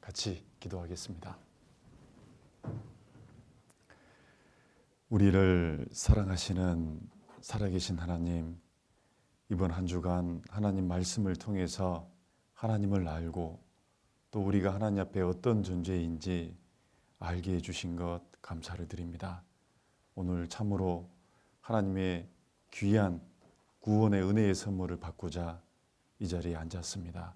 같이 기도하겠습니다. 우리를 사랑하시는 살아계신 하나님, 이번 한 주간 하나님 말씀을 통해서 하나님을 알고 또 우리가 하나님 앞에 어떤 존재인지 알게 해주신 것 감사를 드립니다. 오늘 참으로 하나님의 귀한 구원의 은혜의 선물을 받고자 이 자리에 앉았습니다.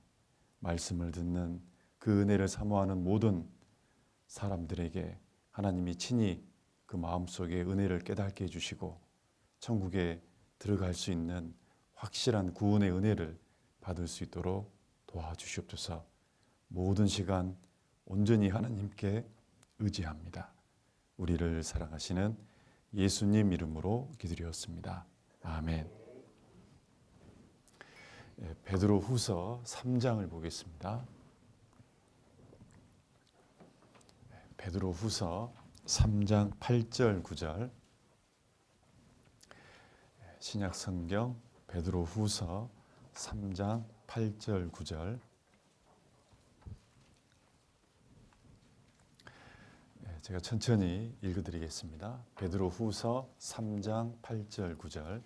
말씀을 듣는 그 은혜를 사모하는 모든 사람들에게 하나님이 친히 그 마음속에 은혜를 깨닫게 해주시고 천국에 들어갈 수 있는 확실한 구원의 은혜를 받을 수 있도록 도와주시옵소서. 모든 시간 온전히 하나님께 의지합니다. 우리를 사랑하시는 예수님 이름으로 기도드렸습니다. 아멘. 베드로 후서 3장을 보겠습니다. 베드로 후서 3장 8절 9절 신약 성경 베드로 후서 3장 8절 9절 제가 천천히 읽어드리겠습니다. 베드로 후서 3장 8절 9절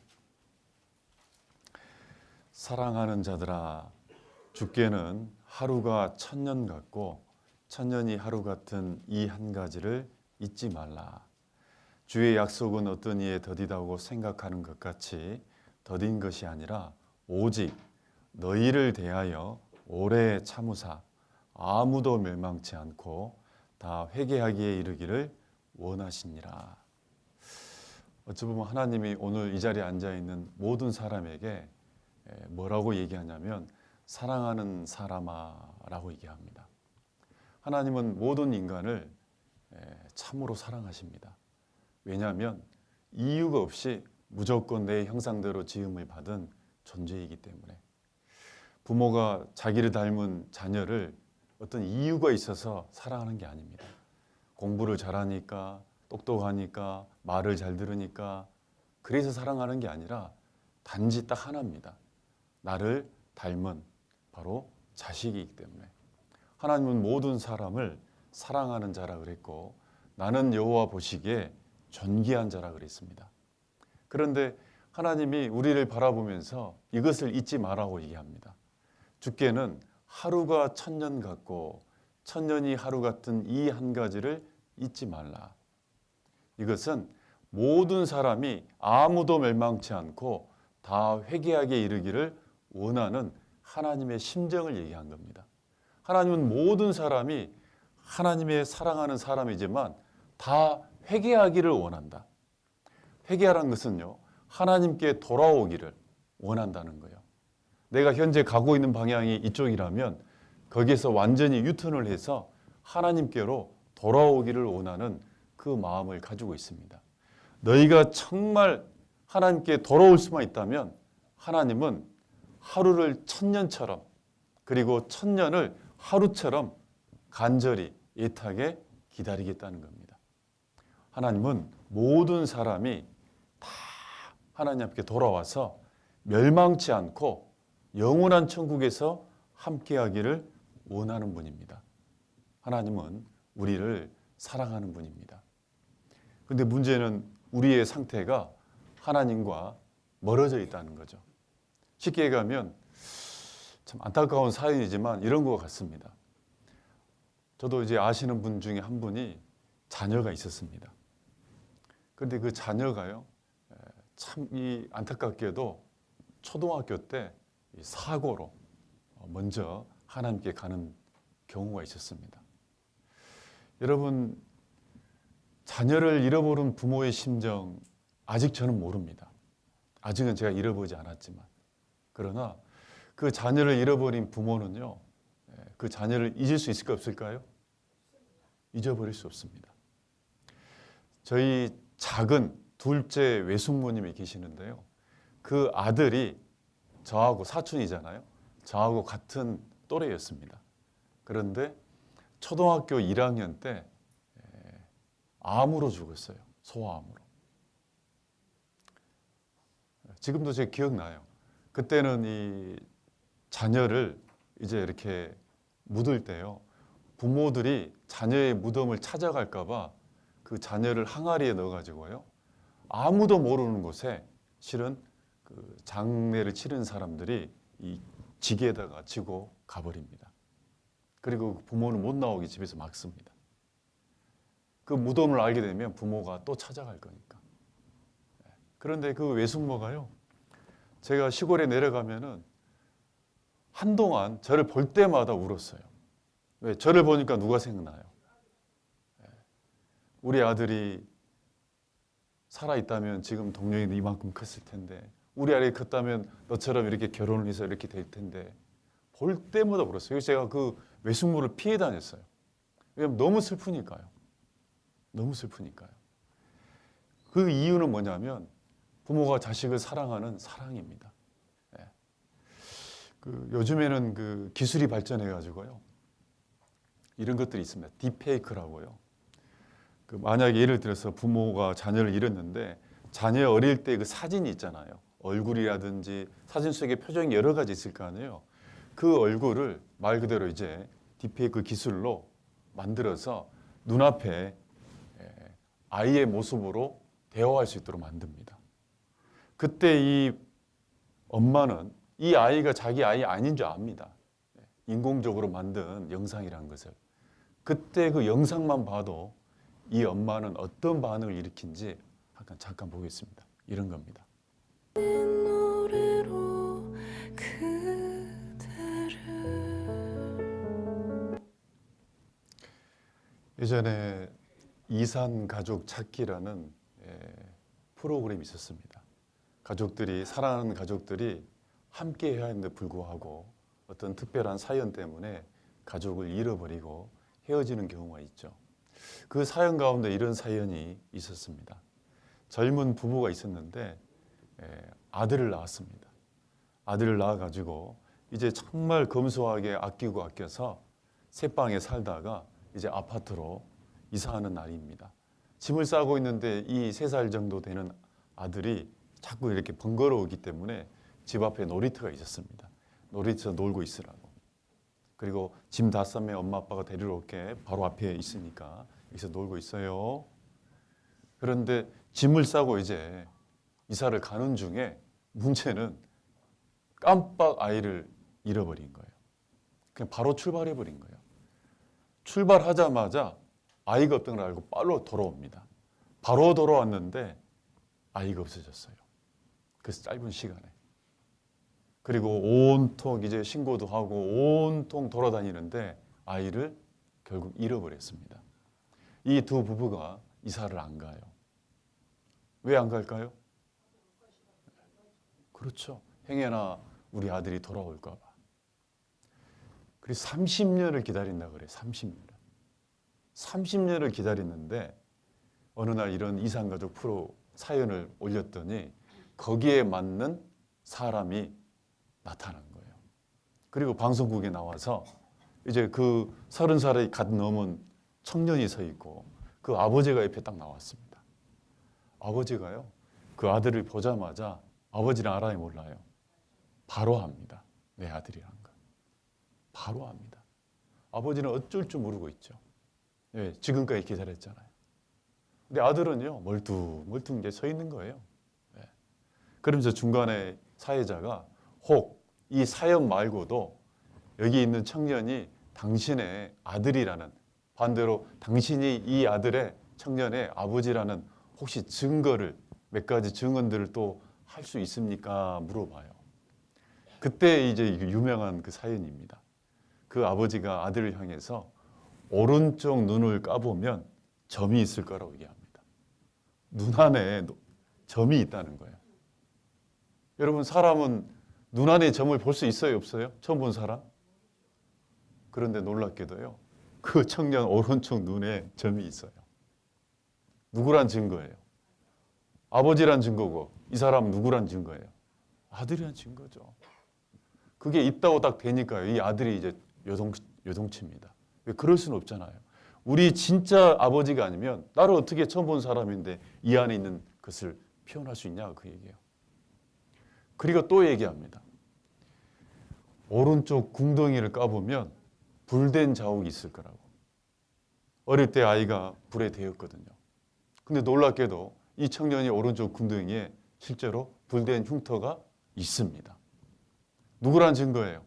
사랑하는 자들아, 주께는 하루가 천년 같고 천년이 하루 같은 이 한 가지를 잊지 말라. 주의 약속은 어떤 이에 더디다고 생각하는 것 같이 더딘 것이 아니라 오직 너희를 대하여 오래 참으사 아무도 멸망치 않고 다 회개하기에 이르기를 원하시니라. 어찌 보면 하나님이 오늘 이 자리에 앉아있는 모든 사람에게 뭐라고 얘기하냐면 사랑하는 사람아라고 얘기합니다. 하나님은 모든 인간을 참으로 사랑하십니다. 왜냐하면 이유가 없이 무조건 내 형상대로 지음을 받은 존재이기 때문에 부모가 자기를 닮은 자녀를 어떤 이유가 있어서 사랑하는 게 아닙니다. 공부를 잘하니까, 똑똑하니까, 말을 잘 들으니까 그래서 사랑하는 게 아니라 단지 딱 하나입니다. 나를 닮은 바로 자식이기 때문에 하나님은 모든 사람을 사랑하는 자라 그랬고 나는 여호와 보시기에 존귀한 자라 그랬습니다. 그런데 하나님이 우리를 바라보면서 이것을 잊지 말라고 얘기합니다. 주께는 하루가 천년 같고 천년이 하루 같은 이 한 가지를 잊지 말라. 이것은 모든 사람이 아무도 멸망치 않고 다 회개하게 이르기를 원하는 하나님의 심정을 얘기한 겁니다. 하나님은 모든 사람이 하나님의 사랑하는 사람이지만 다 회개하기를 원한다. 회개하라는 것은요, 하나님께 돌아오기를 원한다는 거예요. 내가 현재 가고 있는 방향이 이쪽이라면 거기에서 완전히 유턴을 해서 하나님께로 돌아오기를 원하는 그 마음을 가지고 있습니다. 너희가 정말 하나님께 돌아올 수만 있다면 하나님은 하루를 천년처럼 그리고 천년을 하루처럼 간절히 애타게 기다리겠다는 겁니다. 하나님은 모든 사람이 다 하나님 앞에 돌아와서 멸망치 않고 영원한 천국에서 함께하기를 원하는 분입니다. 하나님은 우리를 사랑하는 분입니다. 그런데 문제는 우리의 상태가 하나님과 멀어져 있다는 거죠. 쉽게 가면 참 안타까운 사연이지만 이런 것 같습니다. 저도 이제 아시는 분 중에 한 분이 자녀가 있었습니다. 그런데 그 자녀가요, 참 이 안타깝게도 초등학교 때 사고로 먼저 하나님께 가는 경우가 있었습니다. 여러분, 자녀를 잃어버린 부모의 심정 아직 저는 모릅니다. 아직은 제가 잃어보지 않았지만. 그러나 그 자녀를 잃어버린 부모는요, 그 자녀를 잊을 수 있을까 없을까요? 잊어버릴 수 없습니다. 저희 작은 둘째 외숙모님이 계시는데요. 그 아들이 저하고 사촌이잖아요. 저하고 같은 또래였습니다. 그런데 초등학교 1학년 때 암으로 죽었어요. 소아암으로. 지금도 제 기억나요. 그때는 이 자녀를 이제 이렇게 묻을 때요, 부모들이 자녀의 무덤을 찾아갈까 봐 그 자녀를 항아리에 넣어가지고요. 아무도 모르는 곳에 실은 그 장례를 치른 사람들이 이 지게에다가 지고 가버립니다. 그리고 부모는 못 나오게 집에서 막습니다. 그 무덤을 알게 되면 부모가 또 찾아갈 거니까. 그런데 그 외숙모가요. 제가 시골에 내려가면은 한동안 저를 볼 때마다 울었어요. 왜? 저를 보니까 누가 생각나요? 우리 아들이 살아있다면 지금 동료이 이만큼 컸을 텐데, 우리 아들이 컸다면 너처럼 이렇게 결혼을 해서 이렇게 될 텐데, 볼 때마다 울었어요. 그래서 제가 그 외숙모를 피해 다녔어요. 왜냐면 너무 슬프니까요. 너무 슬프니까요. 그 이유는 뭐냐면 부모가 자식을 사랑하는 사랑입니다. 요즘에는 그 기술이 발전해 가지고요. 이런 것들이 있습니다. 딥페이크라고요. 만약에 예를 들어서 부모가 자녀를 잃었는데 자녀 어릴 때 그 사진이 있잖아요. 얼굴이라든지 사진 속에 표정이 여러 가지 있을 거 아니에요. 그 얼굴을 말 그대로 이제 딥페이크 기술로 만들어서 눈앞에 아이의 모습으로 대화할 수 있도록 만듭니다. 그때 이 엄마는 이 아이가 자기 아이 아닌 줄 압니다. 인공적으로 만든 영상이라는 것을. 그때 그 영상만 봐도 이 엄마는 어떤 반응을 일으킨지 잠깐 보겠습니다. 이런 겁니다. 예전에 이산 가족 찾기라는 프로그램이 있었습니다. 가족들이, 사랑하는 가족들이 함께 해야 하는데 불구하고 어떤 특별한 사연 때문에 가족을 잃어버리고 헤어지는 경우가 있죠. 그 사연 가운데 이런 사연이 있었습니다. 젊은 부부가 있었는데 아들을 낳았습니다. 아들을 낳아가지고 이제 정말 검소하게 아끼고 아껴서 새방에 살다가 이제 아파트로 이사하는 날입니다. 짐을 싸고 있는데 이 3살 정도 되는 아들이 자꾸 이렇게 번거로우기 때문에 집 앞에 놀이터가 있었습니다. 놀이터 놀고 있으라고. 그리고 짐 다 싸면 엄마 아빠가 데리러 올게, 바로 앞에 있으니까 여기서 놀고 있어요. 그런데 짐을 싸고 이제 이사를 가는 중에 문제는 깜빡 아이를 잃어버린 거예요. 그냥 바로 출발해 버린 거예요. 출발하자마자 아이가 없던 걸 알고 빨로 돌아옵니다. 바로 돌아왔는데 아이가 없어졌어요. 그래서 짧은 시간에. 그리고 온통 이제 신고도 하고 온통 돌아다니는데 아이를 결국 잃어버렸습니다. 이 두 부부가 이사를 안 가요. 왜 안 갈까요? 그렇죠. 행여나 우리 아들이 돌아올까 봐. 그래서 30년을 기다린다 그래요. 30년. 30년을 기다렸는데 어느 날 이런 이산가족 프로 사연을 올렸더니 거기에 맞는 사람이 나타난 거예요. 그리고 방송국에 나와서 이제 그 30살이 갓 넘은 청년이 서 있고 그 아버지가 옆에 딱 나왔습니다. 아버지가요. 그 아들을 보자마자 아버지는 알아요, 몰라요? 바로 압니다. 내 아들이란 거. 바로 압니다. 아버지는 어쩔 줄 모르고 있죠. 예, 지금까지 기다렸잖아요. 근데 아들은요, 멀뚱멀뚱 서 있는 거예요. 예. 그러면서 중간에 사회자가 혹 이 사연 말고도 여기 있는 청년이 당신의 아들이라는, 반대로 당신이 이 아들의 청년의 아버지라는 혹시 증거를, 몇 가지 증언들을 또 할 수 있습니까? 물어봐요. 그때 이제 유명한 그 사연입니다. 그 아버지가 아들을 향해서 오른쪽 눈을 까보면 점이 있을 거라고 얘기합니다. 눈 안에 점이 있다는 거예요. 여러분, 사람은 눈 안에 점을 볼 수 있어요, 없어요? 처음 본 사람? 그런데 놀랍게도요, 그 청년 오른쪽 눈에 점이 있어요. 누구란 증거예요? 아버지란 증거고, 이 사람 누구란 증거예요? 아들이란 증거죠. 그게 있다고 딱 되니까요, 이 아들이 이제 요동칩니다. 왜? 그럴 수는 없잖아요. 우리 진짜 아버지가 아니면 나를 어떻게 처음 본 사람인데 이 안에 있는 것을 표현할 수 있냐, 그 얘기예요. 그리고 또 얘기합니다. 오른쪽 궁덩이를 까보면 불된 자국이 있을 거라고. 어릴 때 아이가 불에 데였거든요. 근데 놀랍게도 이 청년이 오른쪽 궁둥이에 실제로 불된 흉터가 있습니다. 누구란 증거예요?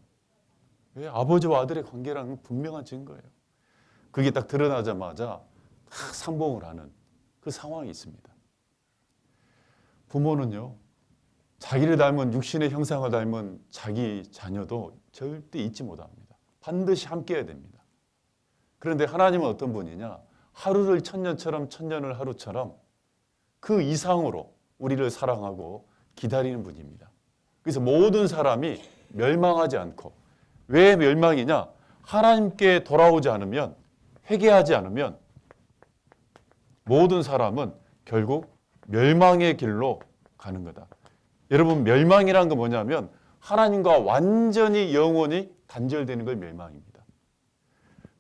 아버지와 아들의 관계라는 분명한 증거예요. 그게 딱 드러나자마자 딱 상봉을 하는 그 상황이 있습니다. 부모는요, 자기를 닮은 육신의 형상을 닮은 자기 자녀도 절대 잊지 못합니다. 반드시 함께해야 됩니다. 그런데 하나님은 어떤 분이냐? 하루를 천년처럼 천년을 하루처럼 그 이상으로 우리를 사랑하고 기다리는 분입니다. 그래서 모든 사람이 멸망하지 않고, 왜 멸망이냐? 하나님께 돌아오지 않으면, 회개하지 않으면 모든 사람은 결국 멸망의 길로 가는 거다. 여러분, 멸망이란 건 뭐냐면 하나님과 완전히 영원히 단절되는 걸 멸망입니다.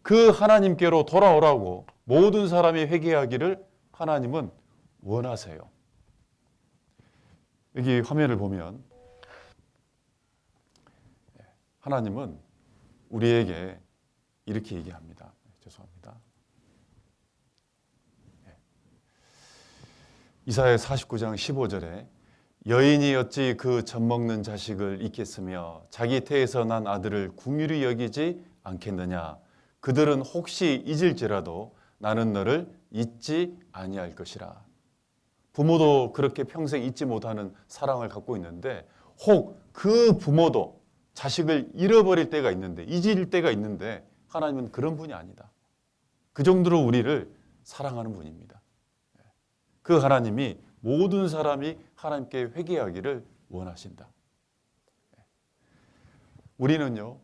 그 하나님께로 돌아오라고 모든 사람이 회개하기를 하나님은 원하세요. 여기 화면을 보면 하나님은 우리에게 이렇게 얘기합니다. 죄송합니다. 이사야 49장 15절에 여인이 어찌 그 젖먹는 자식을 잊겠으며 자기 태에서 난 아들을 긍휼히 여기지 않겠느냐. 그들은 혹시 잊을지라도 나는 너를 잊지 아니할 것이라. 부모도 그렇게 평생 잊지 못하는 사랑을 갖고 있는데 혹 그 부모도 자식을 잃어버릴 때가 있는데, 잊을 때가 있는데 하나님은 그런 분이 아니다. 그 정도로 우리를 사랑하는 분입니다. 그 하나님이 모든 사람이 하나님께 회개하기를 원하신다. 우리는요,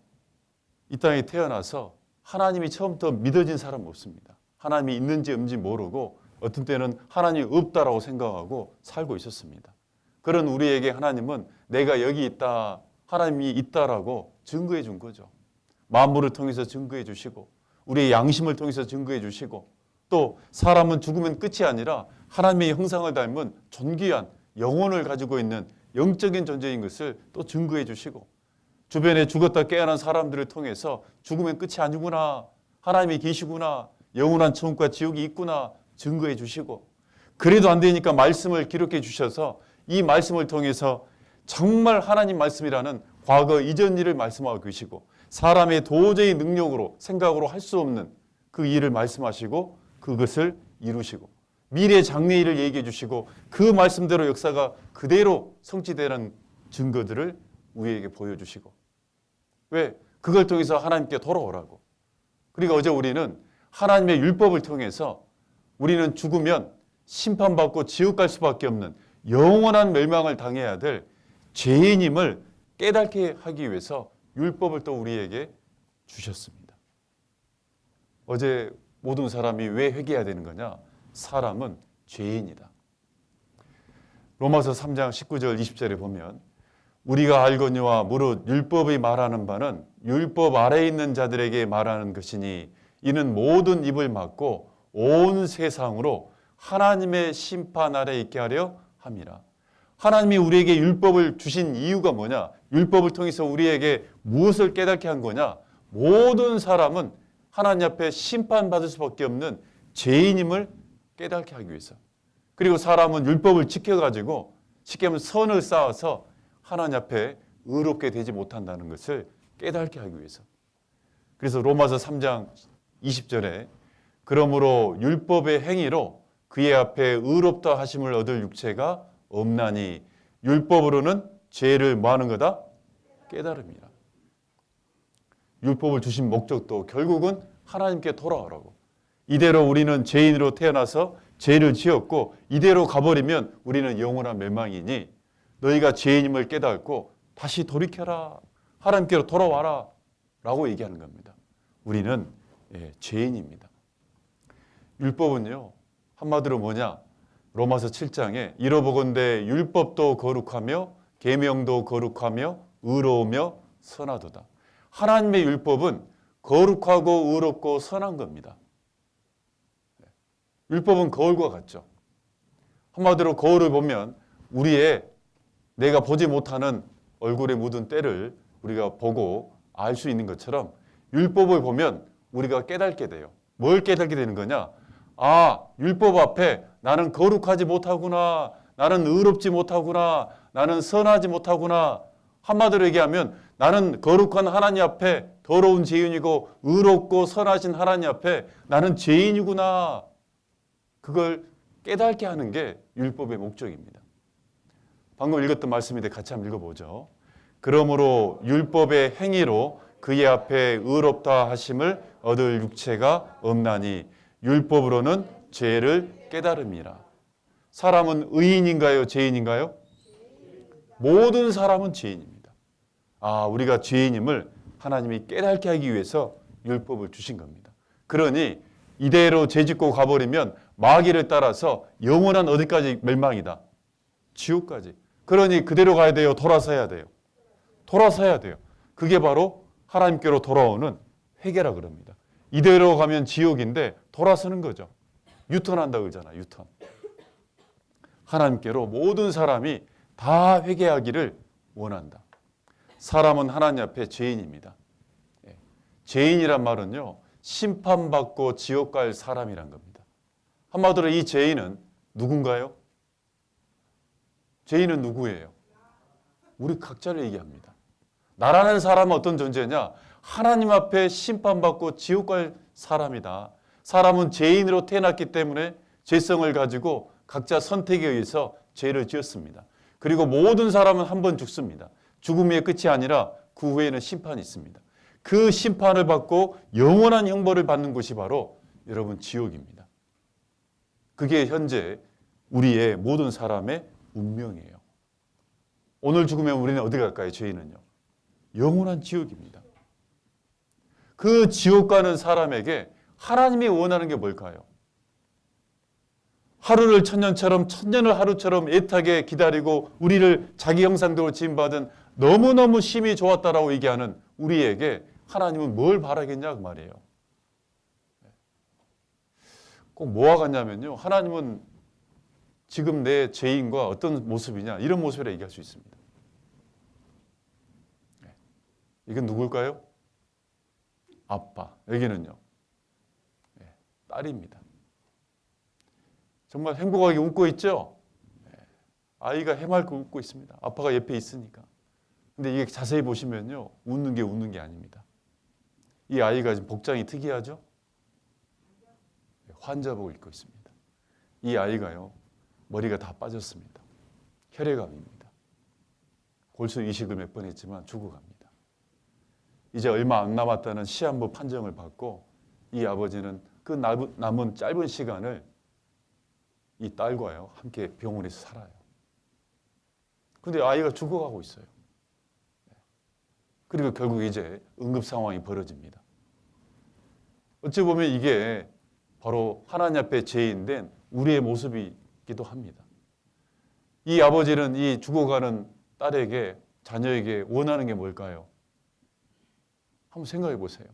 이 땅에 태어나서 하나님이 처음부터 믿어진 사람은 없습니다. 하나님이 있는지 없는지 모르고 어떤 때는 하나님이 없다라고 생각하고 살고 있었습니다. 그런 우리에게 하나님은 내가 여기 있다, 하나님이 있다라고 증거해 준 거죠. 만물을 통해서 증거해 주시고 우리의 양심을 통해서 증거해 주시고 또 사람은 죽으면 끝이 아니라 하나님의 형상을 닮은 존귀한 영혼을 가지고 있는 영적인 존재인 것을 또 증거해 주시고 주변에 죽었다 깨어난 사람들을 통해서 죽으면 끝이 아니구나, 하나님이 계시구나, 영원한 천국과 지옥이 있구나 증거해 주시고, 그래도 안 되니까 말씀을 기록해 주셔서 이 말씀을 통해서 정말 하나님 말씀이라는 과거 이전 일을 말씀하고 계시고 사람의 도저히 능력으로 생각으로 할 수 없는 그 일을 말씀하시고 그것을 이루시고 미래 장래일을 얘기해 주시고 그 말씀대로 역사가 그대로 성취되는 증거들을 우리에게 보여주시고, 왜? 그걸 통해서 하나님께 돌아오라고. 그러니까 어제 우리는 하나님의 율법을 통해서 우리는 죽으면 심판받고 지옥 갈 수밖에 없는 영원한 멸망을 당해야 될 죄인임을 깨닫게 하기 위해서 율법을 또 우리에게 주셨습니다. 어제 모든 사람이 왜 회개해야 되는 거냐? 사람은 죄인이다. 로마서 3장 19절 20절에 보면 우리가 알거니와 무릇 율법이 말하는 바는 율법 아래에 있는 자들에게 말하는 것이니 이는 모든 입을 막고 온 세상으로 하나님의 심판 아래 있게 하려 함이라. 하나님이 우리에게 율법을 주신 이유가 뭐냐? 율법을 통해서 우리에게 무엇을 깨닫게 한 거냐? 모든 사람은 하나님 앞에 심판받을 수밖에 없는 죄인임을 깨닫게 하기 위해서. 그리고 사람은 율법을 지켜가지고 쉽게 하면 선을 쌓아서 하나님 앞에 의롭게 되지 못한다는 것을 깨닫게 하기 위해서. 그래서 로마서 3장 20절에 그러므로 율법의 행위로 그의 앞에 의롭다 하심을 얻을 육체가 없나니 율법으로는 죄를 뭐 하는 거다? 깨달음이라. 율법을 주신 목적도 결국은 하나님께 돌아오라고. 이대로 우리는 죄인으로 태어나서 죄를 지었고 이대로 가버리면 우리는 영원한 멸망이니 너희가 죄인임을 깨닫고 다시 돌이켜라, 하나님께로 돌아와라 라고 얘기하는 겁니다. 우리는 죄인입니다. 율법은요, 한마디로 뭐냐? 로마서 7장에 이러보건대 율법도 거룩하며 계명도 거룩하며 의로우며 선하도다. 하나님의 율법은 거룩하고 의롭고 선한 겁니다. 율법은 거울과 같죠. 한마디로 거울을 보면 우리의 내가 보지 못하는 얼굴에 묻은 때를 우리가 보고 알 수 있는 것처럼 율법을 보면 우리가 깨닫게 돼요. 뭘 깨닫게 되는 거냐? 아, 율법 앞에 나는 거룩하지 못하구나. 나는 의롭지 못하구나. 나는 선하지 못하구나. 한마디로 얘기하면 나는 거룩한 하나님 앞에 더러운 죄인이고 의롭고 선하신 하나님 앞에 나는 죄인이구나. 그걸 깨닫게 하는 게 율법의 목적입니다. 방금 읽었던 말씀인데 같이 한번 읽어보죠. 그러므로 율법의 행위로 그의 앞에 의롭다 하심을 얻을 육체가 없나니 율법으로는 죄를 깨달음이라. 사람은 의인인가요? 죄인인가요? 모든 사람은 죄인입니다. 아, 우리가 죄인임을 하나님이 깨닫게 하기 위해서 율법을 주신 겁니다. 그러니 이대로 죄짓고 가버리면 마귀를 따라서 영원한 어디까지 멸망이다? 지옥까지. 그러니 그대로 가야 돼요? 돌아서야 돼요? 돌아서야 돼요. 그게 바로 하나님께로 돌아오는 회개라 그럽니다. 이대로 가면 지옥인데 돌아서는 거죠. 유턴한다고 그러잖아요. 유턴. 하나님께로 모든 사람이 다 회개하기를 원한다. 사람은 하나님 앞에 죄인입니다. 죄인이란 말은요, 심판받고 지옥 갈 사람이란 겁니다. 한마디로 이 죄인은 누군가요? 죄인은 누구예요? 우리 각자를 얘기합니다. 나라는 사람은 어떤 존재냐? 하나님 앞에 심판받고 지옥 갈 사람이다. 사람은 죄인으로 태어났기 때문에 죄성을 가지고 각자 선택에 의해서 죄를 지었습니다. 그리고 모든 사람은 한 번 죽습니다. 죽음의 끝이 아니라 그 후에는 심판이 있습니다. 그 심판을 받고 영원한 형벌을 받는 곳이 바로 여러분 지옥입니다. 그게 현재 우리의 모든 사람의 운명이에요. 오늘 죽으면 우리는 어디 갈까요? 죄인은요. 영원한 지옥입니다. 그 지옥 가는 사람에게 하나님이 원하는 게 뭘까요? 하루를 천년처럼 천년을 하루처럼 애타게 기다리고 우리를 자기 형상대로 지음받은 너무너무 심히 좋았다라고 얘기하는 우리에게 하나님은 뭘 바라겠냐 그 말이에요. 꼭 뭐와 같냐면요. 하나님은 지금 내 죄인과 어떤 모습이냐 이런 모습이라 얘기할 수 있습니다. 이건 누굴까요? 아빠. 여기는요. 딸입니다. 정말 행복하게 웃고 있죠? 아이가 해맑고 웃고 있습니다. 아빠가 옆에 있으니까. 근데 이게 자세히 보시면요. 웃는 게 아닙니다. 이 아이가 지금 복장이 특이하죠? 환자복을 입고 있습니다. 이 아이가요. 머리가 다 빠졌습니다. 혈액암입니다. 골수 이식을 몇 번 했지만 죽어갑니다. 이제 얼마 안 남았다는 시한부 판정을 받고 이 아버지는 그 남은 짧은 시간을 이 딸과요 함께 병원에서 살아요. 그런데 아이가 죽어가고 있어요. 그리고 결국 이제 응급 상황이 벌어집니다. 어찌 보면 이게 바로 하나님 앞에 죄인된 우리의 모습이기도 합니다. 이 아버지는 이 죽어가는 딸에게 자녀에게 원하는 게 뭘까요? 한번 생각해 보세요.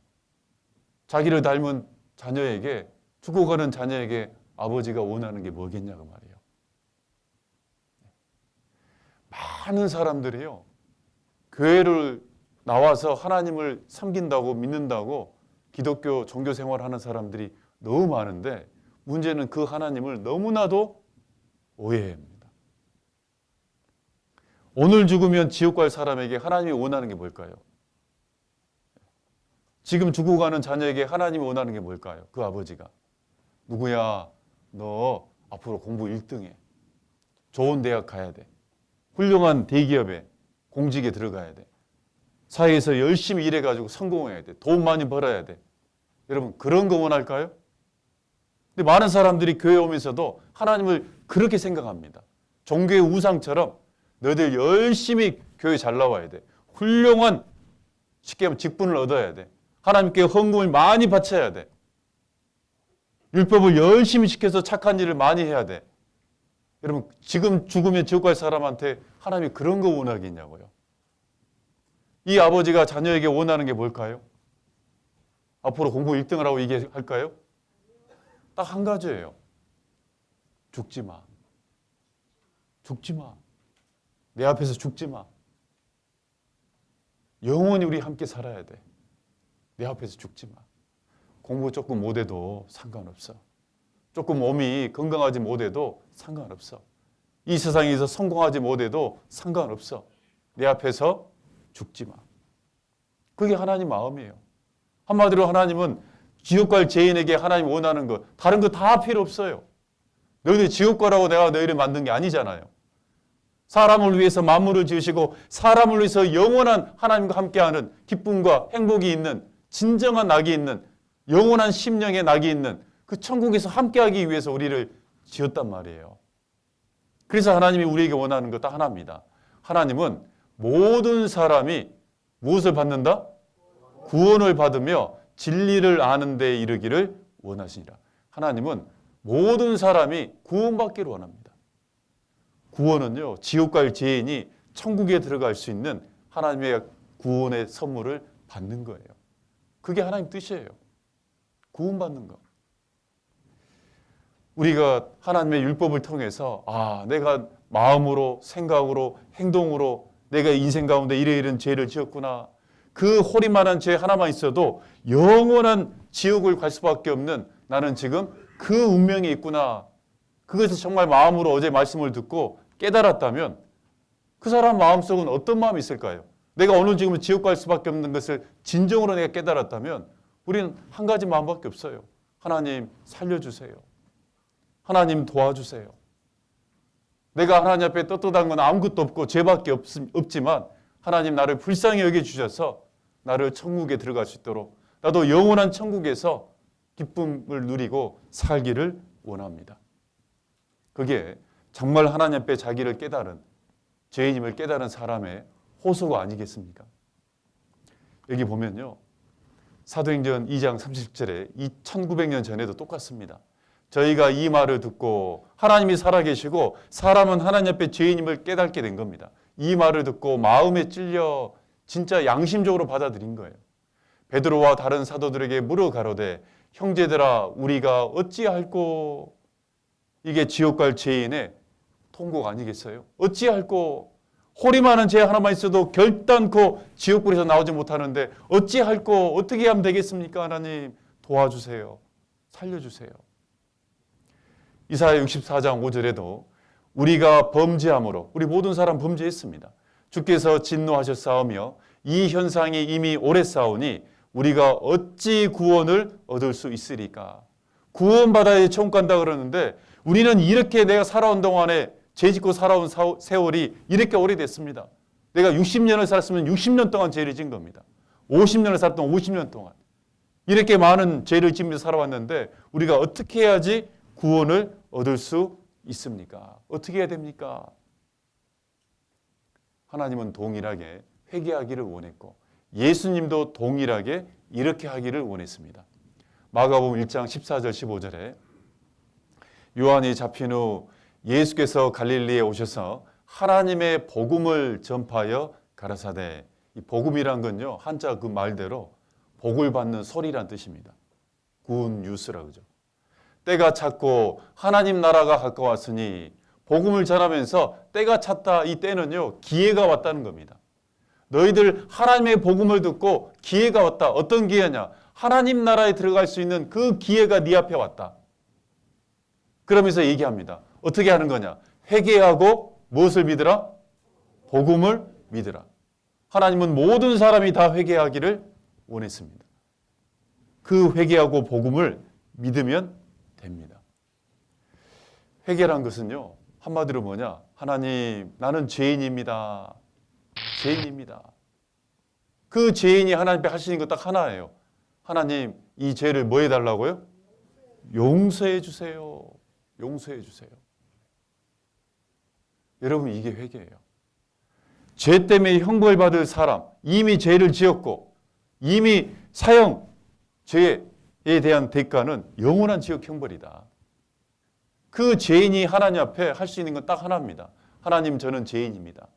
자기를 닮은 자녀에게 죽어가는 자녀에게 아버지가 원하는 게 뭐겠냐고 말이에요. 많은 사람들이요. 교회를 나와서 하나님을 섬긴다고 믿는다고 기독교 종교 생활하는 사람들이 너무 많은데 문제는 그 하나님을 너무나도 오해합니다. 오늘 죽으면 지옥 갈 사람에게 하나님이 원하는 게 뭘까요? 지금 죽어가는 자녀에게 하나님이 원하는 게 뭘까요? 그 아버지가. 누구야? 너 앞으로 공부 1등해. 좋은 대학 가야 돼. 훌륭한 대기업에 공직에 들어가야 돼. 사회에서 열심히 일해가지고 성공해야 돼. 돈 많이 벌어야 돼. 여러분 그런 거 원할까요? 근데 많은 사람들이 교회 오면서도 하나님을 그렇게 생각합니다. 종교의 우상처럼 너희들 열심히 교회 잘 나와야 돼. 훌륭한 쉽게 하면 직분을 얻어야 돼. 하나님께 헌금을 많이 바쳐야 돼. 율법을 열심히 지켜서 착한 일을 많이 해야 돼. 여러분 지금 죽으면 지옥 갈 사람한테 하나님이 그런 거 원하겠냐고요. 이 아버지가 자녀에게 원하는 게 뭘까요? 앞으로 공부 1등을 하고 얘기할까요? 딱 한 가지예요. 죽지 마. 죽지 마. 내 앞에서 죽지 마. 영원히 우리 함께 살아야 돼. 내 앞에서 죽지 마. 공부 조금 못해도 상관없어. 조금 몸이 건강하지 못해도 상관없어. 이 세상에서 성공하지 못해도 상관없어. 내 앞에서 죽지 마. 그게 하나님 마음이에요. 한마디로 하나님은 지옥 갈 죄인에게 하나님 원하는 것, 다른 거 다 필요 없어요. 너희들 지옥 가라고 내가 너희를 만든 게 아니잖아요. 사람을 위해서 만물을 지으시고 사람을 위해서 영원한 하나님과 함께하는 기쁨과 행복이 있는 진정한 낙이 있는 영원한 심령의 낙이 있는 그 천국에서 함께하기 위해서 우리를 지었단 말이에요. 그래서 하나님이 우리에게 원하는 것 딱 하나입니다. 하나님은 모든 사람이 무엇을 받는다? 구원을 받으며 진리를 아는 데 이르기를 원하시니라. 하나님은 모든 사람이 구원받기를 원합니다. 구원은요, 지옥 갈 죄인이 천국에 들어갈 수 있는 하나님의 구원의 선물을 받는 거예요. 그게 하나님 뜻이에요. 구원받는 거. 우리가 하나님의 율법을 통해서 내가 마음으로, 생각으로, 행동으로 내가 인생 가운데 이런 죄를 지었구나. 그 호리만한 죄 하나만 있어도 영원한 지옥을 갈 수밖에 없는 나는 지금 그 운명이 있구나. 그것을 정말 마음으로 어제 말씀을 듣고 깨달았다면 그 사람 마음속은 어떤 마음이 있을까요? 내가 오늘 지금 지옥 갈 수밖에 없는 것을 진정으로 내가 깨달았다면 우리는 한 가지 마음밖에 없어요. 하나님 살려주세요. 하나님 도와주세요. 내가 하나님 앞에 떳떳한 건 아무것도 없고 죄밖에 없지만 하나님 나를 불쌍히 여겨주셔서 나를 천국에 들어갈 수 있도록 나도 영원한 천국에서 기쁨을 누리고 살기를 원합니다. 그게 정말 하나님 앞에 자기를 깨달은 죄인임을 깨달은 사람의 호소가 아니겠습니까? 여기 보면요. 사도행전 2장 30절에 1900년 전에도 똑같습니다. 저희가 이 말을 듣고 하나님이 살아계시고 사람은 하나님 앞에 죄인임을 깨닫게 된 겁니다. 이 말을 듣고 마음에 찔려 진짜 양심적으로 받아들인 거예요. 베드로와 다른 사도들에게 물어 가로되 형제들아 우리가 어찌할꼬. 이게 지옥 갈 죄인의 통곡 아니겠어요? 어찌할꼬. 호리많은 죄 하나만 있어도 결단코 지옥불에서 나오지 못하는데 어찌할꼬. 어떻게 하면 되겠습니까? 하나님 도와주세요. 살려주세요. 이사야 64장 5절에도 우리가 범죄함으로 우리 모든 사람 범죄했습니다. 주께서 진노하셨사오며 이 현상이 이미 오래 싸우니 우리가 어찌 구원을 얻을 수 있으리까. 구원받아야 천국 간다 그러는데 우리는 이렇게 내가 살아온 동안에 죄짓고 살아온 세월이 이렇게 오래됐습니다. 내가 60년을 살았으면 60년 동안 죄를 진 겁니다. 50년을 살았던 50년 동안 이렇게 많은 죄를 지면서 살아왔는데 우리가 어떻게 해야지 구원을 얻을 수 있습니까? 어떻게 해야 됩니까? 하나님은 동일하게 회개하기를 원했고 예수님도 동일하게 이렇게 하기를 원했습니다. 마가복음 1장 14절 15절에 요한이 잡힌 후 예수께서 갈릴리에 오셔서 하나님의 복음을 전파하여 가라사대. 이 복음이란 건요 한자 그 말대로 복을 받는 소리란 뜻입니다. 굿 뉴스라 그러죠. 때가 찼고 하나님 나라가 가까웠으니 복음을 전하면서 때가 찼다. 이 때는요 기회가 왔다는 겁니다. 너희들 하나님의 복음을 듣고 기회가 왔다. 어떤 기회냐? 하나님 나라에 들어갈 수 있는 그 기회가 네 앞에 왔다. 그러면서 얘기합니다. 어떻게 하는 거냐? 회개하고 무엇을 믿으라? 복음을 믿으라. 하나님은 모든 사람이 다 회개하기를 원했습니다. 그 회개하고 복음을 믿으면 됩니다. 회개란 것은요 한마디로 뭐냐? 하나님 나는 죄인입니다. 죄인입니다. 그 죄인이 하나님 앞에 하시는 것 딱 하나예요. 하나님 이 죄를 뭐 해달라고요? 용서해 주세요. 용서해 주세요. 여러분 이게 회개예요. 죄 때문에 형벌받을 사람, 이미 죄를 지었고 이미 사형, 죄에 대한 대가는 영원한 지옥 형벌이다. 그 죄인이 하나님 앞에 할 수 있는 건 딱 하나입니다. 하나님 저는 죄인입니다.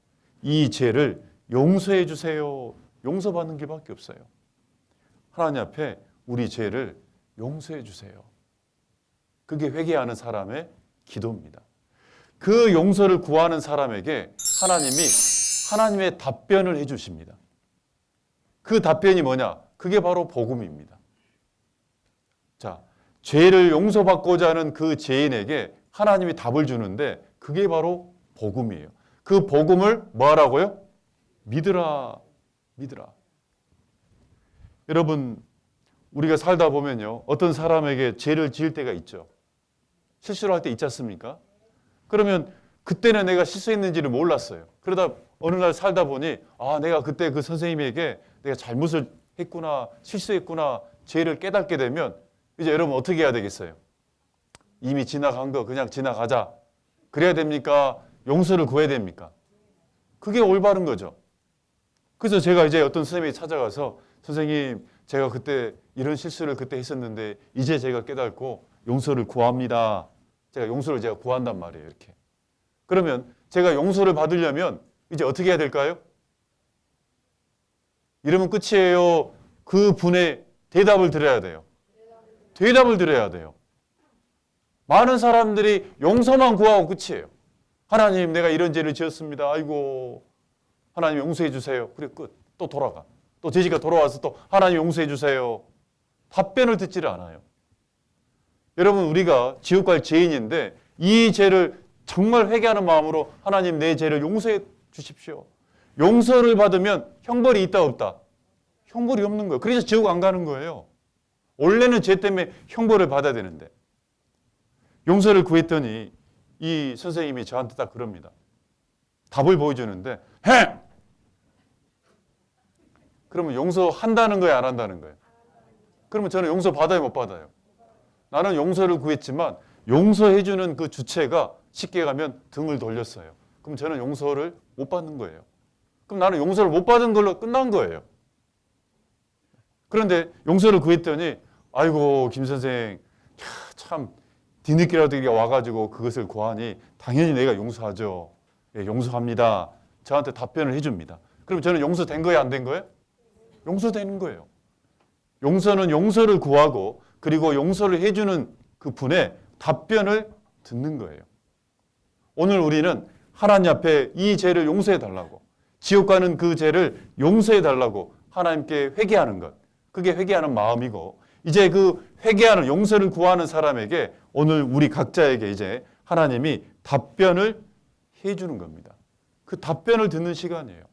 이 죄를 용서해 주세요. 용서받는 길밖에 없어요. 하나님 앞에 우리 죄를 용서해 주세요. 그게 회개하는 사람의 기도입니다. 그 용서를 구하는 사람에게 하나님이 하나님의 답변을 해 주십니다. 그 답변이 뭐냐? 그게 바로 복음입니다. 자, 죄를 용서받고자 하는 그 죄인에게 하나님이 답을 주는데 그게 바로 복음이에요. 그 복음을 뭐 하라고요? 믿으라. 믿으라. 여러분, 우리가 살다 보면요, 어떤 사람에게 죄를 지을 때가 있죠. 실수를 할 때 있지 않습니까? 그러면 그때는 내가 실수했는지를 몰랐어요. 그러다 어느 날 살다 보니 내가 그때 그 선생님에게 내가 잘못을 했구나, 실수했구나, 죄를 깨닫게 되면 이제 여러분 어떻게 해야 되겠어요? 이미 지나간 거 그냥 지나가자. 그래야 됩니까? 용서를 구해야 됩니까? 그게 올바른 거죠. 그래서 제가 이제 어떤 선생님이 찾아가서 선생님, 제가 그때 이런 실수를 그때 했었는데 이제 제가 깨닫고 용서를 구합니다. 제가 용서를 구한단 말이에요. 이렇게. 그러면 제가 용서를 받으려면 이제 어떻게 해야 될까요? 이러면 끝이에요. 그 분의 대답을 드려야 돼요. 대답을 드려야 돼요. 많은 사람들이 용서만 구하고 끝이에요. 하나님, 내가 이런 죄를 지었습니다. 아이고, 하나님 용서해 주세요. 그래, 끝. 또 돌아가. 또 죄지가 돌아와서 또 하나님 용서해 주세요. 답변을 듣지를 않아요. 여러분, 우리가 지옥 갈 죄인인데 이 죄를 정말 회개하는 마음으로 하나님, 내 죄를 용서해 주십시오. 용서를 받으면 형벌이 있다 없다? 형벌이 없는 거예요. 그래서 지옥 안 가는 거예요. 원래는 죄 때문에 형벌을 받아야 되는데. 용서를 구했더니 이 선생님이 저한테 딱 그럽니다. 답을 보여주는데 해! 그러면 용서한다는 거예요, 안 한다는 거예요? 그러면 저는 용서 받아요, 못 받아요? 나는 용서를 구했지만 용서해주는 그 주체가 쉽게 가면 등을 돌렸어요. 그럼 저는 용서를 못 받는 거예요. 그럼 나는 용서를 못 받은 걸로 끝난 거예요. 그런데 용서를 구했더니 아이고, 김 선생, 참 뒤늦게라도 와가지고 그것을 구하니 당연히 내가 용서하죠. 예, 용서합니다. 저한테 답변을 해줍니다. 그럼 저는 용서된 거예요, 안 된 거예요? 용서되는 거예요. 용서는 용서를 구하고 그리고 용서를 해주는 그 분의 답변을 듣는 거예요. 오늘 우리는 하나님 앞에 이 죄를 용서해 달라고, 지옥 가는 그 죄를 용서해 달라고 하나님께 회개하는 것, 그게 회개하는 마음이고, 이제 그 회개하는 용서를 구하는 사람에게 오늘 우리 각자에게 이제 하나님이 답변을 해주는 겁니다. 그 답변을 듣는 시간이에요.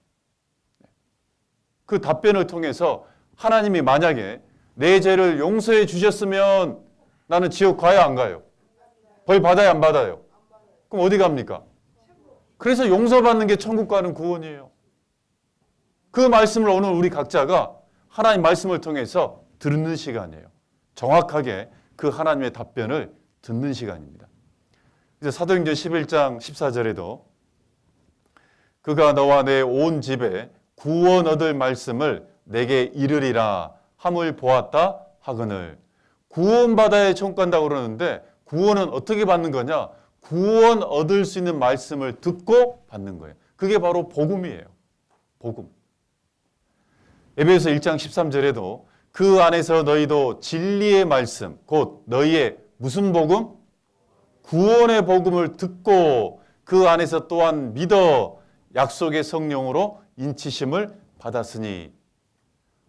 그 답변을 통해서 하나님이 만약에 내 죄를 용서해 주셨으면 나는 지옥 가요, 안 가요? 벌 받아요, 안 받아요? 그럼 어디 갑니까? 그래서 용서받는 게 천국 가는 구원이에요. 그 말씀을 오늘 우리 각자가 하나님 말씀을 통해서 듣는 시간이에요. 정확하게 그 하나님의 답변을 듣는 시간입니다. 이제 사도행전 11장 14절에도 그가 너와 내 온 집에 구원 얻을 말씀을 내게 이르리라 함을 보았다 하거늘. 구원받아야 천국 간다고 그러는데 구원은 어떻게 받는 거냐? 구원 얻을 수 있는 말씀을 듣고 받는 거예요. 그게 바로 복음이에요. 복음. 에베소서 1장 13절에도 그 안에서 너희도 진리의 말씀, 곧 너희의 무슨 복음? 구원의 복음을 듣고 그 안에서 또한 믿어 약속의 성령으로 인치심을 받았으니.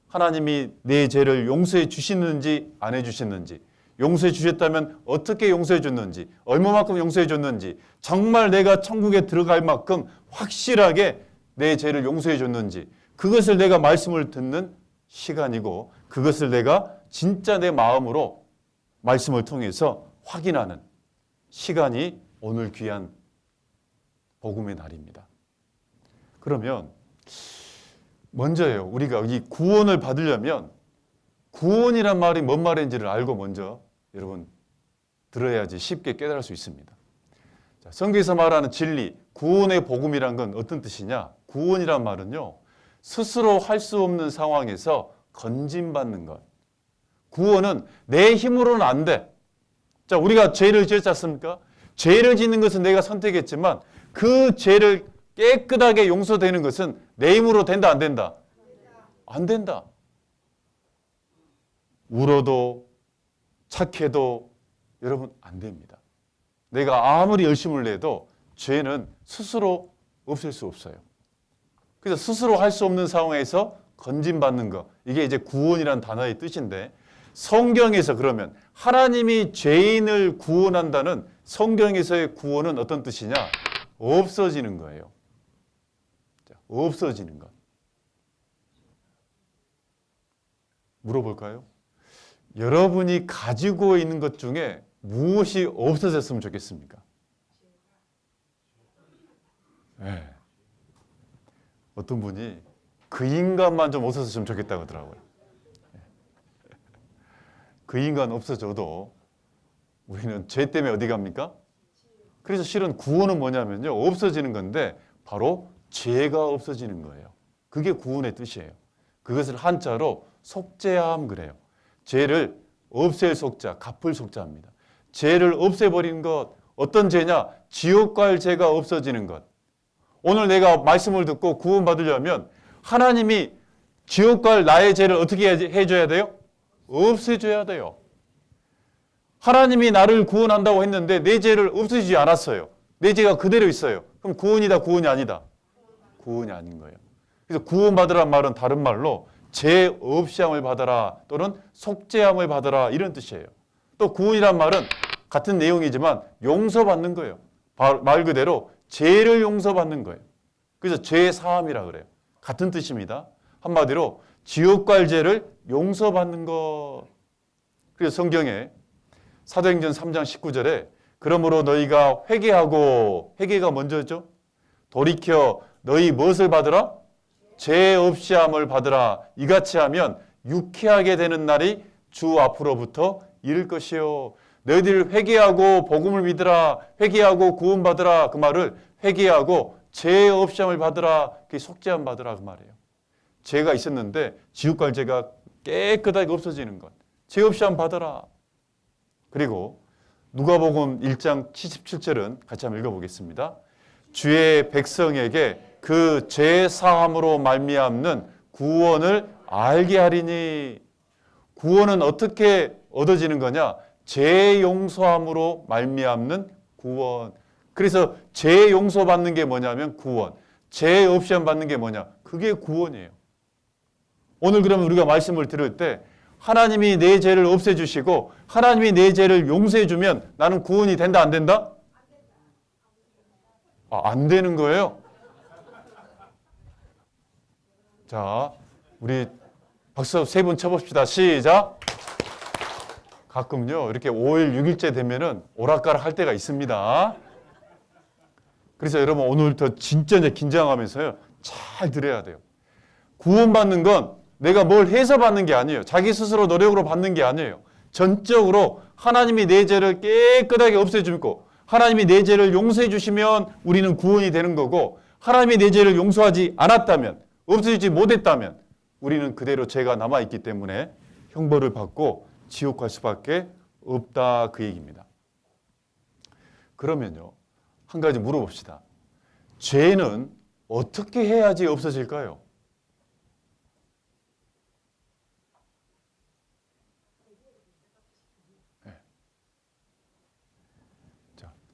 하나님이 내 죄를 용서해 주시는지 안 해주시는지, 용서해 주셨다면 어떻게 용서해 줬는지, 얼마만큼 용서해 줬는지, 정말 내가 천국에 들어갈 만큼 확실하게 내 죄를 용서해 줬는지, 그것을 내가 말씀을 듣는 시간이고, 그것을 내가 진짜 내 마음으로 말씀을 통해서 확인하는 시간이 오늘 귀한 복음의 날입니다. 그러면 먼저요, 우리가 이 구원을 받으려면 구원이란 말이 뭔 말인지를 알고 먼저 여러분 들어야지 쉽게 깨달을 수 있습니다. 자, 성경에서 말하는 진리, 구원의 복음이란 건 어떤 뜻이냐? 구원이란 말은요, 스스로 할 수 없는 상황에서 건진받는 것. 구원은 내 힘으로는 안 돼. 자, 우리가 죄를 지었지 않습니까? 죄를 짓는 것은 내가 선택했지만 그 죄를 깨끗하게 용서되는 것은 내 힘으로 된다, 안 된다? 안 된다. 울어도 착해도 여러분 안 됩니다. 내가 아무리 열심을 내도 죄는 스스로 없앨 수 없어요. 그래서 스스로 할 수 없는 상황에서 건진받는 것, 이게 이제 구원이라는 단어의 뜻인데, 성경에서 그러면 하나님이 죄인을 구원한다는 성경에서의 구원은 어떤 뜻이냐? 없어지는 거예요. 없어지는 것. 물어볼까요? 여러분이 가지고 있는 것 중에 무엇이 없어졌으면 좋겠습니까? 네. 어떤 분이 그 인간만 좀 없어졌으면 좋겠다고 하더라고요. 그 인간 없어져도 우리는 죄 때문에 어디 갑니까? 그래서 실은 구원은 뭐냐면요, 없어지는 건데 바로 죄가 없어지는 거예요. 그게 구원의 뜻이에요. 그것을 한자로 속죄함 그래요. 죄를 없앨 속자, 갚을 속자입니다. 죄를 없애버리는 것, 어떤 죄냐? 지옥 갈 죄가 없어지는 것. 오늘 내가 말씀을 듣고 구원받으려면 하나님이 지옥 갈 나의 죄를 어떻게 해줘야 돼요? 없애줘야 돼요. 하나님이 나를 구원한다고 했는데 내 죄를 없애주지 않았어요. 내 죄가 그대로 있어요. 그럼 구원이다, 구원이 아니다? 구원이 아닌 거예요. 그래서 구원받으란 말은 다른 말로 죄 없이함을 받아라 또는 속죄함을 받아라 이런 뜻이에요. 또 구원이란 말은 같은 내용이지만 용서받는 거예요. 말 그대로 죄를 용서받는 거예요. 그래서 죄 사함이라 그래요. 같은 뜻입니다. 한마디로 지옥 갈 죄를 용서받는 것. 그래서 성경에 사도행전 3장 19절에 그러므로 너희가 회개하고, 회개가 먼저죠. 돌이켜 너희 무엇을 받으라? 죄 없이 함을 받으라. 이같이 하면 유쾌하게 되는 날이 주 앞으로부터 이를 것이요. 너희들 회개하고 복음을 믿으라. 회개하고 구원받으라. 그 말을 회개하고 죄 없이 함을 받으라. 그게 속죄함 받으라 그 말이에요. 죄가 있었는데 지옥 갈 죄가 깨끗하게 없어지는 것. 죄 없이 함 받으라. 그리고 누가복음 1장 77절은 같이 한번 읽어보겠습니다. 주의 백성에게 그 죄 사함으로 말미암는 구원을 알게 하리니. 구원은 어떻게 얻어지는 거냐? 죄 용서함으로 말미암는 구원. 그래서 죄 용서받는 게 뭐냐면 구원. 죄 없이 함 받는 게 뭐냐? 그게 구원이에요. 오늘 그러면 우리가 말씀을 들을 때 하나님이 내 죄를 없애주시고 하나님이 내 죄를 용서해주면 나는 구원이 된다 안 된다? 안 되는 거예요? 자, 우리 박수 세 분 쳐봅시다. 시작. 가끔요 이렇게 5일 6일째 되면은 오락가락 할 때가 있습니다. 그래서 여러분 오늘부터 진짜 이제 긴장하면서요 잘 들어야 돼요. 구원받는 건 내가 뭘 해서 받는 게 아니에요. 자기 스스로 노력으로 받는 게 아니에요. 전적으로 하나님이 내 죄를 깨끗하게 없애주고 하나님이 내 죄를 용서해 주시면 우리는 구원이 되는 거고, 하나님이 내 죄를 용서하지 않았다면, 없애주지 못했다면 우리는 그대로 죄가 남아있기 때문에 형벌을 받고 지옥 갈 수밖에 없다 그 얘기입니다. 그러면요 한 가지 물어봅시다. 죄는 어떻게 해야지 없어질까요?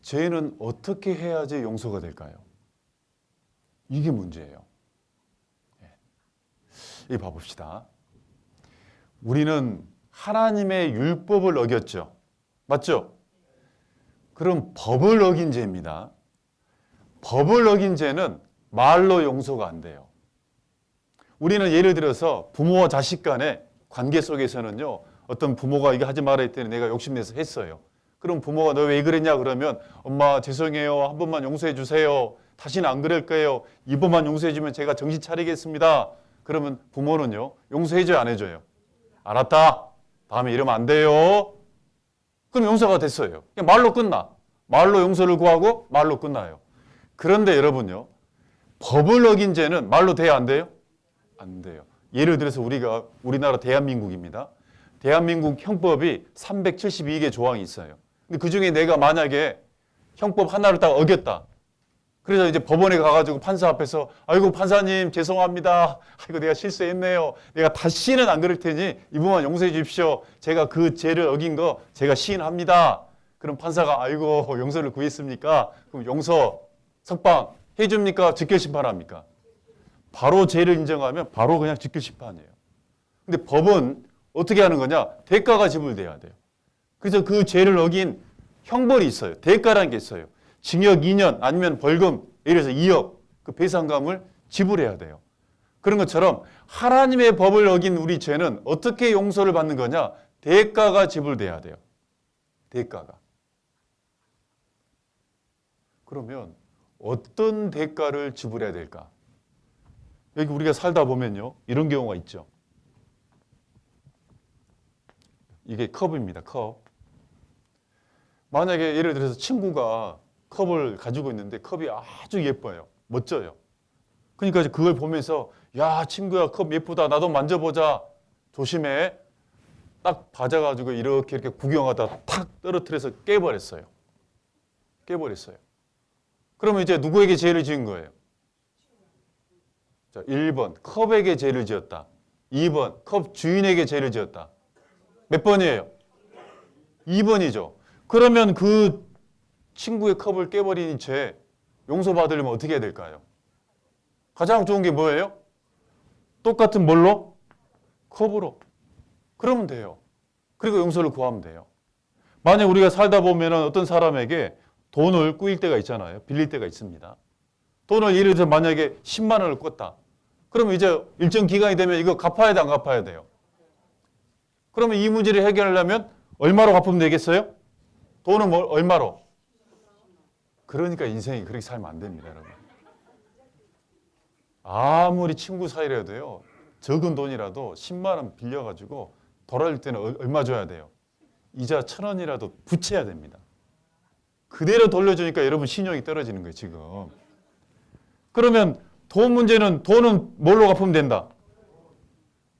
죄는 어떻게 해야지 용서가 될까요? 이게 문제예요. 이 봐봅시다. 우리는 하나님의 율법을 어겼죠. 맞죠? 그럼 법을 어긴 죄입니다. 법을 어긴 죄는 말로 용서가 안 돼요. 우리는 예를 들어서 부모와 자식 간의 관계 속에서는요, 어떤 부모가 이거 하지 말아 했더니 내가 욕심내서 했어요. 그럼 부모가 너 왜 그랬냐 그러면 엄마 죄송해요. 한 번만 용서해 주세요. 다시는 안 그럴 거예요. 이번만 용서해 주면 제가 정신 차리겠습니다. 그러면 부모는요 용서해 줘요 안 해줘요? 알았다. 다음에 이러면 안 돼요. 그럼 용서가 됐어요. 그냥 말로 끝나. 말로 용서를 구하고 말로 끝나요. 그런데 여러분요 법을 어긴 죄는 말로 돼야 안 돼요? 안 돼요. 예를 들어서 우리나라 대한민국입니다. 대한민국 형법이 372개 조항이 있어요. 근데 그중에 내가 만약에 형법 하나를 딱 어겼다. 그래서 이제 법원에 가가지고 판사 앞에서 아이고 판사님 죄송합니다. 아이고 내가 실수했네요. 내가 다시는 안 그럴 테니 이번만 용서해 주십시오. 제가 그 죄를 어긴 거 제가 시인합니다. 그럼 판사가 아이고 용서를 구했습니까? 그럼 용서 석방 해줍니까? 직결심판합니까? 바로 죄를 인정하면 바로 그냥 직결심판이에요. 근데 법은 어떻게 하는 거냐? 대가가 지불돼야 돼요. 그래서 그 죄를 어긴 형벌이 있어요. 대가라는 게 있어요. 징역 2년 아니면 벌금, 예를 들어서 2억 그 배상금을 지불해야 돼요. 그런 것처럼 하나님의 법을 어긴 우리 죄는 어떻게 용서를 받는 거냐? 대가가 지불돼야 돼요. 대가가. 그러면 어떤 대가를 지불해야 될까? 여기 우리가 살다 보면요. 이런 경우가 있죠. 이게 컵입니다. 컵. 만약에 예를 들어서 친구가 컵을 가지고 있는데 컵이 아주 예뻐요. 멋져요. 그러니까 그걸 보면서 야 친구야 컵 예쁘다. 나도 만져보자. 조심해. 딱 받아가지고 이렇게 구경하다 탁 떨어뜨려서 깨버렸어요. 깨버렸어요. 그러면 이제 누구에게 죄를 지은 거예요? 자, 1번 컵에게 죄를 지었다. 2번 컵 주인에게 죄를 지었다. 몇 번이에요? 2번이죠. 그러면 그 친구의 컵을 깨버린 죄 용서받으려면 어떻게 해야 될까요? 가장 좋은 게 뭐예요? 똑같은 뭘로? 컵으로. 그러면 돼요. 그리고 용서를 구하면 돼요. 만약 우리가 살다 보면 어떤 사람에게 돈을 꾸일 때가 있잖아요. 빌릴 때가 있습니다. 돈을 예를 들어서 만약에 10만 원을 꿨다. 그러면 이제 일정 기간이 되면 이거 갚아야 돼, 안 갚아야 돼요? 그러면 이 문제를 해결하려면 얼마로 갚으면 되겠어요? 돈은 얼마로? 그러니까 인생이 그렇게 살면 안 됩니다, 여러분. 아무리 친구 사이라도요. 적은 돈이라도 10만 원 빌려가지고 돌아올 때는 얼마 줘야 돼요? 이자 1,000원이라도 붙여야 됩니다. 그대로 돌려주니까 여러분 신용이 떨어지는 거예요, 지금. 그러면 돈 문제는 돈은 뭘로 갚으면 된다?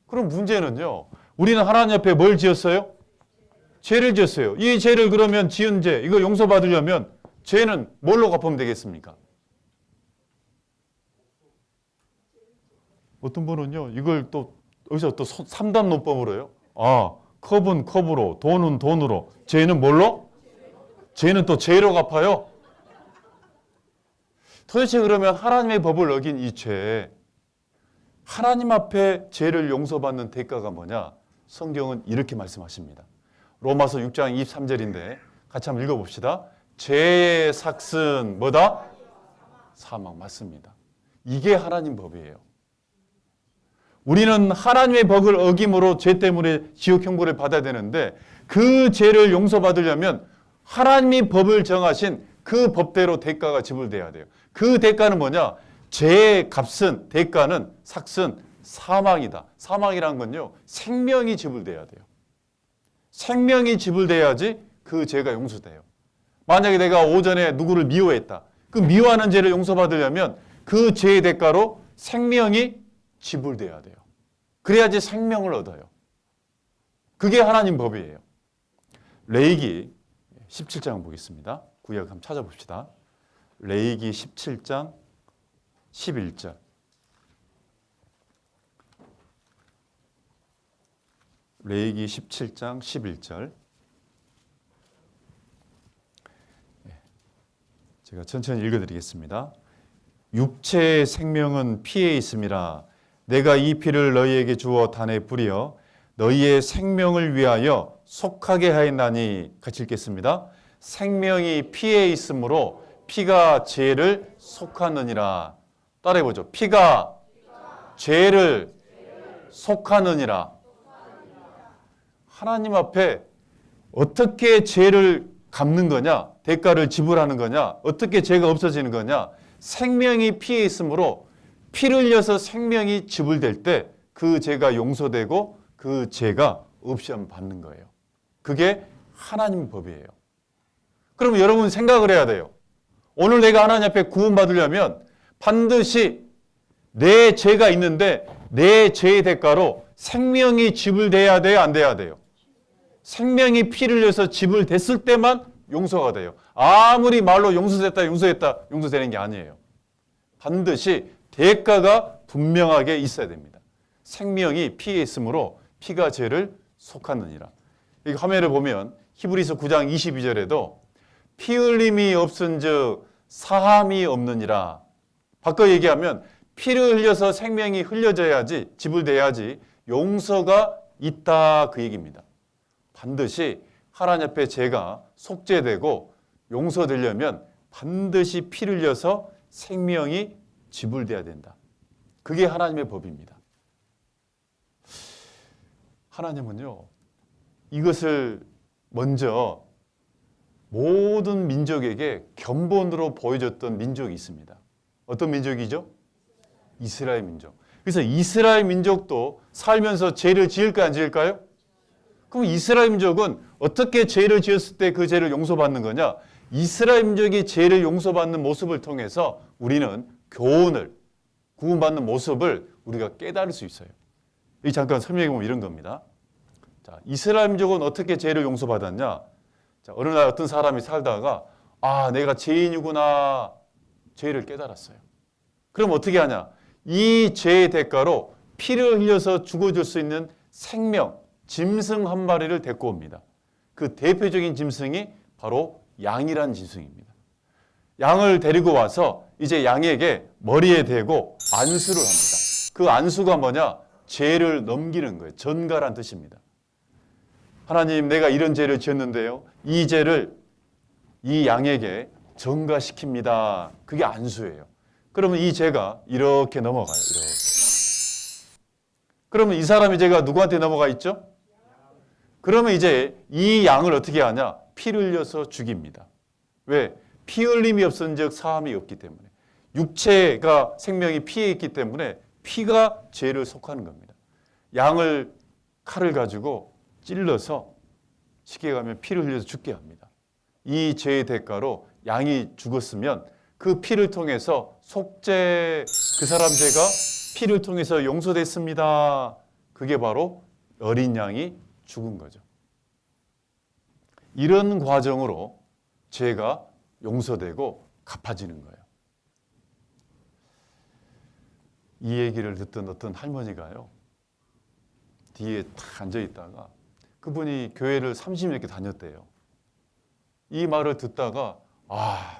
그럼 문제는요. 우리는 하나님 앞에 뭘 지었어요? 죄를 지었어요. 이 죄를 그러면 지은 죄, 이거 용서받으려면 죄는 뭘로 갚으면 되겠습니까? 어떤 분은요. 이걸 또 여기서 또 3단 논법으로요. 아, 컵은 컵으로, 돈은 돈으로, 죄는 뭘로? 죄는 또 죄로 갚아요. 도대체 그러면 하나님의 법을 어긴 이 죄, 하나님 앞에 죄를 용서받는 대가가 뭐냐? 성경은 이렇게 말씀하십니다. 로마서 6장 23절인데 같이 한번 읽어봅시다. 죄의 삭은 뭐다? 사망. 맞습니다. 이게 하나님 법이에요. 우리는 하나님의 법을 어김으로 죄 때문에 지옥 형벌을 받아야 되는데 그 죄를 용서받으려면 하나님이 법을 정하신 그 법대로 대가가 지불돼야 돼요. 그 대가는 뭐냐? 죄의 값은, 대가는, 삭은 사망이다. 사망이란 건요. 생명이 지불돼야 돼요. 생명이 지불돼야지 그 죄가 용서돼요. 만약에 내가 오전에 누구를 미워했다. 그 미워하는 죄를 용서받으려면 그 죄의 대가로 생명이 지불돼야 돼요. 그래야지 생명을 얻어요. 그게 하나님 법이에요. 레위기 17장 보겠습니다. 구약 한번 찾아봅시다. 레위기 17장 11절. 레위기 17장 11절. 제가 천천히 읽어드리겠습니다. 육체의 생명은 피에 있음이라 내가 이 피를 너희에게 주어 단에 뿌려 너희의 생명을 위하여 속하게 하였나니. 같이 읽겠습니다. 생명이 피에 있으므로 피가 죄를 속하느니라. 따라해보죠. 피가 죄를 속하느니라. 하나님 앞에 어떻게 죄를 갚는 거냐? 대가를 지불하는 거냐? 어떻게 죄가 없어지는 거냐? 생명이 피에 있으므로 피를 흘려서 생명이 지불될 때 그 죄가 용서되고 그 죄가 없이함 받는 거예요. 그게 하나님 법이에요. 그럼 여러분 생각을 해야 돼요. 오늘 내가 하나님 앞에 구원받으려면 반드시 내 죄가 있는데 내 죄의 대가로 생명이 지불돼야 돼요? 안 돼야 돼요? 생명이 피를 흘려서 지불됐을 때만 용서가 돼요. 아무리 말로 용서됐다, 용서되는 게 아니에요. 반드시 대가가 분명하게 있어야 됩니다. 생명이 피에 있으므로 피가 죄를 속하느니라. 이 화면을 보면 히브리서 9장 22절에도 피 흘림이 없은즉 사함이 없느니라. 바꿔 얘기하면 피를 흘려서 생명이 흘려져야지, 지불돼야지 용서가 있다 그 얘기입니다. 반드시 하나님 앞에 죄가 속죄되고 용서되려면 반드시 피를 흘려서 생명이 지불돼야 된다. 그게 하나님의 법입니다. 하나님은요, 이것을 먼저 모든 민족에게 견본으로 보여줬던 민족이 있습니다. 어떤 민족이죠? 이스라엘 민족. 그래서 이스라엘 민족도 살면서 죄를 지을까 안 지을까요? 그럼 이스라엘 민족은 어떻게 죄를 지었을 때 그 죄를 용서받는 거냐? 이스라엘 민족이 죄를 용서받는 모습을 통해서 우리는 교훈을, 구원받는 모습을 우리가 깨달을 수 있어요. 이 잠깐 설명해 보면 이런 겁니다. 자, 이스라엘 민족은 어떻게 죄를 용서받았냐? 자, 어느 날 어떤 사람이 살다가 내가 죄인이구나. 죄를 깨달았어요. 그럼 어떻게 하냐? 이 죄의 대가로 피를 흘려서 죽어줄 수 있는 생명, 짐승 한 마리를 데리고 옵니다. 그 대표적인 짐승이 바로 양이란 짐승입니다. 양을 데리고 와서 이제 양에게 머리에 대고 안수를 합니다. 그 안수가 뭐냐? 죄를 넘기는 거예요. 전가란 뜻입니다. 하나님, 내가 이런 죄를 지었는데요. 이 죄를 이 양에게 전가시킵니다. 그게 안수예요. 그러면 이 죄가 이렇게 넘어가요. 이렇게. 그러면 이 사람의 죄가 누구한테 넘어가 있죠? 그러면 이제 이 양을 어떻게 하냐? 피를 흘려서 죽입니다. 왜? 피 흘림이 없은즉 사함이 없기 때문에. 육체가 생명이 피에 있기 때문에 피가 죄를 속하는 겁니다. 양을 칼을 가지고 찔러서 쉽게 가면 피를 흘려서 죽게 합니다. 이 죄의 대가로 양이 죽었으면 그 피를 통해서 속죄, 그 사람 죄가 피를 통해서 용서됐습니다. 그게 바로 어린 양이 죽은 거죠. 이런 과정으로 죄가 용서되고 갚아지는 거예요. 이 얘기를 듣던 어떤 할머니가요, 뒤에 탁 앉아 있다가 그분이 교회를 30년 다녔대요. 이 말을 듣다가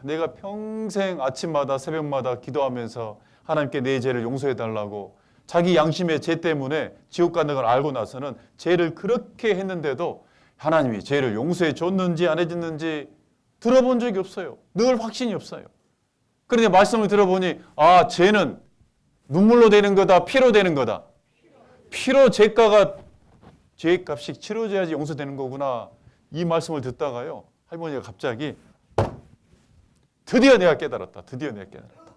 내가 평생 아침마다 새벽마다 기도하면서 하나님께 내 죄를 용서해 달라고 자기 양심의 죄 때문에 지옥 가는 걸 알고 나서는 죄를 그렇게 했는데도 하나님이 죄를 용서해 줬는지 안 해줬는지 들어본 적이 없어요. 늘 확신이 없어요. 그런데 말씀을 들어보니 죄는 눈물로 되는 거다, 피로 되는 거다. 피로 죄값이 치러져야지 용서되는 거구나. 이 말씀을 듣다가요, 할머니가 갑자기 드디어 내가 깨달았다. 드디어 내가 깨달았다.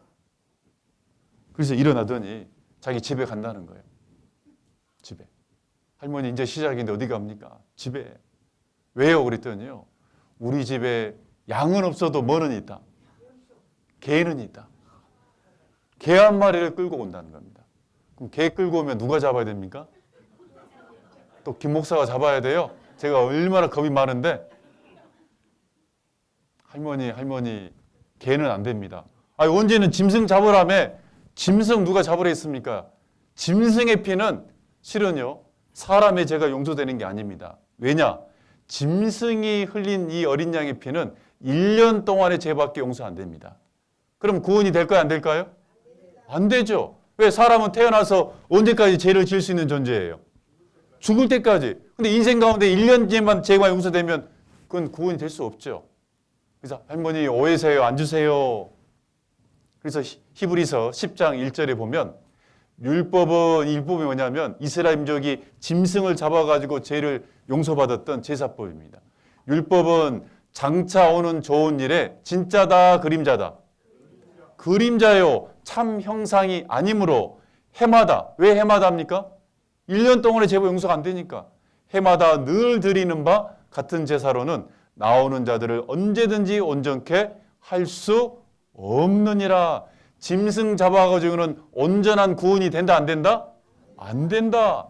그래서 일어나더니 자기 집에 간다는 거예요. 집에. 할머니 이제 시작인데 어디 갑니까? 집에. 왜요? 그랬더니요, 우리 집에 양은 없어도 뭐는 있다? 개는 있다. 개 한 마리를 끌고 온다는 겁니다. 그럼 개 끌고 오면 누가 잡아야 됩니까? 또 김 목사가 잡아야 돼요? 제가 얼마나 겁이 많은데. 할머니 개는 안 됩니다. 언제는 짐승 잡으라며. 짐승 누가 잡으라 했습니까? 짐승의 피는 실은요, 사람의 죄가 용서되는 게 아닙니다. 왜냐? 짐승이 흘린 이 어린 양의 피는 1년 동안의 죄밖에 용서 안 됩니다. 그럼 구원이 될까요? 안 될까요? 안 되죠. 왜? 사람은 태어나서 언제까지 죄를 지을 수 있는 존재예요? 죽을 때까지. 근데 인생 가운데 1년 뒤에만 죄가 용서되면 그건 구원이 될 수 없죠. 그래서 할머니 오해세요. 앉으세요. 그래서 히브리서 10장 1절에 보면 율법이 뭐냐면 이스라엘 민족이 짐승을 잡아가지고 죄를 용서받았던 제사법입니다. 율법은 장차 오는 좋은 일에 진짜다 그림자다. 그림자요. 참 형상이 아니므로 해마다. 왜 해마다 합니까? 1년 동안의 죄가 용서가 안 되니까. 해마다 늘 드리는 바 같은 제사로는 나오는 자들을 언제든지 온전케 할 수 없느니라. 짐승 잡아가지고는 온전한 구원이 된다 안 된다? 안 된다.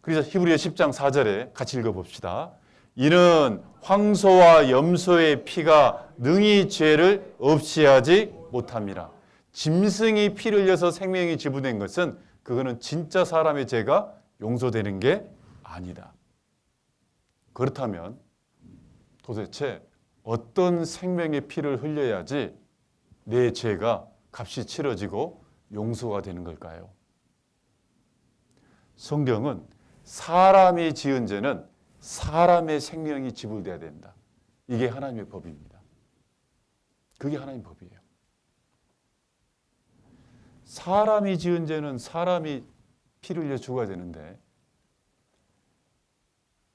그래서 히브리서 10장 4절에 같이 읽어봅시다. 이는 황소와 염소의 피가 능히 죄를 없이 하지 못함이라. 짐승이 피를 흘려서 생명이 지불된 것은 그거는 진짜 사람의 죄가 용서되는 게 아니다. 그렇다면 도대체 어떤 생명의 피를 흘려야지 내 죄가 값이 치러지고 용서가 되는 걸까요? 성경은 사람이 지은 죄는 사람의 생명이 지불돼야 된다. 이게 하나님의 법입니다. 그게 하나님의 법이에요. 사람이 지은 죄는 사람이 피를 흘려 죽어야 되는데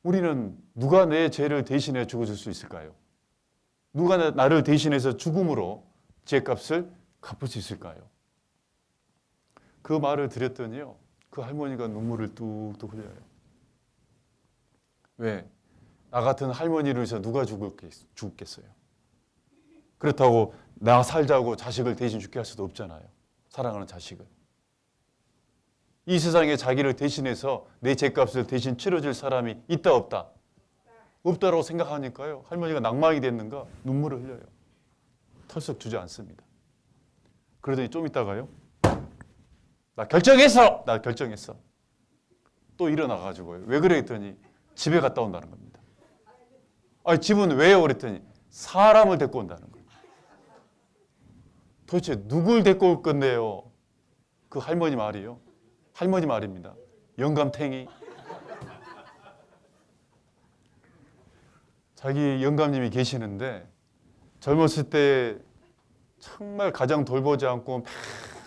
우리는 누가 내 죄를 대신해 죽어줄 수 있을까요? 누가 나를 대신해서 죽음으로 죄값을 갚을 수 있을까요? 그 말을 드렸더니요, 그 할머니가 눈물을 뚝뚝 흘려요. 왜? 나 같은 할머니를 위해서 누가 죽겠어요? 그렇다고 나 살자고 자식을 대신 죽게 할 수도 없잖아요. 사랑하는 자식을. 이 세상에 자기를 대신해서 내 죄값을 대신 치러줄 사람이 있다 없다? 없다라고 생각하니까요, 할머니가 낭망이 됐는가 눈물을 흘려요. 털썩 주저앉습니다. 그러더니 좀 있다가요, 나 결정했어! 나 결정했어. 또 일어나가지고요. 왜 그래 했더니 집에 갔다 온다는 겁니다. 아니 집은 왜요? 그랬더니 사람을 데리고 온다는 거예요. 도대체 누굴 데리고 올 건데요? 그 할머니 말이요. 할머니 말입니다. 영감탱이. 자기 영감님이 계시는데 젊었을 때 정말 가정 돌보지 않고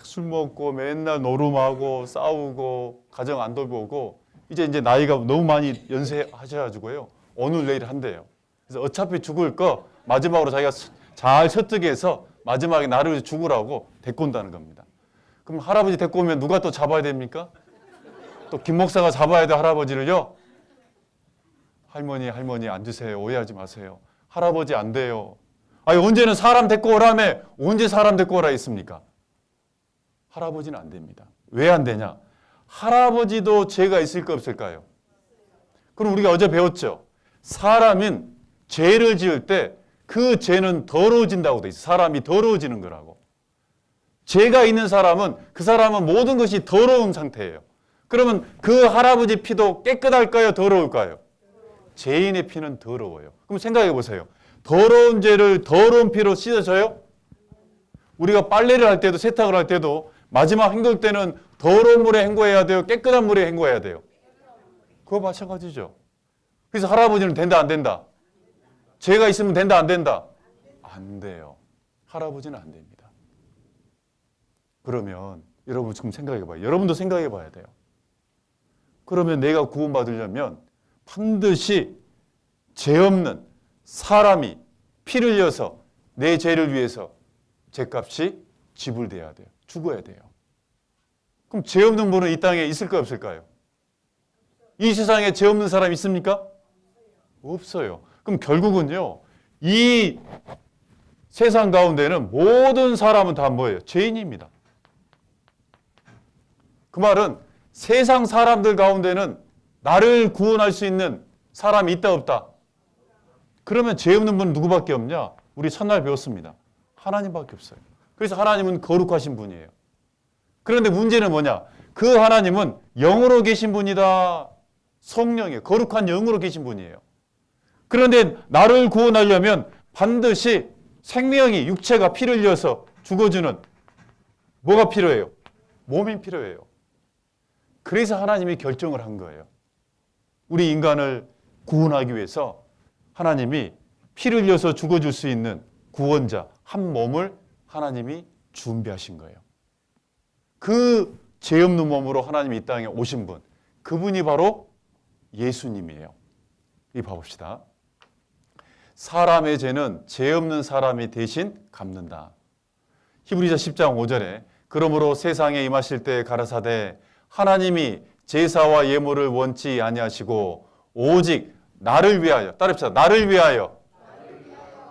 술 먹고 맨날 노름하고 싸우고 가정 안 돌보고 이제 나이가 너무 많이 연세하셔가지고요. 오늘 내일 한대요. 그래서 어차피 죽을 거 마지막으로 자기가 잘 설득해서 마지막에 나를 죽으라고 데리고 온다는 겁니다. 그럼 할아버지 데리고 오면 누가 또 잡아야 됩니까? 또 김 목사가 잡아야 돼 할아버지를요? 할머니 앉으세요. 오해하지 마세요. 할아버지 안 돼요. 아니 언제는 사람 데리고 오라며 언제 사람 데리고 오라 했습니까? 할아버지는 안 됩니다. 왜 안 되냐? 할아버지도 죄가 있을까 없을까요? 그럼 우리가 어제 배웠죠. 사람은 죄를 지을 때 그 죄는 더러워진다고 돼 있어요. 사람이 더러워지는 거라고. 죄가 있는 사람은 그 사람은 모든 것이 더러운 상태예요. 그러면 그 할아버지 피도 깨끗할까요? 더러울까요? 죄인의 피는 더러워요. 그럼 생각해 보세요. 더러운 죄를 더러운 피로 씻어줘요? 우리가 빨래를 할 때도 세탁을 할 때도 마지막 헹굴 때는 더러운 물에 헹궈야 돼요? 깨끗한 물에 헹궈야 돼요? 그거 마찬가지죠. 그래서 할아버지는 된다 안 된다? 죄가 있으면 된다 안 된다? 안 돼요. 할아버지는 안 됩니다. 그러면 여러분 지금 생각해 봐요. 여러분도 생각해 봐야 돼요. 그러면 내가 구원받으려면 반드시 죄 없는 사람이 피를 흘려서 내 죄를 위해서 죄값이 지불돼야 돼요. 죽어야 돼요. 그럼 죄 없는 분은 이 땅에 있을까요? 없을까요? 이 세상에 죄 없는 사람이 있습니까? 없어요. 그럼 결국은요, 이 세상 가운데는 모든 사람은 다 뭐예요? 죄인입니다. 그 말은 세상 사람들 가운데는 나를 구원할 수 있는 사람이 있다 없다? 그러면 죄 없는 분은 누구밖에 없냐? 우리 첫날 배웠습니다. 하나님밖에 없어요. 그래서 하나님은 거룩하신 분이에요. 그런데 문제는 뭐냐? 그 하나님은 영으로 계신 분이다. 성령이에요. 거룩한 영으로 계신 분이에요. 그런데 나를 구원하려면 반드시 생명이 육체가 피를 흘려서 죽어주는 뭐가 필요해요? 몸이 필요해요. 그래서 하나님이 결정을 한 거예요. 우리 인간을 구원하기 위해서 하나님이 피를 흘려서 죽어줄 수 있는 구원자 한 몸을 하나님이 준비하신 거예요. 그 죄 없는 몸으로 하나님이 이 땅에 오신 분, 그분이 바로 예수님이에요. 이 봐봅시다. 사람의 죄는 죄 없는 사람이 대신 갚는다. 히브리서 10장 5절에 그러므로 세상에 임하실 때 가라사대 하나님이 제사와 예물을 원치 아니하시고 오직 나를 위하여, 따릅시다. 나를 위하여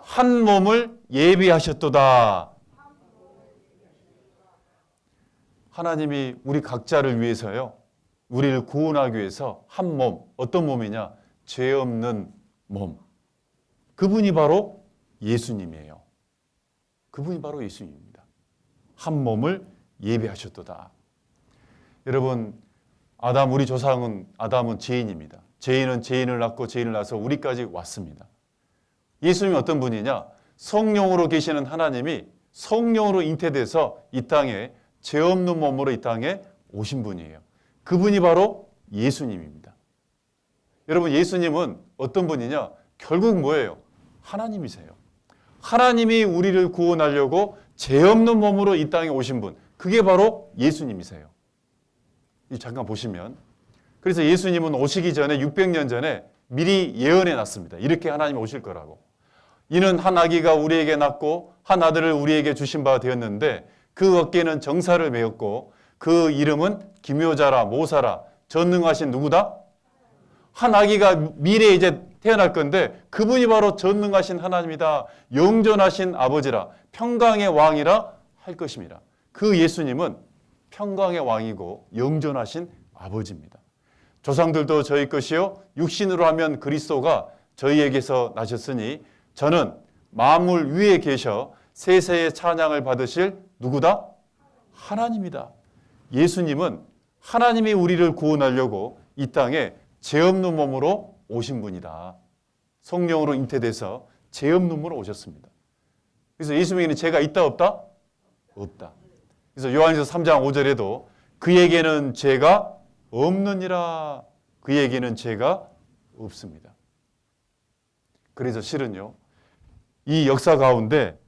한 몸을 예비하셨도다. 하나님이 우리 각자를 위해서요, 우리를 구원하기 위해서 한 몸, 어떤 몸이냐? 죄 없는 몸. 그분이 바로 예수님이에요. 그분이 바로 예수님입니다. 한 몸을 예비하셨도다. 여러분, 우리 조상은 아담은 죄인입니다. 죄인은 죄인을 낳고 죄인을 낳아서 우리까지 왔습니다. 예수님이 어떤 분이냐? 성령으로 계시는 하나님이 성령으로 잉태돼서 이 땅에 죄 없는 몸으로 이 땅에 오신 분이에요. 그분이 바로 예수님입니다. 여러분, 예수님은 어떤 분이냐? 결국 뭐예요? 하나님이세요. 하나님이 우리를 구원하려고 죄 없는 몸으로 이 땅에 오신 분, 그게 바로 예수님이세요. 잠깐 보시면, 그래서 예수님은 오시기 전에 600년 전에 미리 예언해 놨습니다. 이렇게 하나님이 오실 거라고. 이는 한 아기가 우리에게 낳고 한 아들을 우리에게 주신 바 되었는데 그 어깨에는 정사를 메었고 그 이름은 기묘자라 모사라 전능하신 누구다? 한 아기가 미래에 이제 태어날 건데 그분이 바로 전능하신 하나님이다. 영존하신 아버지라 평강의 왕이라 할 것입니다. 그 예수님은 평강의 왕이고 영존하신 아버지입니다. 조상들도 저희 것이요 육신으로 하면 그리스도가 저희에게서 나셨으니 저는 만물 위에 계셔 세세의 찬양을 받으실 누구다? 하나님이다. 예수님은 하나님이 우리를 구원하려고 이 땅에 죄 없는 몸으로 오신 분이다. 성령으로 잉태돼서 죄 없는 몸으로 오셨습니다. 그래서 예수님에게는 죄가 있다 없다? 없다. 그래서 요한일서 3장 5절에도 그에게는 죄가 없느니라. 그에게는 죄가 없습니다. 그래서 실은요, 이 역사 가운데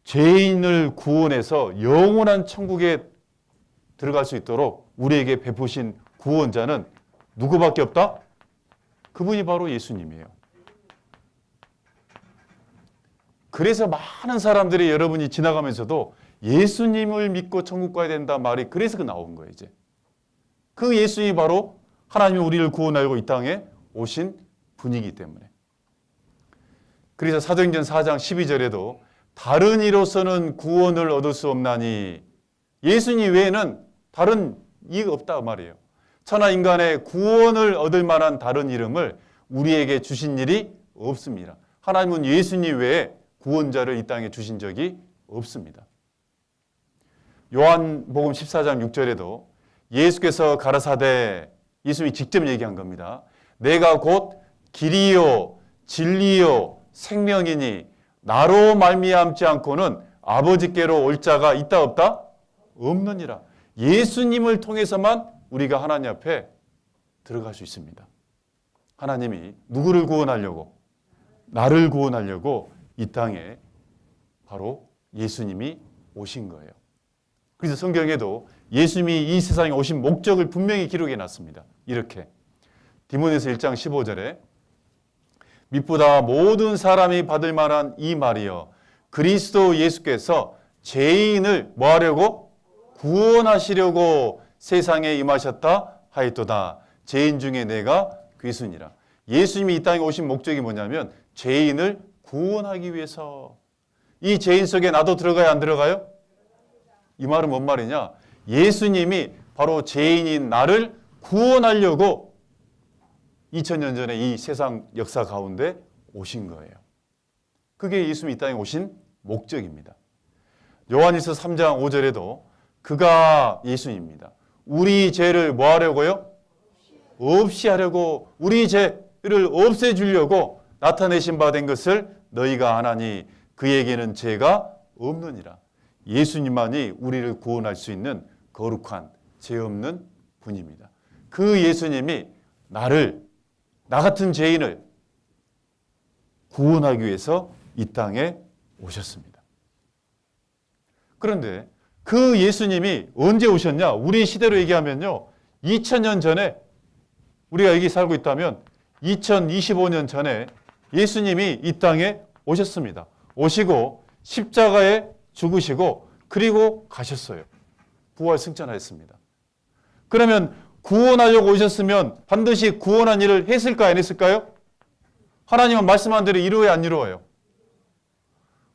죄인을 구원해서 영원한 천국에 들어갈 수 있도록 우리에게 베푸신 구원자는 누구밖에 없다? 그분이 바로 예수님이에요. 그래서 많은 사람들이 여러분이 지나가면서도 예수님을 믿고 천국 가야 된다 말이 그래서 나온 거예요. 이제 그 예수님이 바로 하나님이 우리를 구원하려고 이 땅에 오신 분이기 때문에. 그래서 사도행전 4장 12절에도 다른 이로서는 구원을 얻을 수 없나니 예수님 외에는 다른 이가 없다 말이에요. 천하 인간의 구원을 얻을 만한 다른 이름을 우리에게 주신 일이 없습니다. 하나님은 예수님 외에 구원자를 이 땅에 주신 적이 없습니다. 요한복음 14장 6절에도 예수께서 가라사대, 예수님이 직접 얘기한 겁니다. 내가 곧 길이요 진리요 생명이니 나로 말미암지 않고는 아버지께로 올 자가 있다 없다? 없느니라. 예수님을 통해서만 우리가 하나님 앞에 들어갈 수 있습니다. 하나님이 누구를 구원하려고? 나를 구원하려고 이 땅에 바로 예수님이 오신 거예요. 그래서 성경에도 예수님이 이 세상에 오신 목적을 분명히 기록해 놨습니다. 이렇게 디모데서 1장 15절에 밑보다 모든 사람이 받을 만한 이 말이여 그리스도 예수께서 죄인을 뭐 하려고? 구원하시려고 세상에 임하셨다 하였도다. 죄인 중에 내가 귀순이라. 예수님이 이 땅에 오신 목적이 뭐냐면 죄인을 구원하기 위해서. 이 죄인 속에 나도 들어가야 안 들어가요? 이 말은 뭔 말이냐? 예수님이 바로 죄인인 나를 구원하려고 2000년 전에 이 세상 역사 가운데 오신 거예요. 그게 예수님이 이 땅에 오신 목적입니다. 요한일서 3장 5절에도 그가 예수님입니다. 우리 죄를 뭐 하려고요? 없이 하려고, 우리 죄를 없애주려고 나타내신 바 된 것을 너희가 아나니 그에게는 죄가 없느니라. 예수님만이 우리를 구원할 수 있는 거룩한 죄 없는 분입니다. 그 예수님이 나를, 나 같은 죄인을 구원하기 위해서 이 땅에 오셨습니다. 그런데 그 예수님이 언제 오셨냐? 우리 시대로 얘기하면요, 2000년 전에 우리가 여기 살고 있다면 2025년 전에 예수님이 이 땅에 오셨습니다. 오시고 십자가에 죽으시고 그리고 가셨어요. 부활 승천하였습니다. 그러면 구원하려고 오셨으면 반드시 구원한 일을 했을까요? 안 했을까요? 하나님은 말씀한 대로 이루어야 안 이루어요?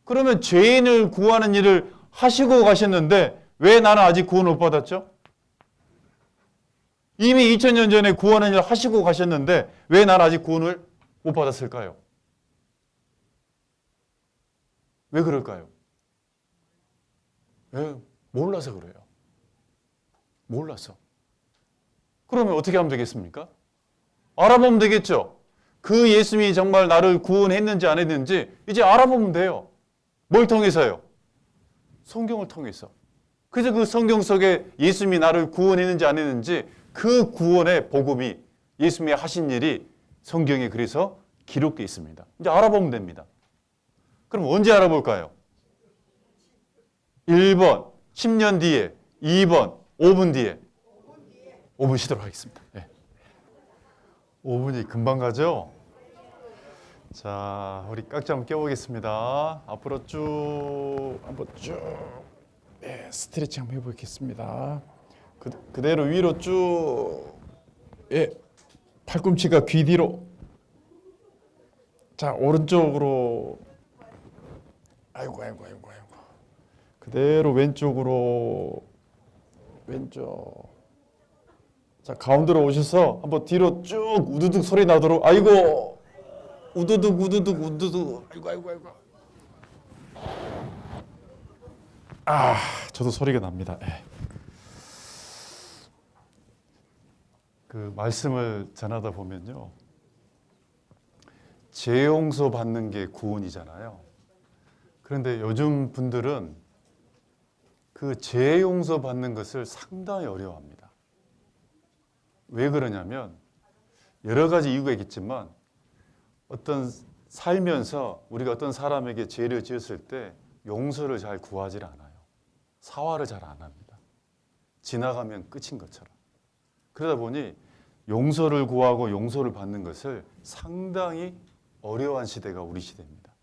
그러면 죄인을 구하는 일을 하시고 가셨는데 왜 나는 아직 구원을 못 받았죠? 이미 2000년 전에 구원한 일을 하시고 가셨는데 왜 나는 아직 구원을 못 받았을까요? 왜 그럴까요? 왜? 몰라서 그래요. 몰라서. 그러면 어떻게 하면 되겠습니까? 알아보면 되겠죠. 그 예수님이 정말 나를 구원했는지 안 했는지 이제 알아보면 돼요. 뭘 통해서요? 성경을 통해서. 그래서 그 성경 속에 예수님이 나를 구원했는지 안 했는지 그 구원의 복음이 예수님이 하신 일이 성경에 그래서 기록되어 있습니다. 이제 알아보면 됩니다. 그럼 언제 알아볼까요? 1번 10년 뒤에, 2번 5분 뒤에. 5분 쉬도록 하겠습니다. 네. 5분이 금방 가죠? 자, 우리 깍지 한번 껴보겠습니다. 앞으로 쭉 한번 쭉 스트레칭 한번 해보겠습니다. 그대로 위로 쭉. 팔꿈치가 귀 뒤로. 자, 오른쪽으로. 아이고. 그대로 왼쪽으로. 왼쪽. 자, 가운데로 오셔서 한번 뒤로 쭉 우두둑 소리 나도록. 아이고. 우두둑. 아이고. 저도 소리가 납니다. 그 말씀을 전하다 보면요, 죄 용서 받는 게 구원이잖아요. 그런데 요즘 분들은 그 죄 용서 받는 것을 상당히 어려워합니다. 왜 그러냐면 여러 가지 이유가 있겠지만 어떤 살면서 우리가 어떤 사람에게 죄를 지었을 때 용서를 잘 구하지 않아요. 사과를 잘 안 합니다. 지나가면 끝인 것처럼. 그러다 보니 용서를 구하고 용서를 받는 것을 상당히 어려워한 시대가 우리 시대입니다.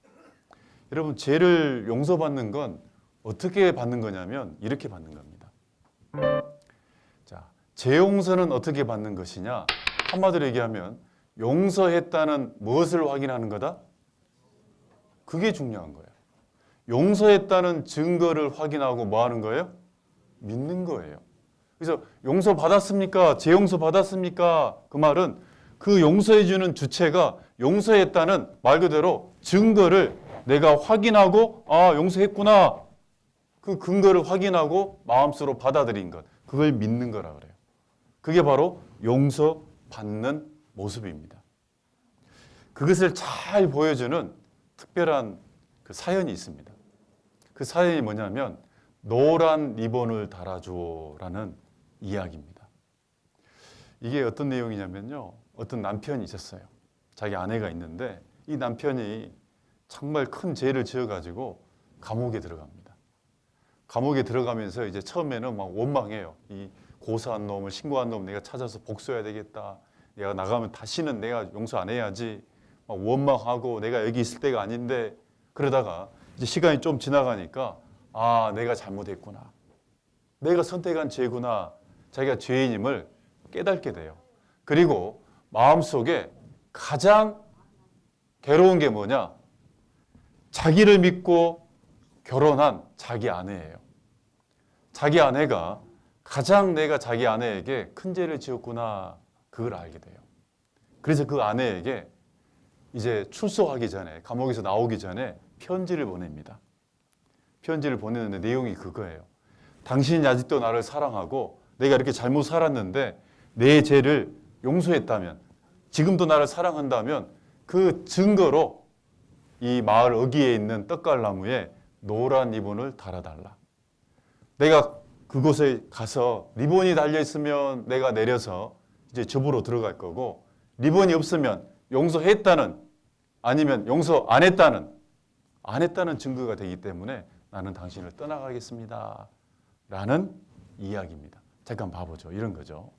여러분, 죄를 용서받는 건 어떻게 받는 거냐면 이렇게 받는 겁니다. 자, 죄 용서는 어떻게 받는 것이냐? 한마디로 얘기하면 용서했다는 무엇을 확인하는 거다? 그게 중요한 거예요. 용서했다는 증거를 확인하고 뭐 하는 거예요? 믿는 거예요. 그래서 용서 받았습니까? 제 용서 받았습니까? 그 말은 그 용서해 주는 주체가 용서했다는 말 그대로 증거를 내가 확인하고 용서했구나. 그 근거를 확인하고 마음속으로 받아들인 것. 그걸 믿는 거라 그래요. 그게 바로 용서받는 모습입니다. 그것을 잘 보여주는 특별한 그 사연이 있습니다. 그 사연이 뭐냐면 노란 리본을 달아줘라는 이야기입니다. 이게 어떤 내용이냐면요, 어떤 남편이 있었어요. 자기 아내가 있는데 이 남편이 정말 큰 죄를 지어가지고 감옥에 들어갑니다. 감옥에 들어가면서 이제 처음에는 막 원망해요. 이 고사한 놈을, 신고한 놈 내가 찾아서 복수해야 되겠다. 내가 나가면 다시는 내가 용서 안 해야지. 막 원망하고 내가 여기 있을 때가 아닌데, 그러다가 이제 시간이 좀 지나가니까 내가 잘못했구나. 내가 선택한 죄구나. 자기가 죄인임을 깨닫게 돼요. 그리고 마음속에 가장 괴로운 게 뭐냐? 자기를 믿고 결혼한 자기 아내예요. 자기 아내가 가장 내가 자기 아내에게 큰 죄를 지었구나. 그걸 알게 돼요. 그래서 그 아내에게 이제 출소하기 전에, 감옥에서 나오기 전에 편지를 보냅니다. 편지를 보내는데 내용이 그거예요. 당신이 아직도 나를 사랑하고 내가 이렇게 잘못 살았는데 내 죄를 용서했다면, 지금도 나를 사랑한다면 그 증거로 이 마을 어귀에 있는 떡갈나무에 노란 리본을 달아달라. 내가 그곳에 가서 리본이 달려있으면 내가 내려서 이제 집으로 들어갈 거고, 리본이 없으면 용서했다는, 아니면 용서 안 했다는 증거가 되기 때문에 나는 당신을 떠나가겠습니다. 라는 이야기입니다. 잠깐 봐보죠. 이런 거죠.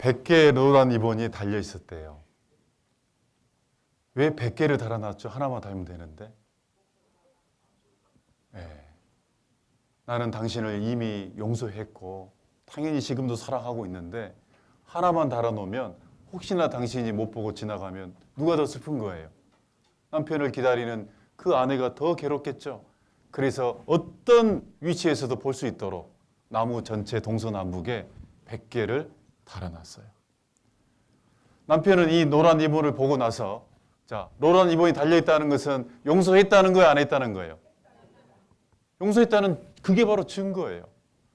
100개의 노란 리본이 달려 있었대요. 왜 100개를 달아놨죠? 하나만 달면 되는데. 나는 당신을 이미 용서했고 당연히 지금도 사랑하고 있는데 하나만 달아놓으면 혹시나 당신이 못 보고 지나가면 누가 더 슬픈 거예요? 남편을 기다리는 그 아내가 더 괴롭겠죠. 그래서 어떤 위치에서도 볼 수 있도록 나무 전체 동서남북에 100개를 달아놨어요. 남편은 이 노란 리본을 보고 나서 자, 노란 리본이 달려있다는 것은 용서했다는 거예요? 안 했다는 거예요? 용서했다는 그게 바로 증거예요.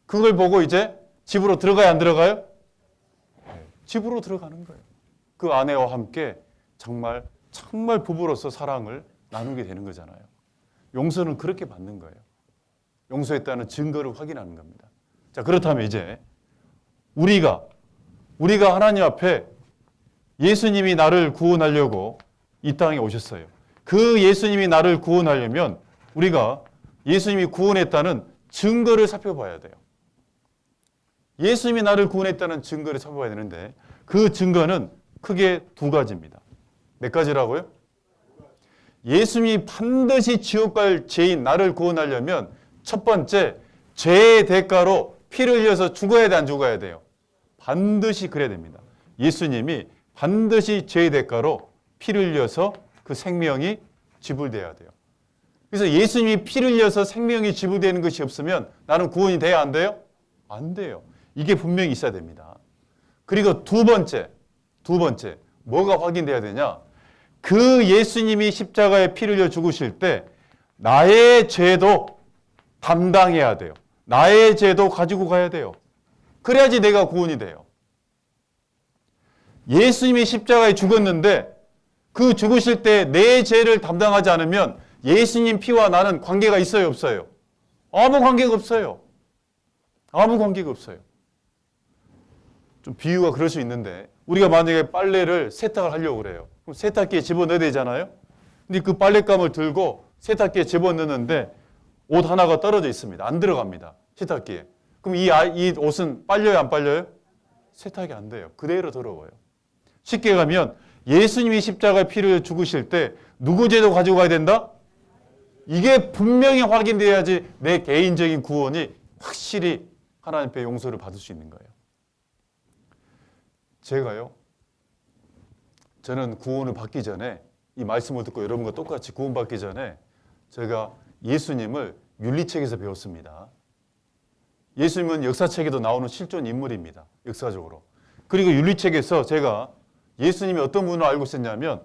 그걸 보고 이제 집으로 들어가야 안 들어가요? 집으로 들어가는 거예요. 그 아내와 함께 정말 부부로서 사랑을 나누게 되는 거잖아요. 용서는 그렇게 받는 거예요. 용서했다는 증거를 확인하는 겁니다. 자, 그렇다면 이제 우리가 하나님 앞에 예수님이 나를 구원하려고 이 땅에 오셨어요. 그 예수님이 나를 구원하려면 우리가 예수님이 구원했다는 증거를 살펴봐야 돼요. 예수님이 나를 구원했다는 증거를 살펴봐야 되는데 그 증거는 크게 두 가지입니다. 몇 가지라고요? 예수님이 반드시 지옥 갈 죄인 나를 구원하려면 첫 번째, 죄의 대가로 피를 흘려서 죽어야 돼, 안 죽어야 돼요? 반드시 그래야 됩니다. 예수님이 반드시 죄의 대가로 피를 흘려서 그 생명이 지불돼야 돼요. 그래서 예수님이 피를 흘려서 생명이 지불되는 것이 없으면 나는 구원이 돼야 안 돼요? 안 돼요. 이게 분명히 있어야 됩니다. 그리고 두 번째, 뭐가 확인돼야 되냐? 그 예수님이 십자가에 피를 흘려 죽으실 때 나의 죄도 담당해야 돼요. 나의 죄도 가지고 가야 돼요. 그래야지 내가 구원이 돼요. 예수님이 십자가에 죽었는데 그 죽으실 때 내 죄를 담당하지 않으면 예수님 피와 나는 관계가 있어요, 없어요? 아무 관계가 없어요. 아무 관계가 없어요. 좀 비유가 그럴 수 있는데 우리가 만약에 빨래를 세탁을 하려고 그래요. 그럼 세탁기에 집어넣어야 되잖아요. 근데 그 빨랫감을 들고 세탁기에 집어넣는데 옷 하나가 떨어져 있습니다. 안 들어갑니다. 세탁기에. 그럼 이 옷은 빨려요, 안 빨려요? 세탁이 안 돼요. 그대로 더러워요. 쉽게 가면 예수님이 십자가에 피를 죽으실 때 누구 죄도 가지고 가야 된다? 이게 분명히 확인돼야지 내 개인적인 구원이 확실히 하나님 앞에 용서를 받을 수 있는 거예요. 저는 구원을 받기 전에 이 말씀을 듣고 여러분과 똑같이 구원받기 전에 제가 예수님을 윤리책에서 배웠습니다. 예수님은 역사책에도 나오는 실존 인물입니다. 역사적으로. 그리고 윤리책에서 제가 예수님이 어떤 분을 알고 있었냐면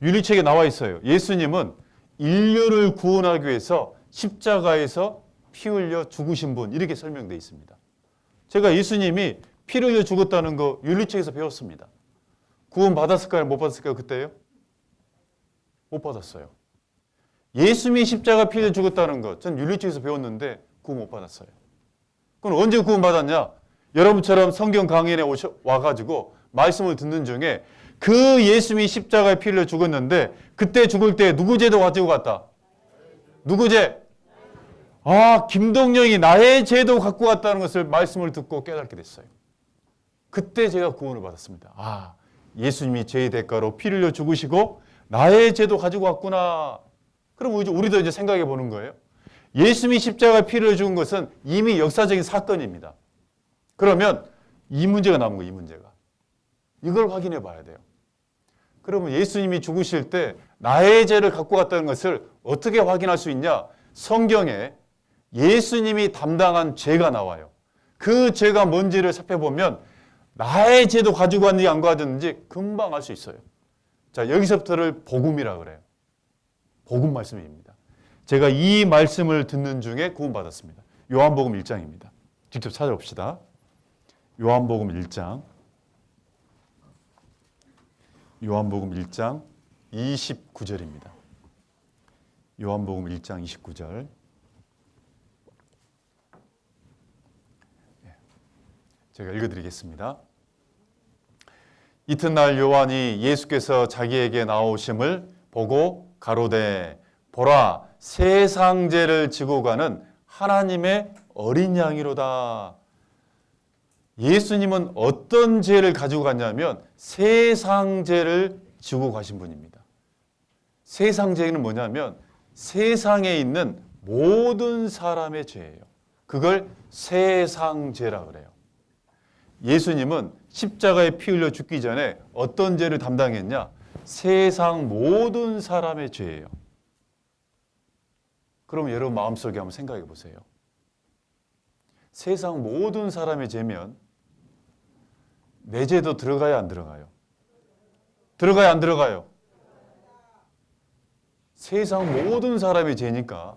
윤리책에 나와 있어요. 예수님은 인류를 구원하기 위해서 십자가에서 피 흘려 죽으신 분 이렇게 설명되어 있습니다. 제가 예수님이 피를 흘려 죽었다는 거 윤리책에서 배웠습니다. 구원 받았을까요? 못 받았을까요? 그때요? 못 받았어요. 예수님이 십자가 피 흘려 죽었다는 거 전 윤리책에서 배웠는데 구원 못 받았어요. 그럼 언제 구원 받았냐? 여러분처럼 성경 강연에 와가지고 말씀을 듣는 중에 그 예수님이 십자가에 피 흘려 죽었는데 그때 죽을 때 누구 죄도 가지고 갔다? 누구 죄? 김동영이 나의 죄도 갖고 갔다는 것을 말씀을 듣고 깨닫게 됐어요. 그때 제가 구원을 받았습니다. 예수님이 죄의 대가로 피를 흘려 죽으시고 나의 죄도 가지고 왔구나. 그럼 우리도 이제 생각해 보는 거예요. 예수님이 십자가에 피를 흘려 죽은 것은 이미 역사적인 사건입니다. 그러면 이 문제가 남은 거예요. 이 문제가. 이걸 확인해 봐야 돼요. 그러면 예수님이 죽으실 때 나의 죄를 갖고 갔다는 것을 어떻게 확인할 수 있냐? 성경에 예수님이 담당한 죄가 나와요. 그 죄가 뭔지를 살펴보면 나의 죄도 가지고 왔는지 안 가졌는지 금방 알 수 있어요. 자, 여기서부터를 복음이라 그래요. 복음 말씀입니다. 제가 이 말씀을 듣는 중에 구원받았습니다. 요한복음 1장입니다. 직접 찾아봅시다. 요한복음 1장 29절입니다. 요한복음 1장 29절. 제가 읽어드리겠습니다. 이튿날 요한이 예수께서 자기에게 나오심을 보고 가로되 보라 세상 죄를 지고 가는 하나님의 어린 양이로다. 예수님은 어떤 죄를 가지고 갔냐면 세상 죄를 지고 가신 분입니다. 세상 죄는 뭐냐면 세상에 있는 모든 사람의 죄예요. 그걸 세상 죄라 그래요. 예수님은 십자가에 피 흘려 죽기 전에 어떤 죄를 담당했냐? 세상 모든 사람의 죄예요. 그럼 여러분 마음속에 한번 생각해 보세요. 세상 모든 사람의 죄면 내 죄도 들어가야 안 들어가요? 들어가야 안 들어가요? 세상 모든 사람의 죄니까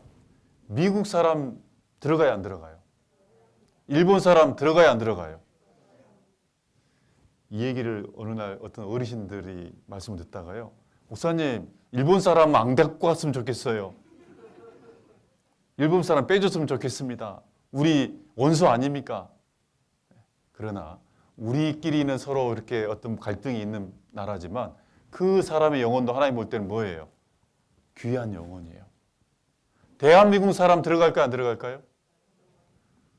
미국 사람 들어가야 안 들어가요? 일본 사람 들어가야 안 들어가요? 이 얘기를 어느 날 어떤 어르신들이 말씀을 듣다가요. 목사님, 일본 사람 안 갖고 갔으면 좋겠어요. 일본 사람 빼줬으면 좋겠습니다. 우리 원수 아닙니까? 그러나 우리끼리는 서로 이렇게 어떤 갈등이 있는 나라지만 그 사람의 영혼도 하나님 볼 때는 뭐예요? 귀한 영혼이에요. 대한민국 사람 들어갈까요? 안 들어갈까요?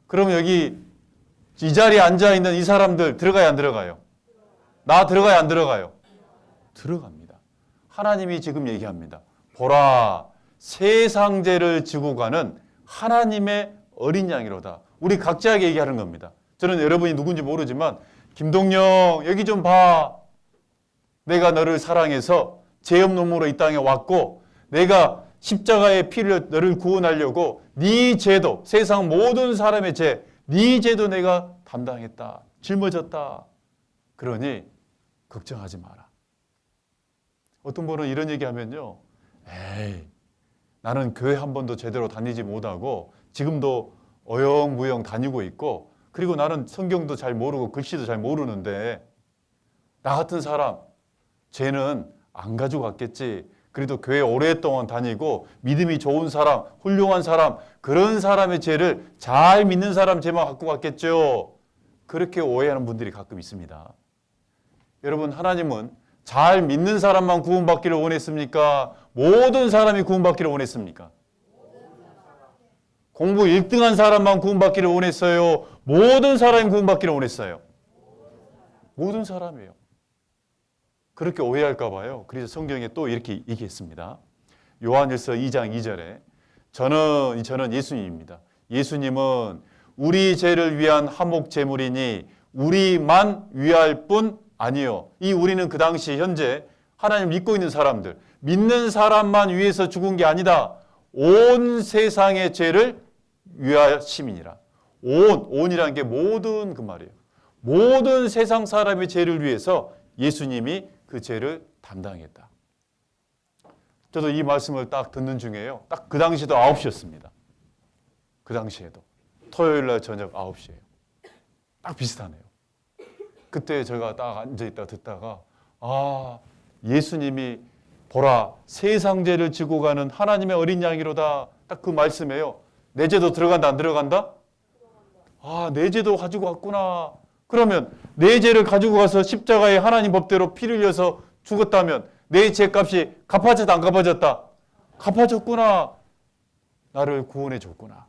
그럼 여기 이 자리에 앉아있는 이 사람들 들어가요? 안 들어가요? 나 들어가요? 안 들어가요? 들어갑니다. 하나님이 지금 얘기합니다. 보라, 세상 죄를 지고 가는 하나님의 어린 양이로다. 우리 각자에게 얘기하는 겁니다. 저는 여러분이 누군지 모르지만 김동영 여기 좀 봐. 내가 너를 사랑해서 죄 없는 몸으로 이 땅에 왔고 내가 십자가의 피를 너를 구원하려고 네 죄도 세상 모든 사람의 죄, 네 죄도 내가 담당했다. 짊어졌다. 그러니 걱정하지 마라. 어떤 분은 이런 얘기하면요. 에이, 나는 교회 한 번도 제대로 다니지 못하고 지금도 어영부영 다니고 있고 그리고 나는 성경도 잘 모르고 글씨도 잘 모르는데 나 같은 사람 죄는 안 가지고 갔겠지. 그래도 교회 오랫동안 다니고 믿음이 좋은 사람, 훌륭한 사람 그런 사람의 죄를 잘 믿는 사람 죄만 갖고 갔겠죠. 그렇게 오해하는 분들이 가끔 있습니다. 여러분 하나님은 잘 믿는 사람만 구원받기를 원했습니까? 모든 사람이 구원받기를 원했습니까? 공부 1등한 사람만 구원받기를 원했어요? 모든 사람이 구원받기를 원했어요? 모든 사람이에요. 그렇게 오해할까 봐요. 그래서 성경에 또 이렇게 얘기했습니다. 요한일서 2장 2절에 저는 예수님입니다. 예수님은 우리 죄를 위한 화목 제물이니 우리만 위할 뿐 아니요. 이 우리는 그 당시 현재 하나님 믿고 있는 사람들, 믿는 사람만 위해서 죽은 게 아니다. 온 세상의 죄를 위하심이니라. 온이라는 게 모든 그 말이에요. 모든 세상 사람의 죄를 위해서 예수님이 그 죄를 담당했다. 저도 이 말씀을 딱 듣는 중에요. 딱 그 당시도 9시였습니다. 그 당시에도. 토요일 날 저녁 9시예요. 딱 비슷하네요. 그때 제가 딱 앉아있다 듣다가 예수님이 보라 세상 죄를 지고 가는 하나님의 어린 양이로다. 딱 그 말씀이에요. 내 죄도 들어간다 안 들어간다? 내 죄도 가지고 왔구나. 그러면 내 죄를 가지고 가서 십자가에 하나님 법대로 피를 흘려서 죽었다면 내 죄값이 갚아졌다 안 갚아졌다? 갚아졌구나. 나를 구원해 줬구나.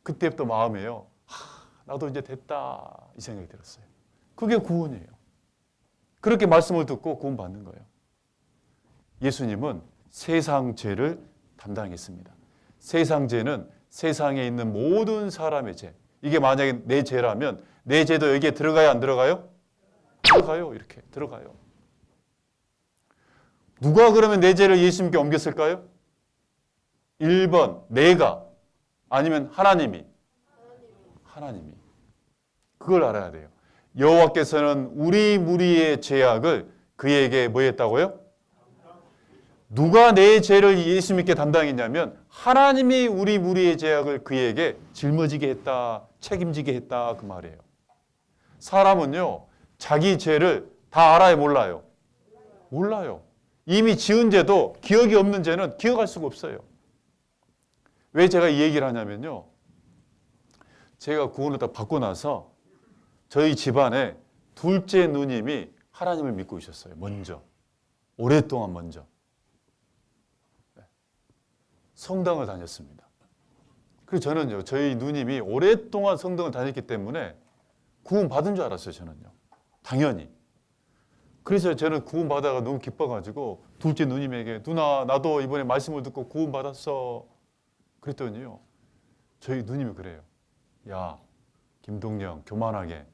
그때부터 마음에요. 나도 이제 됐다 이 생각이 들었어요. 그게 구원이에요. 그렇게 말씀을 듣고 구원받는 거예요. 예수님은 세상 죄를 담당했습니다. 세상 죄는 세상에 있는 모든 사람의 죄. 이게 만약에 내 죄라면 내 죄도 여기에 들어가요 안 들어가요? 들어가요. 이렇게 들어가요. 누가 그러면 내 죄를 예수님께 옮겼을까요? 1번 내가 아니면 하나님이. 그걸 알아야 돼요. 여호와께서는 우리 무리의 죄악을 그에게 뭐 했다고요? 누가 내 죄를 예수님께 담당했냐면 하나님이 우리 무리의 죄악을 그에게 짊어지게 했다, 책임지게 했다 그 말이에요. 사람은요 자기 죄를 다 알아요 몰라요? 몰라요. 이미 지은 죄도 기억이 없는 죄는 기억할 수가 없어요. 왜 제가 이 얘기를 하냐면요. 제가 구원을 다 받고 나서 저희 집안에 둘째 누님이 하나님을 믿고 있었어요. 먼저. 오랫동안 먼저. 성당을 다녔습니다. 그래서 저는요. 저희 누님이 오랫동안 성당을 다녔기 때문에 구원 받은 줄 알았어요, 저는요. 당연히. 그래서 저는 구원 받아가 너무 기뻐가지고 둘째 누님에게 누나 나도 이번에 말씀을 듣고 구원 받았어. 그랬더니요. 저희 누님이 그래요. 야, 김동영 교만하게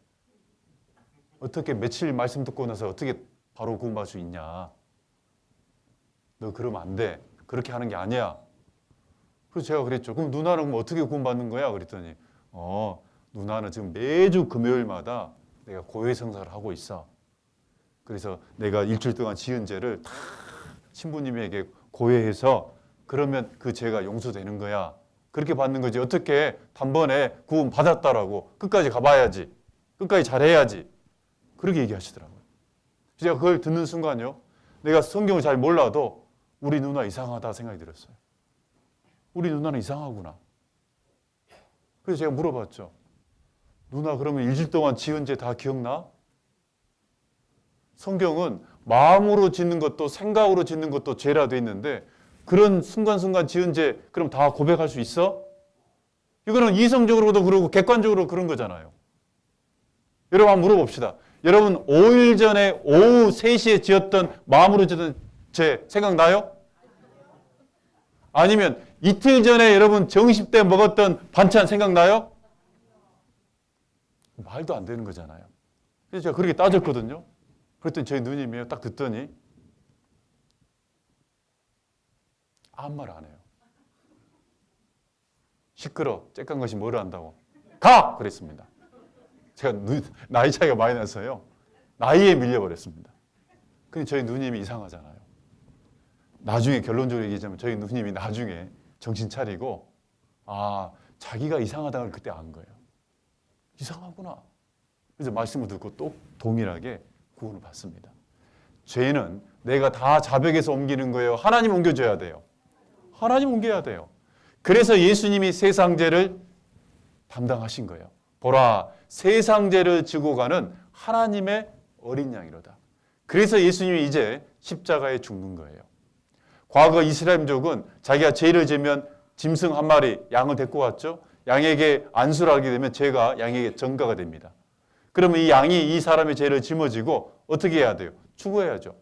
어떻게 며칠 말씀 듣고 나서 어떻게 바로 구원 받을 수 있냐. 너 그러면 안 돼. 그렇게 하는 게 아니야. 그래서 제가 그랬죠. 그럼 누나는 뭐 어떻게 구원 받는 거야? 그랬더니 누나는 지금 매주 금요일마다 내가 고해성사를 하고 있어. 그래서 내가 일주일 동안 지은 죄를 다 신부님에게 고해해서 그러면 그 죄가 용서되는 거야. 그렇게 받는 거지. 어떻게 단번에 구원 받았다라고 끝까지 가봐야지. 끝까지 잘해야지. 그렇게 얘기하시더라고요. 제가 그걸 듣는 순간요. 내가 성경을 잘 몰라도 우리 누나 이상하다 생각이 들었어요. 우리 누나는 이상하구나. 그래서 제가 물어봤죠. 누나 그러면 일주일 동안 지은 죄 다 기억나? 성경은 마음으로 짓는 것도 생각으로 짓는 것도 죄라 돼 있는데 그런 순간순간 지은 죄 그럼 다 고백할 수 있어? 이거는 이성적으로도 그러고 객관적으로 그런 거잖아요. 여러분 한번 물어봅시다. 여러분 5일 전에 오후 3시에 지었던 마음으로 지었던 죄 생각나요? 아니면 이틀 전에 여러분 정십 때 먹었던 반찬 생각나요? 말도 안 되는 거잖아요. 그래서 제가 그렇게 따졌거든요. 그랬더니 저희 누님이요. 딱 듣더니 아무 말 안 해요. 시끄러. 쬐깐 것이 뭐를 안다고. 가! 그랬습니다. 제가 나이 차이가 많이 나서요. 나이에 밀려버렸습니다. 근데 저희 누님이 이상하잖아요. 나중에 결론적으로 얘기하자면 저희 누님이 나중에 정신 차리고 자기가 이상하다는 걸 그때 안 거예요. 이상하구나. 그래서 말씀을 듣고 또 동일하게 구원을 받습니다. 죄는 내가 다 자백해서 옮기는 거예요. 하나님 옮겨줘야 돼요. 하나님 옮겨야 돼요. 그래서 예수님이 세상 죄를 담당하신 거예요. 보라, 세상 죄를 지고 가는 하나님의 어린 양이로다. 그래서 예수님이 이제 십자가에 죽는 거예요. 과거 이스라엘 민족은 자기가 죄를 지면 짐승 한 마리, 양을 데리고 왔죠. 양에게 안수를 하게 되면 죄가 양에게 전가가 됩니다. 그러면 이 양이 이 사람의 죄를 짊어지고 어떻게 해야 돼요? 추구해야죠.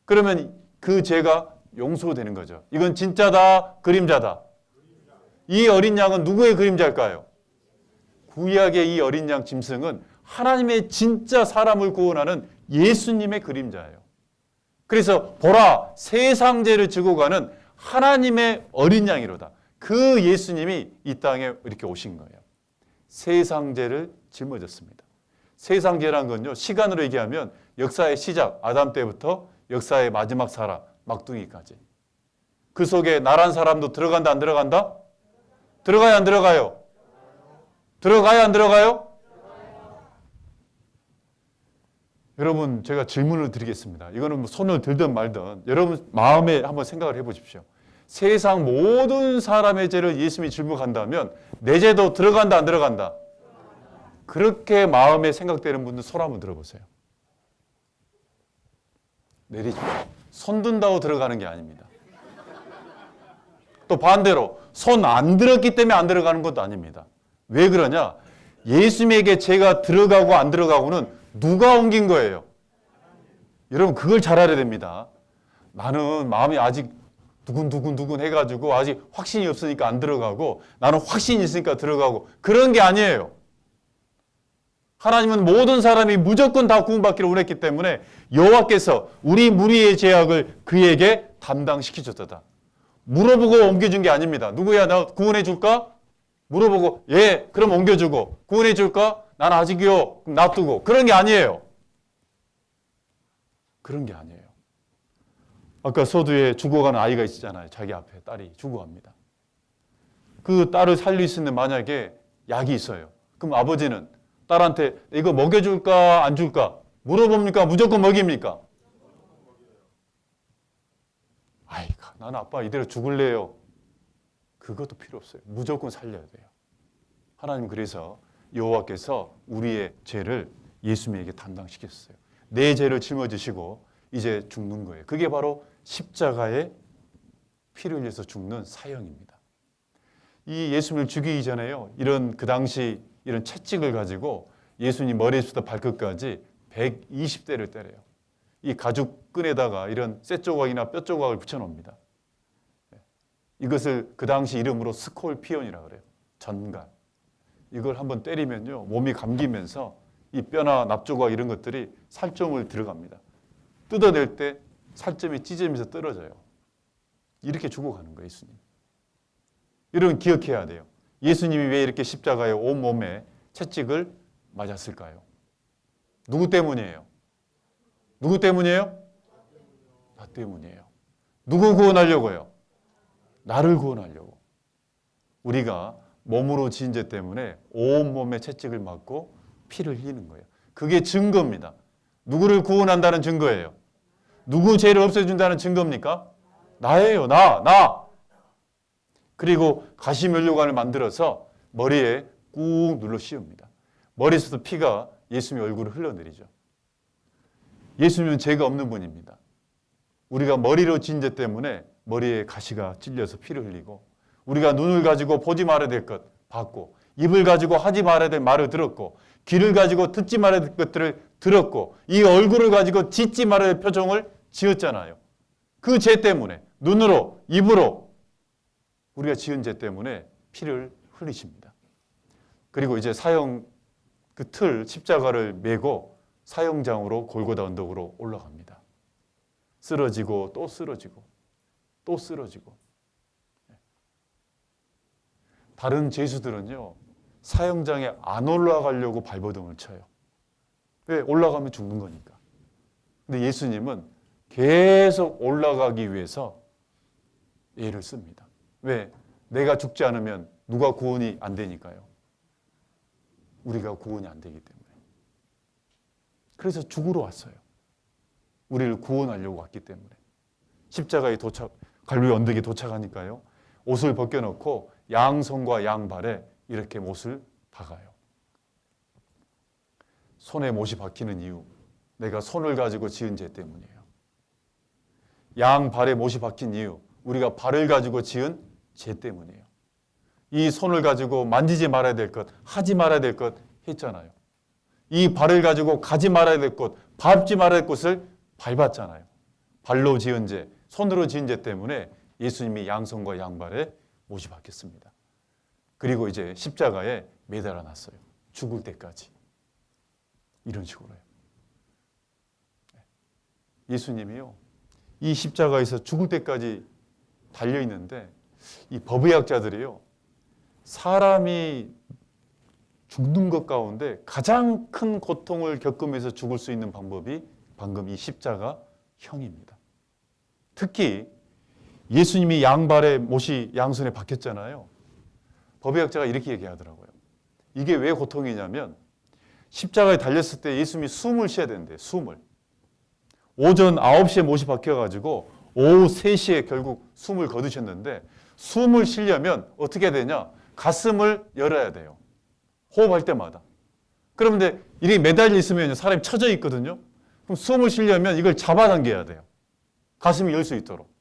그러면 그 죄가 용서되는 거죠. 이건 진짜다, 그림자다. 이 어린 양은 누구의 그림자일까요? 구약의 이 어린 양 짐승은 하나님의 진짜 사람을 구원하는 예수님의 그림자예요. 그래서 보라, 세상 죄를 지고 가는 하나님의 어린 양이로다. 그 예수님이 이 땅에 이렇게 오신 거예요. 세상 죄를 짊어졌습니다. 세상 죄란 건요, 시간으로 얘기하면 역사의 시작, 아담 때부터 역사의 마지막 사람, 막둥이까지. 그 속에 나란 사람도 들어간다, 안 들어간다? 들어가야 안 들어가요? 들어가야 안 들어가요? 여러분, 제가 질문을 드리겠습니다. 이거는 뭐 손을 들든 말든 여러분 마음에 한번 생각을 해보십시오. 세상 모든 사람의 죄를 예수님이 짊어간다면 내 죄도 들어간다, 안 들어간다? 그렇게 마음에 생각되는 분들 손 한번 들어보세요. 내리십시오. 손 든다고 들어가는 게 아닙니다. 또 반대로 손 안 들었기 때문에 안 들어가는 것도 아닙니다. 왜 그러냐? 예수님에게 죄가 들어가고 안 들어가고는 누가 옮긴 거예요? 여러분 그걸 잘 알아야 됩니다. 나는 마음이 아직 두근두근 해가지고 아직 확신이 없으니까 안 들어가고 나는 확신이 있으니까 들어가고 그런 게 아니에요. 하나님은 모든 사람이 무조건 다 구원받기를 원했기 때문에 여호와께서 우리 무리의 죄악을 그에게 담당시키셨다. 물어보고 옮겨준 게 아닙니다. 누구야 나 구원해 줄까? 물어보고 예 그럼 옮겨주고 구원해 줄까? 난 아직이요. 그럼 놔두고 그런 게 아니에요. 그런 게 아니에요. 아까 서두에 죽어가는 아이가 있잖아요. 자기 앞에 딸이 죽어갑니다. 그 딸을 살릴 수 있는 만약에 약이 있어요. 그럼 아버지는 딸한테 이거 먹여줄까 안 줄까? 물어봅니까? 무조건 먹입니까? 아이고 나는 아빠 이대로 죽을래요. 그것도 필요 없어요. 무조건 살려야 돼요. 하나님 그래서 여호와께서 우리의 죄를 예수님에게 담당시켰어요. 내 죄를 짊어지시고 이제 죽는 거예요. 그게 바로 십자가에 피를 흘려서 죽는 사형입니다. 이 예수님을 죽이기 전에요. 이런 그 당시 이런 채찍을 가지고 예수님 머리부터 발끝까지 120대를 때려요. 이 가죽끈에다가 이런 쇠조각이나 뼈조각을 붙여놓습니다. 이것을 그 당시 이름으로 스콜피온이라고 그래요. 전갈. 이걸 한번 때리면요, 몸이 감기면서 이 뼈나 납조각 이런 것들이 살점을 들어갑니다. 뜯어낼 때 살점이 찢어지면서 떨어져요. 이렇게 죽어가는 거예요, 예수님. 이런 기억해야 돼요. 예수님이 왜 이렇게 십자가에 온몸에 채찍을 맞았을까요? 누구 때문이에요? 누구 때문이에요? 나 때문이에요. 누구 구원하려고요? 나를 구원하려고. 우리가 몸으로 지은 죄 때문에 온몸에 채찍을 맞고 피를 흘리는 거예요. 그게 증거입니다. 누구를 구원한다는 증거예요. 누구 죄를 없애준다는 증거입니까? 나예요. 나. 그리고 가시면류관을 만들어서 머리에 꾹 눌러 씌웁니다. 머리에서도 피가 예수님의 얼굴을 흘러내리죠. 예수님은 죄가 없는 분입니다. 우리가 머리로 지은 죄 때문에 머리에 가시가 찔려서 피를 흘리고, 우리가 눈을 가지고 보지 말아야 될 것 봤고, 입을 가지고 하지 말아야 될 말을 들었고, 귀를 가지고 듣지 말아야 될 것들을 들었고, 이 얼굴을 가지고 짓지 말아야 될 표정을 지었잖아요. 그 죄 때문에, 눈으로, 입으로 우리가 지은 죄 때문에 피를 흘리십니다. 그리고 이제 사형 그 틀 십자가를 메고 사형장으로 골고다 언덕으로 올라갑니다. 쓰러지고 또 쓰러지고 또 쓰러지고. 다른 죄수들은요, 사형장에 안 올라가려고 발버둥을 쳐요. 왜? 올라가면 죽는 거니까. 근데 예수님은 계속 올라가기 위해서 애를 씁니다. 왜? 내가 죽지 않으면 누가 구원이 안 되니까요. 우리가 구원이 안 되기 때문에. 그래서 죽으러 왔어요. 우리를 구원하려고 왔기 때문에. 십자가에 갈보리 언덕에 도착하니까요, 옷을 벗겨놓고 양손과 양발에 이렇게 못을 박아요. 손에 못이 박히는 이유, 내가 손을 가지고 지은 죄 때문이에요. 양발에 못이 박힌 이유, 우리가 발을 가지고 지은 죄 때문이에요. 이 손을 가지고 만지지 말아야 될 것, 하지 말아야 될 것 했잖아요. 이 발을 가지고 가지 말아야 될 곳, 밟지 말아야 될 곳을 밟았잖아요. 발로 지은 죄, 손으로 지은 죄 때문에 예수님이 양손과 양발에 못이 박혔습니다. 그리고 이제 십자가에 매달아 놨어요. 죽을 때까지. 이런 식으로요. 예수님이요, 이 십자가에서 죽을 때까지 달려있는데, 이 법의학자들이요, 사람이 죽는 것 가운데 가장 큰 고통을 겪으면서 죽을 수 있는 방법이 방금 이 십자가형입니다. 특히 예수님이 양발에 못이 양손에 박혔잖아요. 법의학자가 이렇게 얘기하더라고요. 이게 왜 고통이냐면, 십자가에 달렸을 때 예수님이 숨을 쉬어야 되는데, 숨을. 오전 9시에 못이 박혀가지고 오후 3시에 결국 숨을 거두셨는데, 숨을 쉬려면 어떻게 해야 되냐? 가슴을 열어야 돼요. 호흡할 때마다. 그런데 이렇게 매달려 있으면 사람이 처져 있거든요. 그럼 숨을 쉬려면 이걸 잡아당겨야 돼요. 가슴이 열 수 있도록.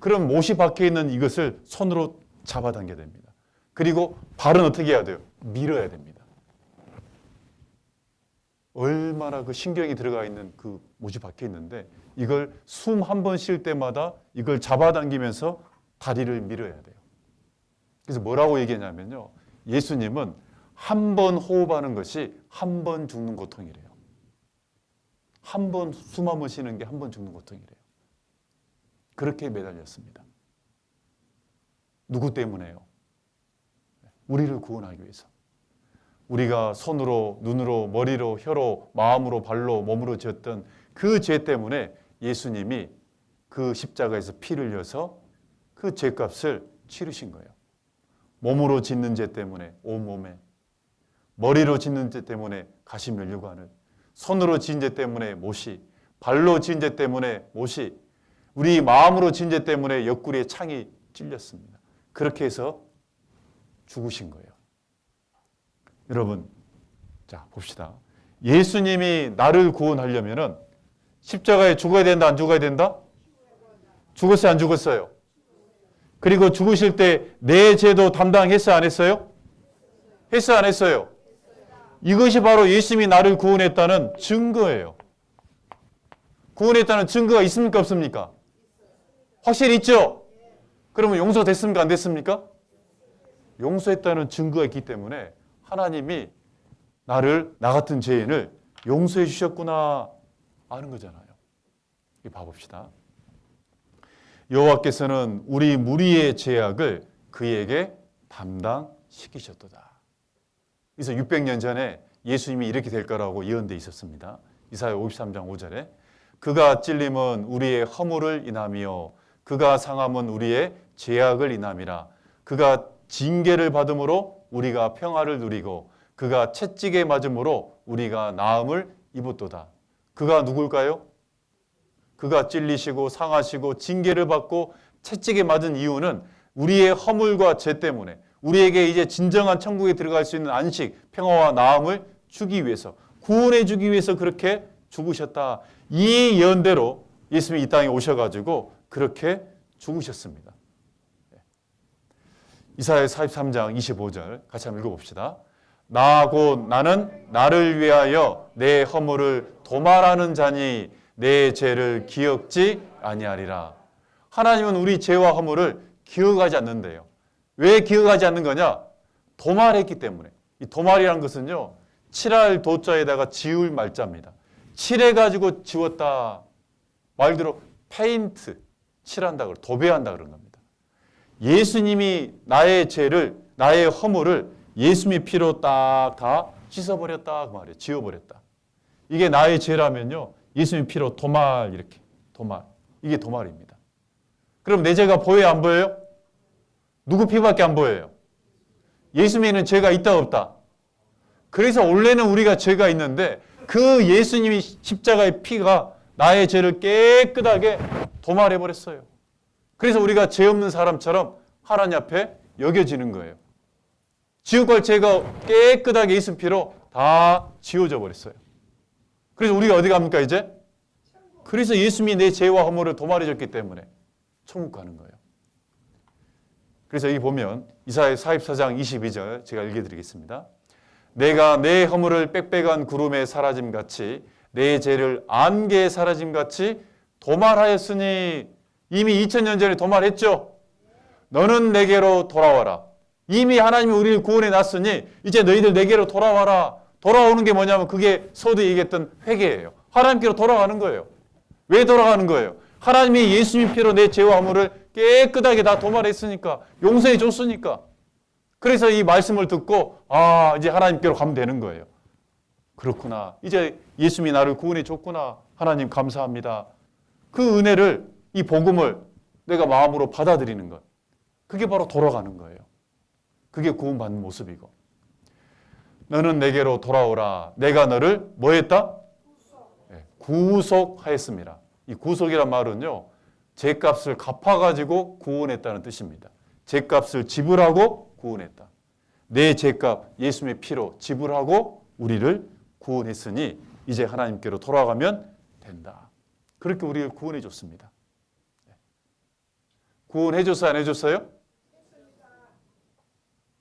그럼 못이 박혀 있는 이것을 손으로 잡아당겨야 됩니다. 그리고 발은 어떻게 해야 돼요? 밀어야 됩니다. 얼마나 그 신경이 들어가 있는 그 못이 박혀 있는데, 이걸 숨 한 번 쉴 때마다 이걸 잡아당기면서 다리를 밀어야 돼요. 그래서 뭐라고 얘기했냐면요, 예수님은 한 번 호흡하는 것이 한 번 죽는 고통이래요. 한 번 숨 한 번 쉬는 게 한 번 죽는 고통이래요. 그렇게 매달렸습니다. 누구 때문에요? 우리를 구원하기 위해서. 우리가 손으로, 눈으로, 머리로, 혀로, 마음으로, 발로, 몸으로 지었던 그 죄 때문에 예수님이 그 십자가에서 피를 흘려서 그 죄값을 치르신 거예요. 몸으로 짓는 죄 때문에 온몸에, 머리로 짓는 죄 때문에 가시면류관을, 손으로 지은 죄 때문에 못이, 발로 지은 죄 때문에 못이, 우리 마음으로 지은 죄 때문에 옆구리에 창이 찔렸습니다. 그렇게 해서 죽으신 거예요. 여러분, 자 봅시다. 예수님이 나를 구원하려면은 십자가에 죽어야 된다, 안 죽어야 된다? 죽었어요, 안 죽었어요? 그리고 죽으실 때 내 죄도 담당했어요, 안 했어요? 했어요, 안 했어요? 이것이 바로 예수님이 나를 구원했다는 증거예요. 구원했다는 증거가 있습니까? 없습니까? 확실히 있죠? 그러면 용서됐습니까? 안 됐습니까? 용서했다는 증거가 있기 때문에 하나님이 나 같은 죄인을 용서해 주셨구나 아는 거잖아요. 이 봐봅시다. 여호와께서는 우리 무리의 죄악을 그에게 담당시키셨도다. 그래서 600년 전에 예수님이 이렇게 될 거라고 예언되어 있었습니다. 이사야 53장 5절에 그가 찔림은 우리의 허물을 인함이요 그가 상함은 우리의 죄악을 인함이라. 그가 징계를 받음으로 우리가 평화를 누리고 그가 채찍에 맞음으로 우리가 나음을 입었도다. 그가 누굴까요? 그가 찔리시고 상하시고 징계를 받고 채찍에 맞은 이유는 우리의 허물과 죄 때문에 우리에게 이제 진정한 천국에 들어갈 수 있는 안식, 평화와 나음을 주기 위해서, 구원해 주기 위해서 그렇게 죽으셨다. 이 예언대로 예수님이 이 땅에 오셔가지고 그렇게 죽으셨습니다. 이사야 43장 25절 같이 한번 읽어봅시다. 나 곧 나는 나를 위하여 내 허물을 도말하는 자니 내 죄를 기억지 아니하리라. 하나님은 우리 죄와 허물을 기억하지 않는데요. 왜 기억하지 않는 거냐? 도말했기 때문에. 이 도말이라는 것은요, 칠할 도자에다가 지울 말자입니다. 칠해가지고 지웠다. 말대로 페인트, 칠한다, 도배한다 그런 겁니다. 예수님이 나의 죄를, 나의 허물을 예수님의 피로 딱 다 씻어버렸다 그 말이에요. 지워버렸다. 이게 나의 죄라면요, 예수님의 피로 도말 이렇게 도말. 이게 도말입니다. 그럼 내 죄가 보여요, 안 보여요? 누구 피밖에 안 보여요? 예수님에는 죄가 있다 없다? 그래서 원래는 우리가 죄가 있는데 그 예수님이 십자가의 피가 나의 죄를 깨끗하게 도말해버렸어요. 그래서 우리가 죄 없는 사람처럼 하나님 앞에 여겨지는 거예요. 지옥 갈 죄가 깨끗하게 예수 피로 다 지워져 버렸어요. 그래서 우리가 어디 갑니까 이제? 그래서 예수님이 내 죄와 허물을 도말해줬기 때문에 천국 가는 거예요. 그래서 여기 보면 이사야 44장 22절 제가 읽어드리겠습니다. 내가 내 허물을 빽빽한 구름에 사라짐같이 내 죄를 안개에 사라짐같이 도말하였으니 이미 2000년 전에 도말했죠. 너는 내게로 돌아와라. 이미 하나님이 우리를 구원해 놨으니 이제 너희들 내게로 돌아와라. 돌아오는 게 뭐냐면 그게 서두 얘기했던 회개예요. 하나님께로 돌아가는 거예요. 왜 돌아가는 거예요? 하나님이 예수님 피로 내 죄와 허물을 깨끗하게 다 도말했으니까, 용서해 줬으니까. 그래서 이 말씀을 듣고 이제 하나님께로 가면 되는 거예요. 그렇구나. 이제 예수님이 나를 구원해 줬구나. 하나님 감사합니다. 그 은혜를, 이 복음을 내가 마음으로 받아들이는 것. 그게 바로 돌아가는 거예요. 그게 구원받는 모습이고. 너는 내게로 돌아오라. 내가 너를 뭐 했다? 구속하였습니다. 이 구속이란 말은요, 죄값을 갚아가지고 구원했다는 뜻입니다. 죄값을 지불하고 구원했다. 내 죄값 예수님의 피로 지불하고 우리를 구원했으니 이제 하나님께로 돌아가면 된다. 그렇게 우리를 구원해 줬습니다. 구원해 줬어요? 안 해줬어요?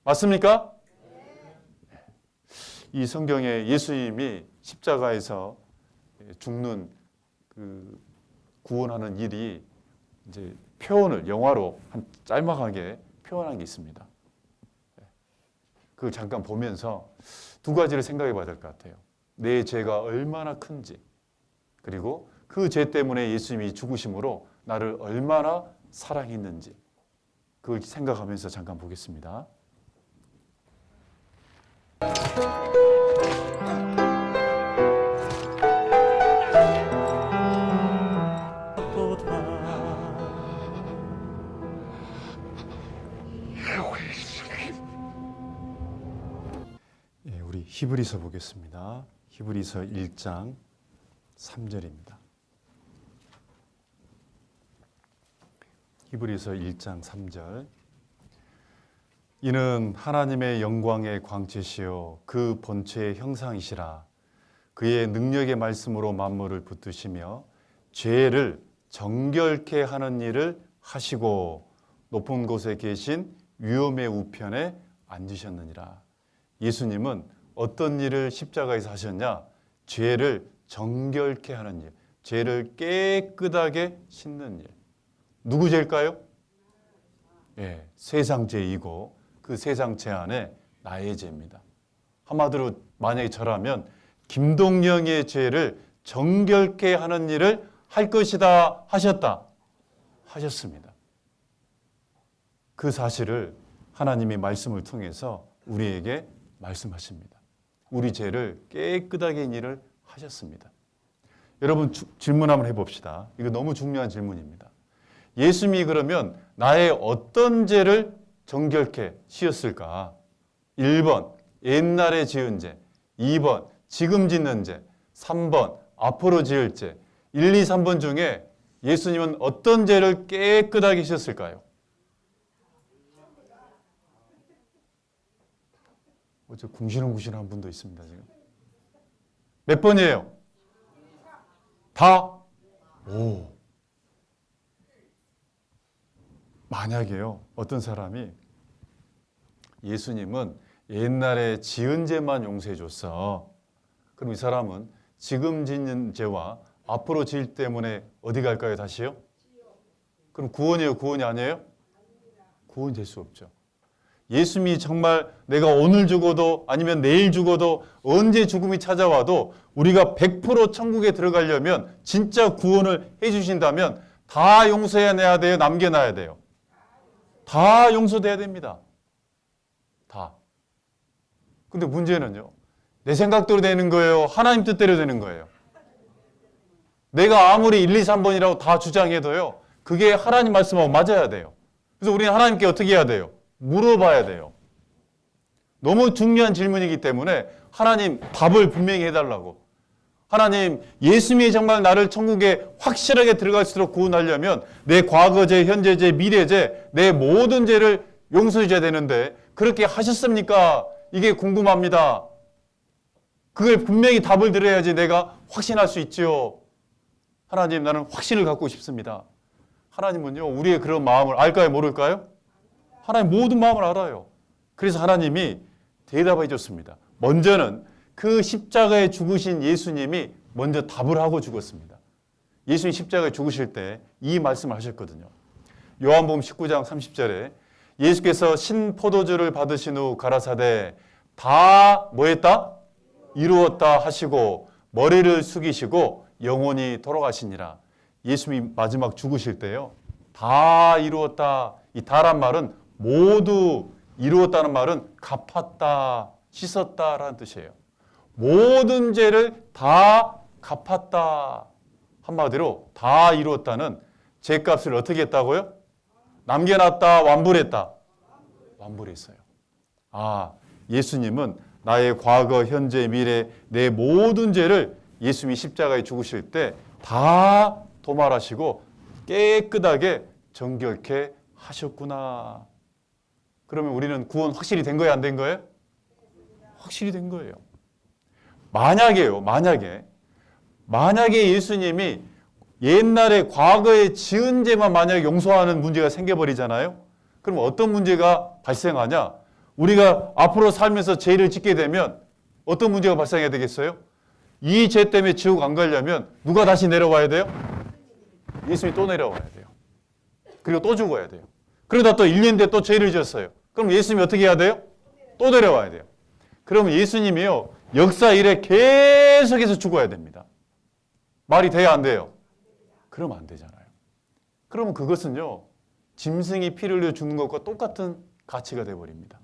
맞습니까? 이 성경에 예수님이 십자가에서 죽는 그 구원하는 일이 이제 표현을 영화로 한 짤막하게 표현한 게 있습니다. 그걸 잠깐 보면서 두 가지를 생각해 봐야 될 것 같아요. 내 죄가 얼마나 큰지, 그리고 그 죄 때문에 예수님이 죽으심으로 나를 얼마나 사랑했는지, 그걸 생각하면서 잠깐 보겠습니다. 우리 히브리서 보겠습니다. 히브리서 1장 3절입니다. 히브리서 1장 3절. 이는 하나님의 영광의 광채시요 그 본체의 형상이시라. 그의 능력의 말씀으로 만물을 붙드시며 죄를 정결케 하는 일을 하시고 높은 곳에 계신 위엄의 우편에 앉으셨느니라. 예수님은 어떤 일을 십자가에서 하셨냐? 죄를 정결케 하는 일, 죄를 깨끗하게 씻는 일. 누구 죄일까요? 예, 세상 죄이고 그 세상 죄 안에 나의 죄입니다. 한마디로 만약에 저라면 김동영의 죄를 정결케 하는 일을 할 것이다 하셨다. 하셨습니다. 그 사실을 하나님의 말씀을 통해서 우리에게 말씀하십니다. 우리 죄를 깨끗하게 일을 하셨습니다. 여러분 질문 한번 해봅시다. 이거 너무 중요한 질문입니다. 예수님이 그러면 나의 어떤 죄를 정결케 씌었을까? 1번 옛날에 지은 죄, 2번 지금 짓는 죄, 3번 앞으로 지을 죄. 1, 2, 3번 중에 예수님은 어떤 죄를 깨끗하게 씌었을까요? 어째 궁시렁궁시렁한 분도 있습니다. 지금. 몇 번이에요? 다? 오. 만약에요, 어떤 사람이 예수님은 옛날에 지은 죄만 용서해 줬어. 그럼 이 사람은 지금 짓는 죄와 앞으로 지을 때문에 어디 갈까요? 다시요? 그럼 구원이에요? 구원이 아니에요? 구원이 될 수 없죠. 예수님이 정말 내가 오늘 죽어도 아니면 내일 죽어도 언제 죽음이 찾아와도 우리가 100% 천국에 들어가려면 진짜 구원을 해 주신다면 다 용서해야 돼요? 남겨놔야 돼요? 다 용서돼야 됩니다. 다. 근데 문제는요, 내 생각대로 되는 거예요? 하나님 뜻대로 되는 거예요? 내가 아무리 1, 2, 3번이라고 다 주장해도요, 그게 하나님 말씀하고 맞아야 돼요. 그래서 우리는 하나님께 어떻게 해야 돼요? 물어봐야 돼요. 너무 중요한 질문이기 때문에 하나님 답을 분명히 해달라고. 하나님, 예수님이 정말 나를 천국에 확실하게 들어갈 수 있도록 구원하려면 내 과거죄, 현재죄, 미래죄, 내 모든 죄를 용서해 줘야 되는데 그렇게 하셨습니까? 이게 궁금합니다. 그걸 분명히 답을 들어야지 내가 확신할 수 있지요. 하나님, 나는 확신을 갖고 싶습니다. 하나님은요, 우리의 그런 마음을 알까요? 모를까요? 하나님 모든 마음을 알아요. 그래서 하나님이 대답해 줬습니다. 먼저는 그 십자가에 죽으신 예수님이 먼저 답을 하고 죽었습니다. 예수님 십자가에 죽으실 때 이 말씀을 하셨거든요. 요한복음 19장 30절에 예수께서 신포도주를 받으신 후 가라사대 다 뭐했다? 이루었다 하시고 머리를 숙이시고 영원히 돌아가시니라. 예수님이 마지막 죽으실 때요, 다 이루었다. 이 다란 말은 모두 이루었다는 말은 갚았다, 씻었다라는 뜻이에요. 모든 죄를 다 갚았다. 한마디로 다 이루었다는 죄값을 어떻게 했다고요? 남겨놨다, 완불했다. 완불했어요. 아, 예수님은 나의 과거, 현재, 미래, 내 모든 죄를 예수님이 십자가에 죽으실 때 다 도말하시고 깨끗하게 정결케 하셨구나. 그러면 우리는 구원 확실히 된 거예요? 안 된 거예요? 확실히 된 거예요. 만약에 예수님이 옛날에 과거에 지은 죄만 만약에 용서하는 문제가 생겨버리잖아요. 그럼 어떤 문제가 발생하냐? 우리가 앞으로 살면서 죄를 짓게 되면 어떤 문제가 발생해야 되겠어요? 이 죄 때문에 지옥 안 가려면 누가 다시 내려와야 돼요? 예수님이 또 내려와야 돼요. 그리고 또 죽어야 돼요. 그러다 또 1년 뒤에 또 죄를 지었어요. 그럼 예수님이 어떻게 해야 돼요? 또 내려와야 돼요. 그러면 예수님이요, 역사 이래 계속해서 죽어야 됩니다. 말이 돼야 안 돼요? 그러면 안 되잖아요. 그러면 그것은요, 짐승이 피를 흘려 죽는 것과 똑같은 가치가 되어버립니다.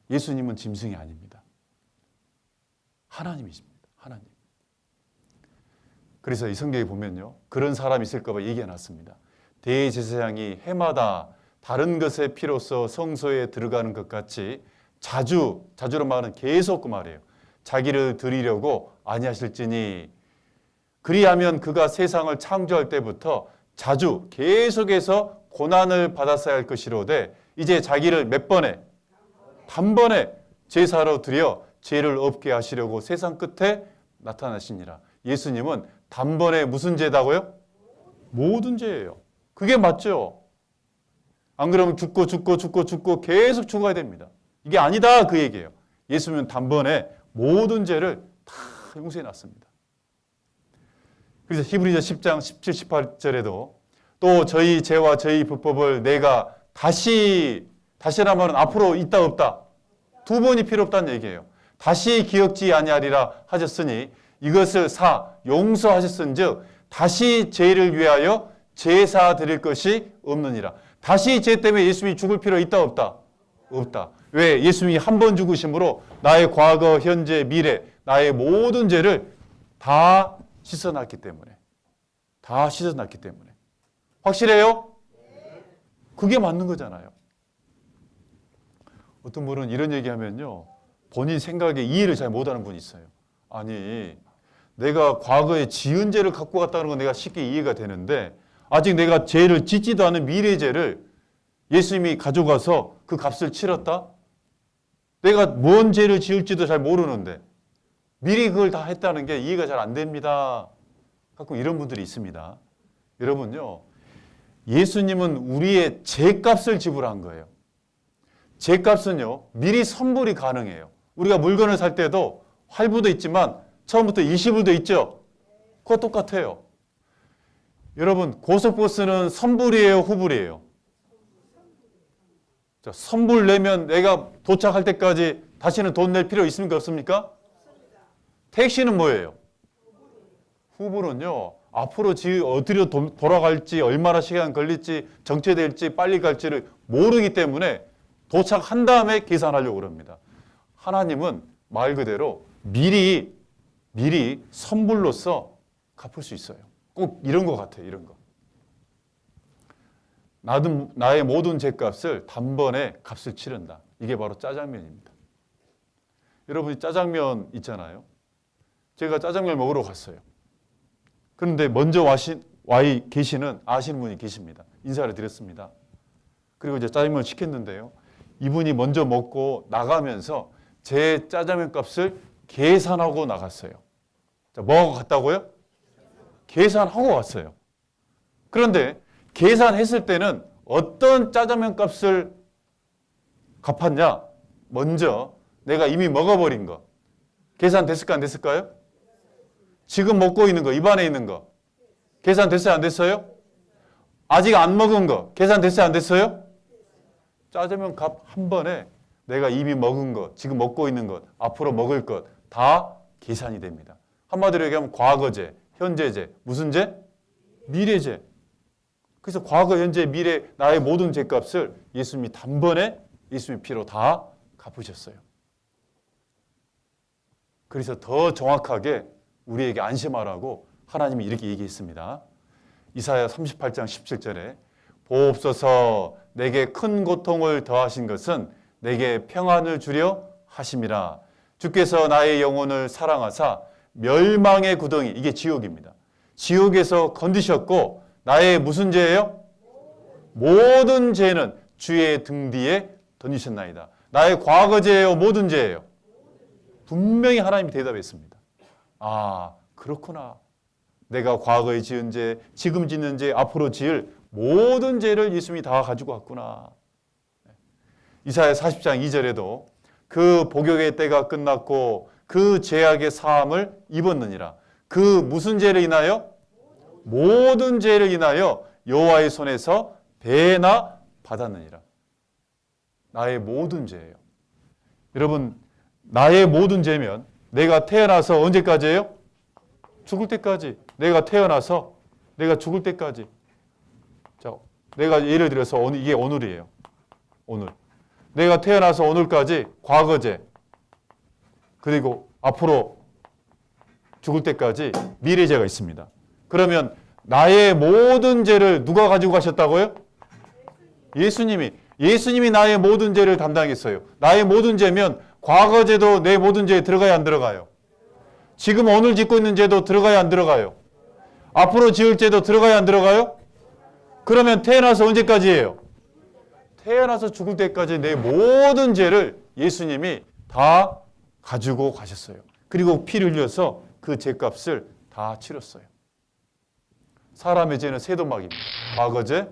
예수님은 짐승이 아닙니다. 하나님이십니다. 하나님. 그래서 이 성경에 보면요, 그런 사람이 있을까 봐 얘기해놨습니다. 대제사장이 해마다 다른 것의 피로써 성소에 들어가는 것 같이 자주란 말은 계속 그 말이에요. 자기를 드리려고 아니하실지니 그리하면 그가 세상을 창조할 때부터 자주 계속해서 고난을 받았어야 할 것이로되 이제 자기를 몇 번에? 단번에 제사로 드려 죄를 없게 하시려고 세상 끝에 나타나시니라. 예수님은 단번에 무슨 죄다고요? 모든 죄예요. 그게 맞죠? 안 그러면 죽고 계속 죽어야 됩니다. 이게 아니다 그 얘기예요. 예수님은 단번에 모든 죄를 다 용서해 놨습니다. 그래서 히브리서 10장 17, 18절에도 또 저희 죄와 저희 불법을 내가 다시라면 앞으로 있다 없다 두 번이 필요 없다는 얘기예요. 다시 기억지 아니하리라 하셨으니 이것을 용서하셨은즉 다시 죄를 위하여 제사 드릴 것이 없느니라. 다시 죄 때문에 예수님이 죽을 필요 있다 없다? 없다. 왜? 예수님이 한 번 죽으심으로 나의 과거, 현재, 미래, 나의 모든 죄를 다 씻어놨기 때문에. 다 씻어놨기 때문에. 확실해요? 그게 맞는 거잖아요. 어떤 분은 이런 얘기하면요, 본인 생각에 이해를 잘 못하는 분이 있어요. 아니, 내가 과거에 지은 죄를 갖고 갔다는 건 내가 쉽게 이해가 되는데 아직 내가 죄를 짓지도 않은 미래 죄를 예수님이 가져가서 그 값을 치렀다? 내가 뭔 죄를 지을지도 잘 모르는데 미리 그걸 다 했다는 게 이해가 잘 안 됩니다. 가끔 이런 분들이 있습니다. 여러분요, 예수님은 우리의 죄값을 지불한 거예요. 죄값은요, 미리 선불이 가능해요. 우리가 물건을 살 때도 할부도 있지만 처음부터 일시불도 있죠? 그거 똑같아요. 여러분, 고속버스는 선불이에요, 후불이에요? 자, 선불 내면 내가 도착할 때까지 다시는 돈 낼 필요 있습니까, 없습니까? 택시는 뭐예요? 후불은요, 앞으로 어디로 돌아갈지, 얼마나 시간 걸릴지, 정체될지, 빨리 갈지를 모르기 때문에 도착한 다음에 계산하려고 그럽니다. 하나님은 말 그대로 미리 선불로서 갚을 수 있어요. 꼭 이런 것 같아요. 이런 거. 나의 모든 죄값을 단번에 값을 치른다. 이게 바로 짜장면입니다. 여러분이 짜장면 있잖아요. 제가 짜장면 먹으러 갔어요. 그런데 먼저 계시는 아시는 분이 계십니다. 인사를 드렸습니다. 그리고 이제 짜장면을 시켰는데요. 이분이 먼저 먹고 나가면서 제 짜장면 값을 계산하고 나갔어요. 자, 뭐하고 갔다고요? 계산하고 갔어요. 그런데 계산했을 때는 어떤 짜장면 값을 갚았냐? 먼저 내가 이미 먹어버린 거. 계산됐을까 안 됐을까요? 지금 먹고 있는 거, 입안에 있는 거. 계산됐어요 안 됐어요? 아직 안 먹은 거. 계산됐어요 안 됐어요? 짜장면 값 한 번에 내가 이미 먹은 것, 지금 먹고 있는 것, 앞으로 먹을 것 다 계산이 됩니다. 한마디로 얘기하면 과거죄, 현재죄, 무슨 죄? 미래죄. 그래서 과거, 현재, 미래 나의 모든 죄값을 예수님이 단번에 예수님의 피로 다 갚으셨어요. 그래서 더 정확하게 우리에게 안심하라고 하나님이 이렇게 얘기했습니다. 이사야 38장 17절에 보옵소서 내게 큰 고통을 더하신 것은 내게 평안을 주려 하심이라. 주께서 나의 영혼을 사랑하사 멸망의 구덩이, 이게 지옥입니다. 지옥에서 건지셨고 나의 무슨 죄예요? 모든 죄는 주의 등 뒤에 던지셨나이다. 나의 과거 죄예요? 모든 죄예요? 분명히 하나님이 대답했습니다. 아, 그렇구나. 내가 과거에 지은 죄, 지금 짓는 죄, 앞으로 지을 모든 죄를 예수님이 다 가지고 왔구나. 이사야 40장 2절에도 그 복역의 때가 끝났고 그 죄악의 사함을 입었느니라. 그 무슨 죄를 인하여? 모든 죄를 인하여 여호와의 손에서 배나 받았느니라. 나의 모든 죄예요. 여러분, 나의 모든 죄면 내가 태어나서 언제까지예요? 죽을 때까지. 내가 태어나서 내가 죽을 때까지. 자, 내가 예를 들어서 이게 오늘이에요. 오늘. 내가 태어나서 오늘까지 과거죄, 그리고 앞으로 죽을 때까지 미래죄가 있습니다. 그러면 나의 모든 죄를 누가 가지고 가셨다고요? 예수님이 나의 모든 죄를 담당했어요. 나의 모든 죄면 과거죄도 내 모든 죄에 들어가야 안 들어가요? 지금 오늘 짓고 있는 죄도 들어가야 안 들어가요? 앞으로 지을 죄도 들어가야 안 들어가요? 그러면 태어나서 언제까지예요? 태어나서 죽을 때까지 내 모든 죄를 예수님이 다 가지고 가셨어요. 그리고 피를 흘려서 그 죄값을 다 치렀어요. 사람의 죄는 세 도막입니다. 과거죄,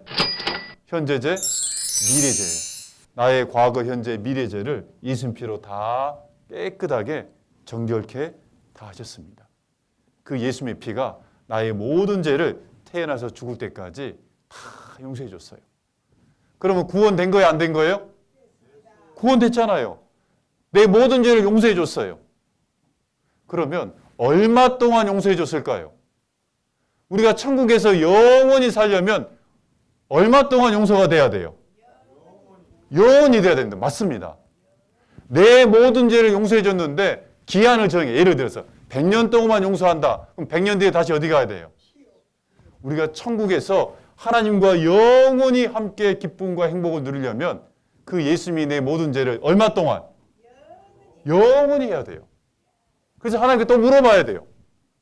현재죄, 미래죄예요. 나의 과거, 현재, 미래죄를 예수님 피로 다 깨끗하게 정결케 다 하셨습니다. 그 예수님의 피가 나의 모든 죄를 태어나서 죽을 때까지 다 용서해 줬어요. 그러면 구원된 거예요? 안 된 거예요? 구원됐잖아요. 내 모든 죄를 용서해 줬어요. 그러면 얼마 동안 용서해 줬을까요? 우리가 천국에서 영원히 살려면 얼마 동안 용서가 돼야 돼요? 영원히 돼야 된다. 맞습니다. 내 모든 죄를 용서해 줬는데 기한을 정해. 예를 들어서 100년 동안만 용서한다. 그럼 100년 뒤에 다시 어디 가야 돼요? 우리가 천국에서 하나님과 영원히 함께 기쁨과 행복을 누리려면 그 예수님이 내 모든 죄를 얼마 동안? 영원히 해야 돼요. 그래서 하나님께 또 물어봐야 돼요.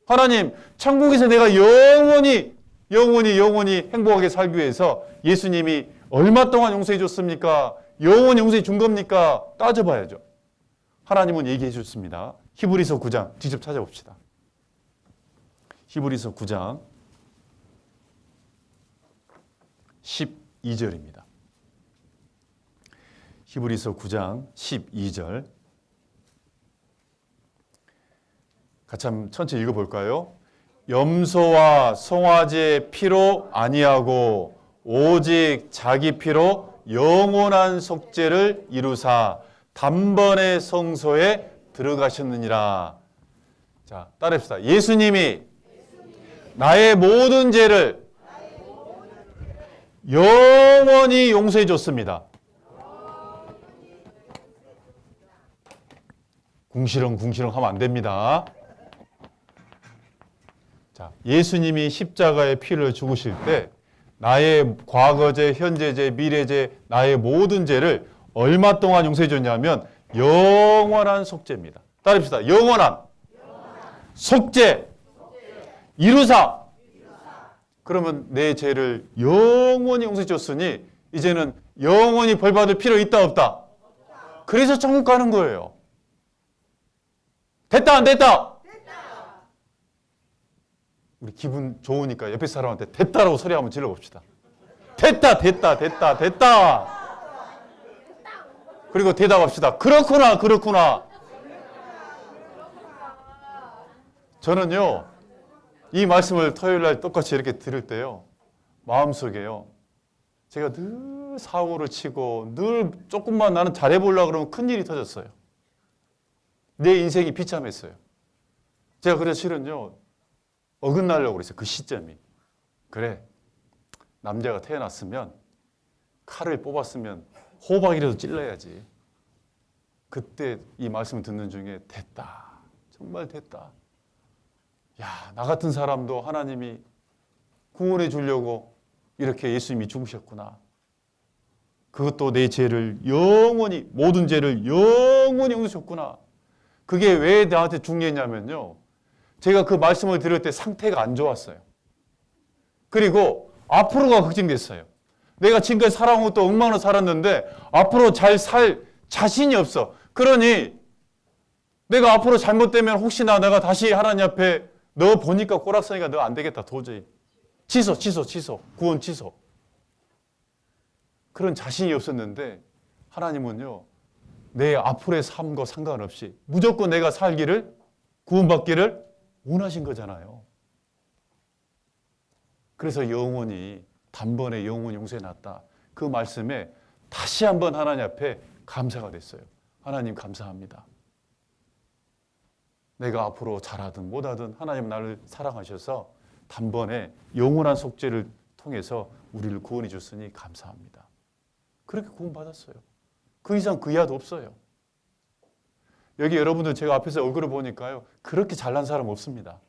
하나님, 천국에서 내가 영원히 행복하게 살기 위해서 예수님이 얼마 동안 용서해 줬습니까? 영원히 용서해 준 겁니까? 따져봐야죠. 하나님은 얘기해 줬습니다. 히브리서 9장 직접 찾아봅시다. 히브리서 9장 12절입니다. 히브리서 9장 12절 같이 한번 천천히 읽어볼까요? 염소와 송아지의 피로 아니하고 오직 자기 피로 영원한 속죄를 이루사 단번에 성소에 들어가셨느니라. 자, 따라합시다. 예수님이 나의 모든 죄를 영원히 용서해 줬습니다. 궁시렁 하면 안 됩니다. 자, 예수님이 십자가의 피를 죽으실 때 나의 과거죄, 현재죄, 미래죄, 나의 모든 죄를 얼마 동안 용서해 줬냐면 영원한 속죄입니다. 따라합시다. 영원한 속죄 이루사. 그러면 내 죄를 영원히 용서해 줬으니 이제는 영원히 벌 받을 필요 있다 없다? 그래서 천국 가는 거예요. 됐다 안 됐다? 우리 기분 좋으니까 옆에 사람한테 됐다라고 소리 한번 질러봅시다. 됐다. 그리고 대답합시다. 그렇구나. 저는요, 이 말씀을 토요일 날 똑같이 이렇게 들을 때요, 마음속에요, 제가 늘 사고를 치고 늘 조금만 나는 잘해보려고 그러면 큰일이 터졌어요. 내 인생이 비참했어요. 제가 그래서 실은요, 어긋나려고 그랬어요. 그 시점이. 그래, 남자가 태어났으면 칼을 뽑았으면 호박이라도 찔러야지. 그때 이 말씀을 듣는 중에 됐다. 정말 됐다. 야, 나 같은 사람도 하나님이 구원해 주려고 이렇게 예수님이 죽으셨구나. 그것도 내 죄를 영원히, 모든 죄를 영원히 용서하셨구나. 그게 왜 나한테 중요했냐면요, 제가 그 말씀을 들을 때 상태가 안 좋았어요. 그리고 앞으로가 걱정됐어요. 내가 지금까지 살아온 것도 엉망으로 살았는데 앞으로 잘 살 자신이 없어. 그러니 내가 앞으로 잘못되면 혹시나 내가 다시 하나님 앞에 너 보니까 꼬락서니까 너 안 되겠다. 도저히. 취소. 구원 취소. 그런 자신이 없었는데 하나님은요, 내 앞으로의 삶과 상관없이 무조건 내가 살기를, 구원받기를 원하신 거잖아요. 그래서 영원히, 단번에 영원히 용서해놨다. 그 말씀에 다시 한번 하나님 앞에 감사가 됐어요. 하나님 감사합니다. 내가 앞으로 잘하든 못하든 하나님 나를 사랑하셔서 단번에 영원한 속죄를 통해서 우리를 구원해 줬으니 감사합니다. 그렇게 구원받았어요. 그 이상 그 이하도 없어요. 여기 여러분들 제가 앞에서 얼굴을 보니까요, 그렇게 잘난 사람 없습니다.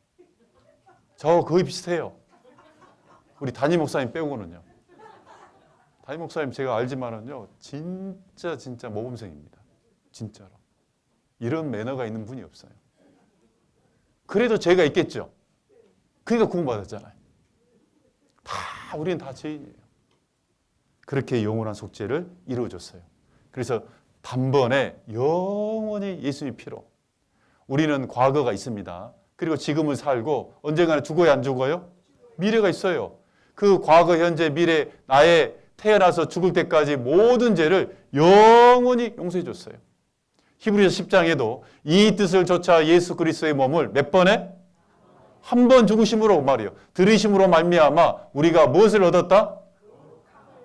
저 거의 비슷해요. 우리 담임 목사님 빼고는요. 담임 목사님 제가 알지만은요, 진짜 모범생입니다. 진짜로. 이런 매너가 있는 분이 없어요. 그래도 죄가 있겠죠. 그러니까 구원받았잖아요. 우리는 다 죄인이에요. 그렇게 영원한 속죄를 이루어줬어요. 그래서 단번에 영원히 예수님의 피로. 우리는 과거가 있습니다. 그리고 지금을 살고 언젠가는 죽어야 안 죽어요? 미래가 있어요. 그 과거, 현재, 미래, 나의 태어나서 죽을 때까지 모든 죄를 영원히 용서해 줬어요. 히브리서 10장에도 이 뜻을 좇아 예수 그리스도의 몸을 몇 번에? 한 번 죽으심으로 말이요. 들으심으로 말미암아 우리가 무엇을 얻었다?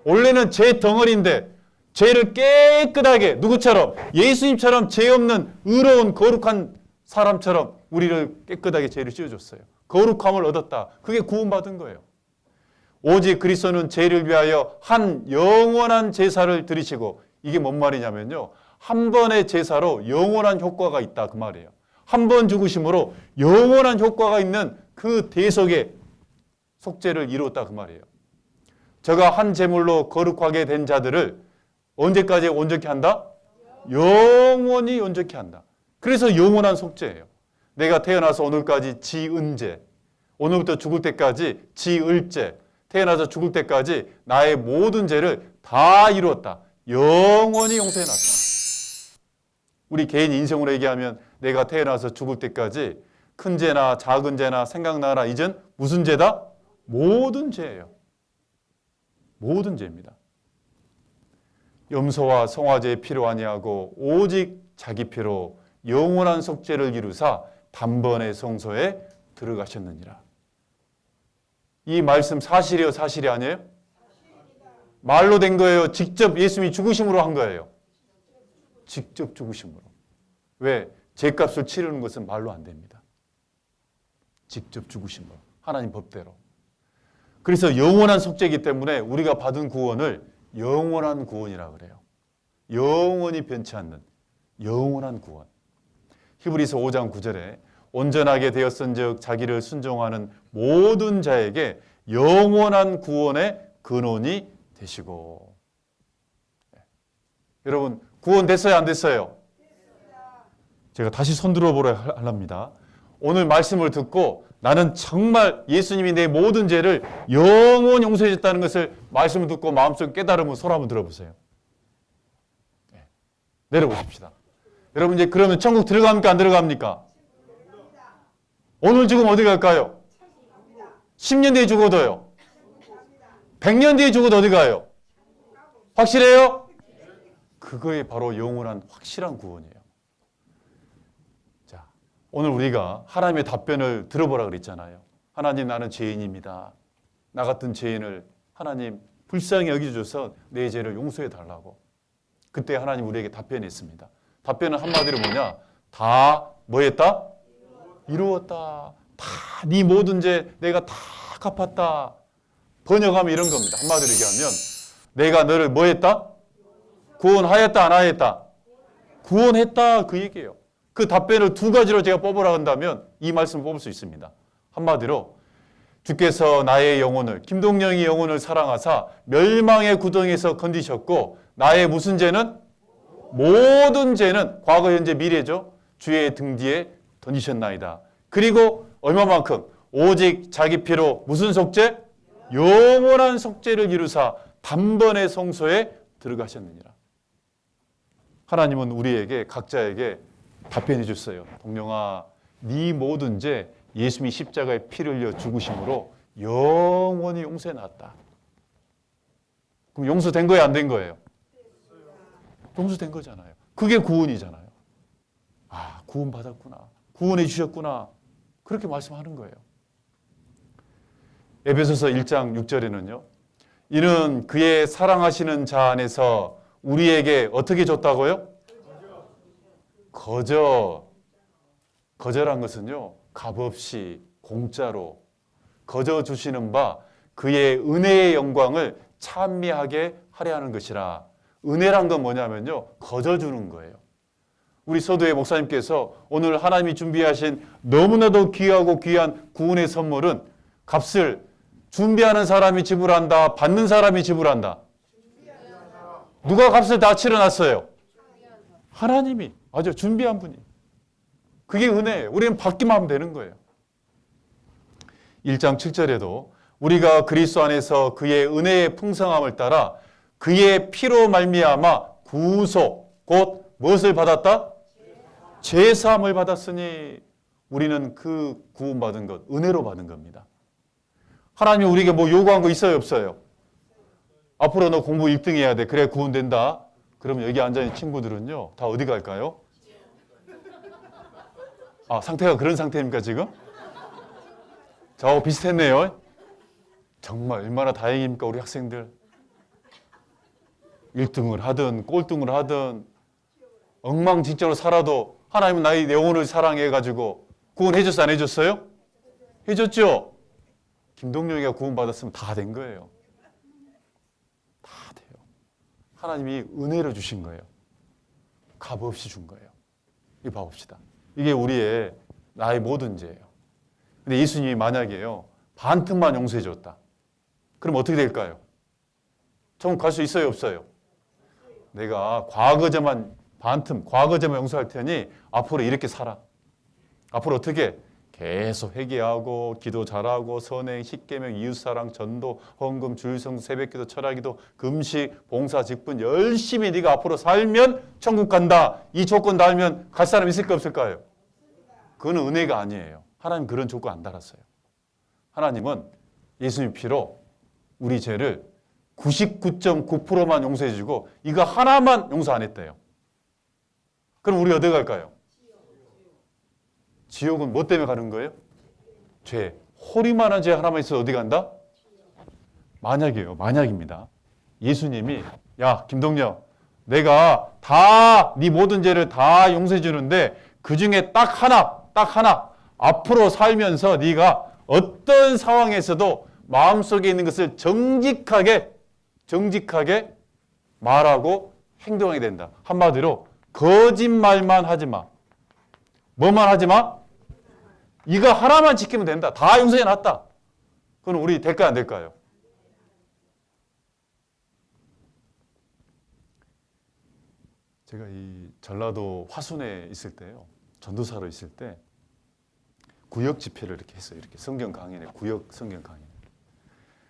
원래는 죄 덩어리인데 죄를 깨끗하게 누구처럼? 예수님처럼 죄 없는 의로운 거룩한 사람처럼 우리를 깨끗하게 죄를 씌워줬어요. 거룩함을 얻었다. 그게 구원받은 거예요. 오직 그리스도는 죄를 위하여 한 영원한 제사를 드리시고, 이게 뭔 말이냐면요, 한 번의 제사로 영원한 효과가 있다 그 말이에요. 한 번 죽으심으로 영원한 효과가 있는 그 대속의 속죄를 이루었다 그 말이에요. 저가 한 제물로 거룩하게 된 자들을 언제까지 온전케 한다? 영원히 온전케 한다. 그래서 영원한 속죄예요. 내가 태어나서 오늘까지 지은 죄, 오늘부터 죽을 때까지 지을 죄, 태어나서 죽을 때까지 나의 모든 죄를 다 이루었다. 영원히 용서해놨다. 우리 개인 인생으로 얘기하면 내가 태어나서 죽을 때까지 큰 죄나 작은 죄나 생각나나 잊은 무슨 죄다? 모든 죄예요. 모든 죄입니다. 염소와 송아지의 피로 아니하고 오직 자기 피로 영원한 속죄를 이루사 단번에 성소에 들어가셨느니라. 이 말씀 사실이에요, 사실이 아니에요? 말로 된 거예요? 직접 예수님이 죽으심으로 한 거예요? 직접 죽으심으로. 왜? 죄값을 치르는 것은 말로 안 됩니다. 직접 죽으심으로. 하나님 법대로. 그래서 영원한 속죄이기 때문에 우리가 받은 구원을 영원한 구원이라고 그래요. 영원히 변치 않는 영원한 구원. 히브리서 5장 9절에 온전하게 되었은즉 자기를 순종하는 모든 자에게 영원한 구원의 근원이 되시고. 여러분 구원 됐어요, 안 됐어요? 제가 다시 손 들어보려 합니다. 오늘 말씀을 듣고 나는 정말 예수님이 내 모든 죄를 영원히 용서해 줬다는 것을 말씀을 듣고 마음속에 깨달으면 손 한번 들어보세요. 내려보십시다. 여러분 이제 그러면 천국 들어갑니까, 안 들어갑니까? 오늘 죽으면 어디 갈까요? 10년 뒤에 죽어도요? 100년 뒤에 죽어도 어디 가요? 확실해요? 그거에 바로 영원한 확실한 구원이에요. 자, 오늘 우리가 하나님의 답변을 들어보라 그랬잖아요. 하나님, 나는 죄인입니다. 나 같은 죄인을 하나님 불쌍히 여겨줘서 내 죄를 용서해 달라고. 그때 하나님 우리에게 답변했습니다. 답변은 한마디로 뭐냐? 다 뭐 했다? 이루었다. 다 네 모든 죄 내가 다 갚았다. 번역하면 이런 겁니다. 한마디로 얘기하면 내가 너를 뭐 했다? 구원하였다, 안 하였다? 구원했다, 그 얘기예요. 그 답변을 두 가지로 제가 뽑으라 한다면 이 말씀을 뽑을 수 있습니다. 한마디로 주께서 나의 영혼을, 김동영의 영혼을 사랑하사 멸망의 구덩이에서 건지셨고 나의 무슨 죄는? 모든 죄는 과거, 현재, 미래죠. 주의 등 뒤에 던지셨나이다. 그리고 얼마만큼? 오직 자기 피로 무슨 속죄? 영원한 속죄를 이루사 단번에 성소에 들어가셨느니라. 하나님은 우리에게 각자에게 답변해 줬어요. 동영아, 네 모든 죄 예수님이 십자가에 피를 흘려 죽으심으로 영원히 용서해 놨다. 그럼 용서된 거예요, 안 된 거예요? 용서된 거잖아요. 그게 구원이잖아요. 아, 구원받았구나. 구원해 주셨구나. 그렇게 말씀하는 거예요. 에베소서 1장 6절에는요. 이는 그의 사랑하시는 자 안에서 우리에게 어떻게 줬다고요? 거저란 것은요. 값없이 공짜로 거저 주시는 바 그의 은혜의 영광을 찬미하게 하려 하는 것이라. 은혜란 건 뭐냐면요. 거저 주는 거예요. 우리 서도의 목사님께서 오늘 하나님이 준비하신 너무나도 귀하고 귀한 구원의 선물은 값을 준비하는 사람이 지불한다, 받는 사람이 지불한다. 누가 값을 다 치러놨어요? 하나님이. 맞아요. 준비한 분이. 그게 은혜예요. 우리는 받기만 하면 되는 거예요. 1장 7절에도 우리가 그리스도 안에서 그의 은혜의 풍성함을 따라 그의 피로 말미암아 구속, 곧 무엇을 받았다? 제사함을 받았으니 우리는 그 구원받은 것, 은혜로 받은 겁니다. 하나님이 우리에게 뭐 요구한 거 있어요, 없어요? 앞으로 너 공부 1등 해야 돼. 그래 구원된다. 그러면 여기 앉아있는 친구들은요. 다 어디 갈까요? 아, 상태가 그런 상태입니까, 지금? 저하고 비슷했네요. 정말 얼마나 다행입니까, 우리 학생들. 1등을 하든 꼴등을 하든 엉망진창으로 살아도 하나님은 나의 영혼을 사랑해가지고 구원해줬어, 안 해줬어요? 해줬죠? 김동영이가 구원받았으면 다 된 거예요. 다 돼요. 하나님이 은혜로 주신 거예요. 값 없이 준 거예요. 이거 봐봅시다. 이게 우리의 나의 모든 죄예요. 근데 예수님이 만약에요, 반틈만 용서해 줬다. 그럼 어떻게 될까요? 천국 갈 수 있어요, 없어요? 내가 과거죄만 반틈, 과거죄만 용서할 테니 앞으로 이렇게 살아. 앞으로 어떻게? 계속 회개하고 기도 잘하고 선행, 십계명, 이웃사랑, 전도, 헌금, 주일성, 새벽기도, 철학기도, 금식, 봉사, 직분 열심히 네가 앞으로 살면 천국 간다. 이 조건 달면 갈 사람 있을까 없을까요? 그거는 은혜가 아니에요. 하나님 그런 조건 안 달았어요. 하나님은 예수님 피로 우리 죄를 99.9%만 용서해 주고 이거 하나만 용서 안 했대요. 그럼 우리 어디 갈까요? 지옥은 뭐 때문에 가는 거예요? 죄. 호리만한 죄 하나만 있어도 어디 간다? 만약이에요. 만약입니다. 예수님이 야 김동영 내가 다 네 모든 죄를 다 용서해 주는데 그중에 딱 하나 앞으로 살면서 네가 어떤 상황에서도 마음속에 있는 것을 정직하게 말하고 행동하게 된다. 한마디로 거짓말만 하지 마. 뭐만 하지 마? 이거 하나만 지키면 된다. 다 용서해 놨다. 그건 우리 될까요, 안 될까요? 제가 이 전라도 화순에 있을 때요. 전도사로 있을 때 구역 집회를 이렇게 했어요. 이렇게 성경 강연에 구역 성경 강연.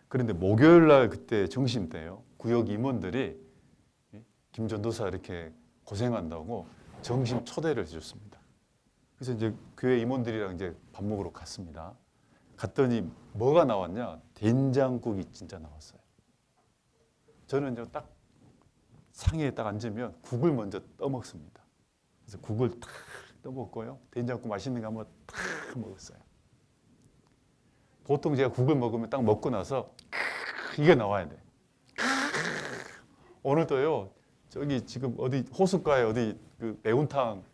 그런데 목요일 날 그때 점심 때요. 구역 임원들이 김 전도사 이렇게 고생한다고 점심 초대를 해줬습니다. 그래서 이제 교회 임원들이랑 이제 밥 먹으러 갔습니다. 갔더니 뭐가 나왔냐? 된장국이 진짜 나왔어요. 저는 이제 딱 상에 딱 앉으면 국을 먼저 떠먹습니다. 그래서 국을 탁 떠먹고요. 된장국 맛있는 거 한번 탁 먹었어요. 보통 제가 국을 먹으면 딱 먹고 나서 이게 나와야 돼. 오늘도요. 저기 지금 어디 호숫가에 어디 그 매운탕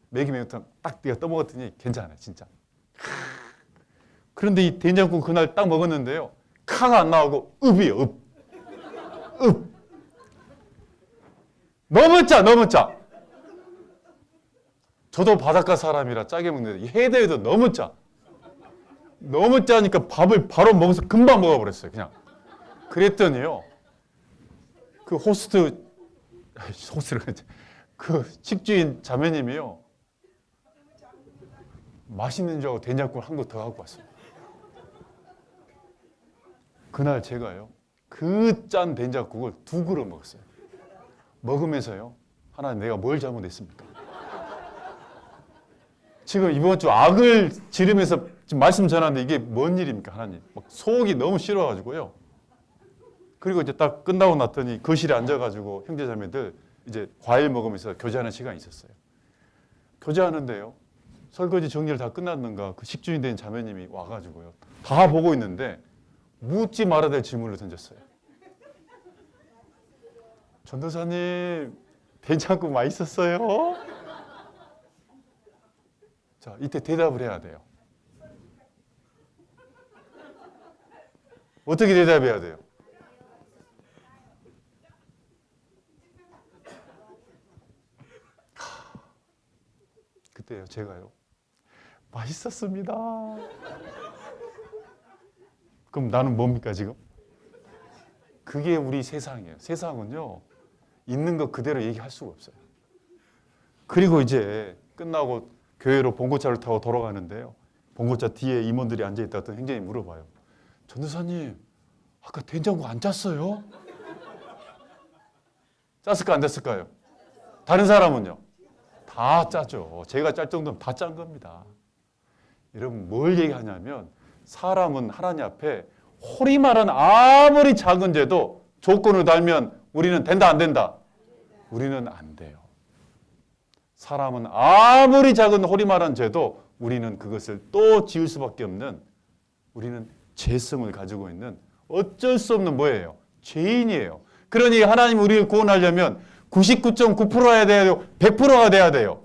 매기 매운탕 딱 내가 떠먹었더니 괜찮아요, 진짜. 그런데 이 된장국 그날 딱 먹었는데요. 카가 안 나오고 읍이에요, 읍. 너무 짜. 저도 바닷가 사람이라 짜게 먹는데 해대에도 너무 짜. 너무 짜니까 밥을 바로 먹어서 금방 먹어버렸어요, 그냥. 그랬더니요. 그 호스트를 그 식주인 자매님이요. 맛있는 줄 알고 된장국을 한 거 더 갖고 왔어요. 그날 제가요. 그 짠 된장국을 2그릇 먹었어요. 먹으면서요. 하나님 내가 뭘 잘못했습니까? 지금 이번 주 악을 지르면서 지금 말씀 전하는데 이게 뭔 일입니까, 하나님? 막 속이 너무 싫어가지고요. 그리고 이제 딱 끝나고 났더니 거실에 앉아가지고 형제자매들 이제 과일 먹으면서 교제하는 시간이 있었어요. 교제하는데요. 설거지 정리를 다 끝났는가 그 식주인 된 자매님이 와가지고요. 다 보고 있는데 묻지 말아야 될 질문을 던졌어요. 전도사님 된장국 맛있었어요? 자, 이때 대답을 해야 돼요. 어떻게 대답해야 돼요? 그때요, 제가요. 맛있었습니다. 그럼 나는 뭡니까, 지금? 그게 우리 세상이에요. 세상은요, 있는 것 그대로 얘기할 수가 없어요. 그리고 이제 끝나고 교회로 봉고차를 타고 돌아가는데요. 봉고차 뒤에 임원들이 앉아있다 어떤 행정이 물어봐요. 전도사님, 아까 된장국 안 짰어요? 짰을까 안 짰을까요? 다른 사람은요? 다 짜죠. 제가 짤 정도면 다 짠 겁니다. 여러분 뭘 얘기하냐면 사람은 하나님 앞에 호리말은 아무리 작은 죄도 조건을 달면 우리는 된다 안 된다? 우리는 안 돼요. 사람은 아무리 작은 호리말한 죄도 우리는 그것을 또 지을 수밖에 없는, 우리는 죄성을 가지고 있는 어쩔 수 없는 뭐예요? 죄인이에요. 그러니 하나님 우리를 구원하려면 99.9%가 돼야 되고 100%가 돼야 돼요.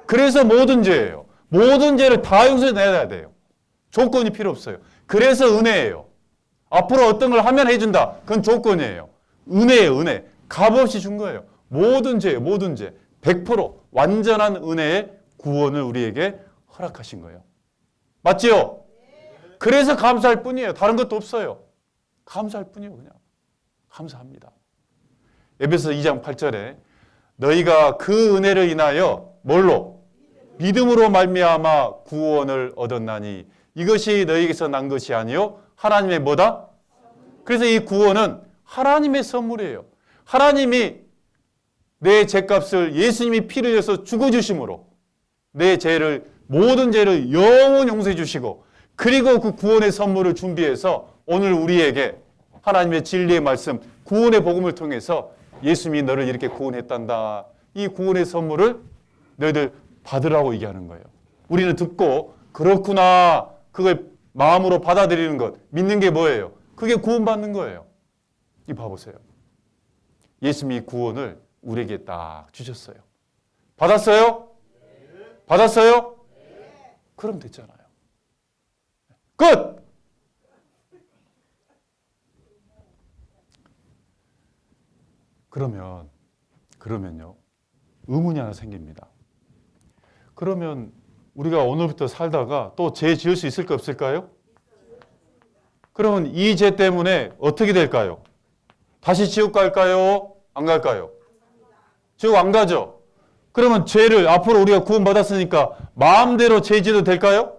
그래서 모든 죄예요. 모든 죄를 다 용서해야 돼요. 조건이 필요 없어요. 그래서 은혜예요. 앞으로 어떤 걸 하면 해준다. 그건 조건이에요. 은혜예요. 은혜. 값없이 준 거예요. 모든 죄, 모든 죄. 100% 완전한 은혜의 구원을 우리에게 허락하신 거예요. 맞지요? 그래서 감사할 뿐이에요. 다른 것도 없어요. 감사할 뿐이에요. 그냥. 감사합니다. 에베소 2장 8절에 너희가 그 은혜를 인하여 뭘로? 믿음으로 말미암아 구원을 얻었나니 이것이 너희에게서 난 것이 아니요 하나님의 뭐다? 그래서 이 구원은 하나님의 선물이에요. 하나님이 내 죄값을 예수님이 피를 흘려서 죽어주심으로 내 죄를, 모든 죄를 영원히 용서해 주시고, 그리고 그 구원의 선물을 준비해서 오늘 우리에게 하나님의 진리의 말씀, 구원의 복음을 통해서 예수님이 너를 이렇게 구원했단다. 이 구원의 선물을 너희들 받으라고 얘기하는 거예요. 우리는 듣고 그렇구나, 그걸 마음으로 받아들이는 것, 믿는 게 뭐예요? 그게 구원받는 거예요. 이 봐보세요. 예수님이 구원을 우리에게 딱 주셨어요. 받았어요? 받았어요? 그럼 됐잖아요. 끝! 그러면요, 의문이 하나 생깁니다. 그러면 우리가 오늘부터 살다가 또 죄 지을 수 있을까 없을까요? 그러면 이 죄 때문에 어떻게 될까요? 다시 지옥 갈까요? 안 갈까요? 지옥 안 가죠? 그러면 죄를 앞으로 우리가 구원받았으니까 마음대로 죄 지어도 될까요?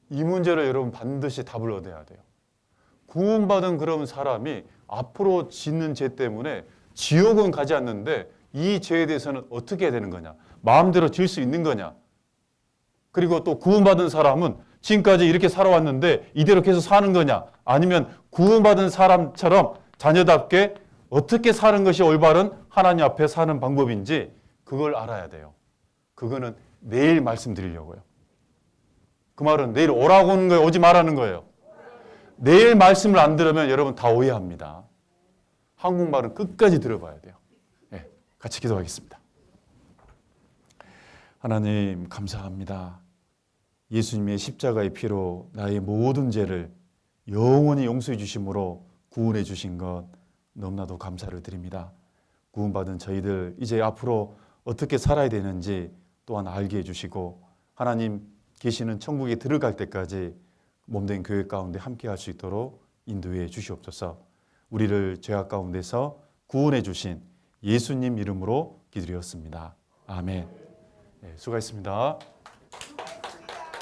이 문제를 여러분 반드시 답을 얻어야 돼요. 구원받은 그런 사람이 앞으로 짓는 죄 때문에 지옥은 가지 않는데 이 죄에 대해서는 어떻게 해야 되는 거냐? 마음대로 지을 수 있는 거냐? 그리고 또 구원받은 사람은 지금까지 이렇게 살아왔는데 이대로 계속 사는 거냐? 아니면 구원받은 사람처럼 자녀답게 어떻게 사는 것이 올바른 하나님 앞에 사는 방법인지 그걸 알아야 돼요. 그거는 내일 말씀드리려고요. 그 말은 내일 오라고 하는 거예요? 오지 말라는 거예요? 내일 말씀을 안 들으면 여러분 다 오해합니다. 한국말은 끝까지 들어봐야 돼요. 네, 같이 기도하겠습니다. 하나님 감사합니다. 예수님의 십자가의 피로 나의 모든 죄를 영원히 용서해 주심으로 구원해 주신 것 너무나도 감사를 드립니다. 구원받은 저희들 이제 앞으로 어떻게 살아야 되는지 또한 알게 해주시고 하나님 계시는 천국에 들어갈 때까지 몸된 교회 가운데 함께 할 수 있도록 인도해 주시옵소서. 우리를 죄악 가운데서 구원해 주신 예수님 이름으로 기도드렸습니다. 아멘. 네, 수고하셨습니다.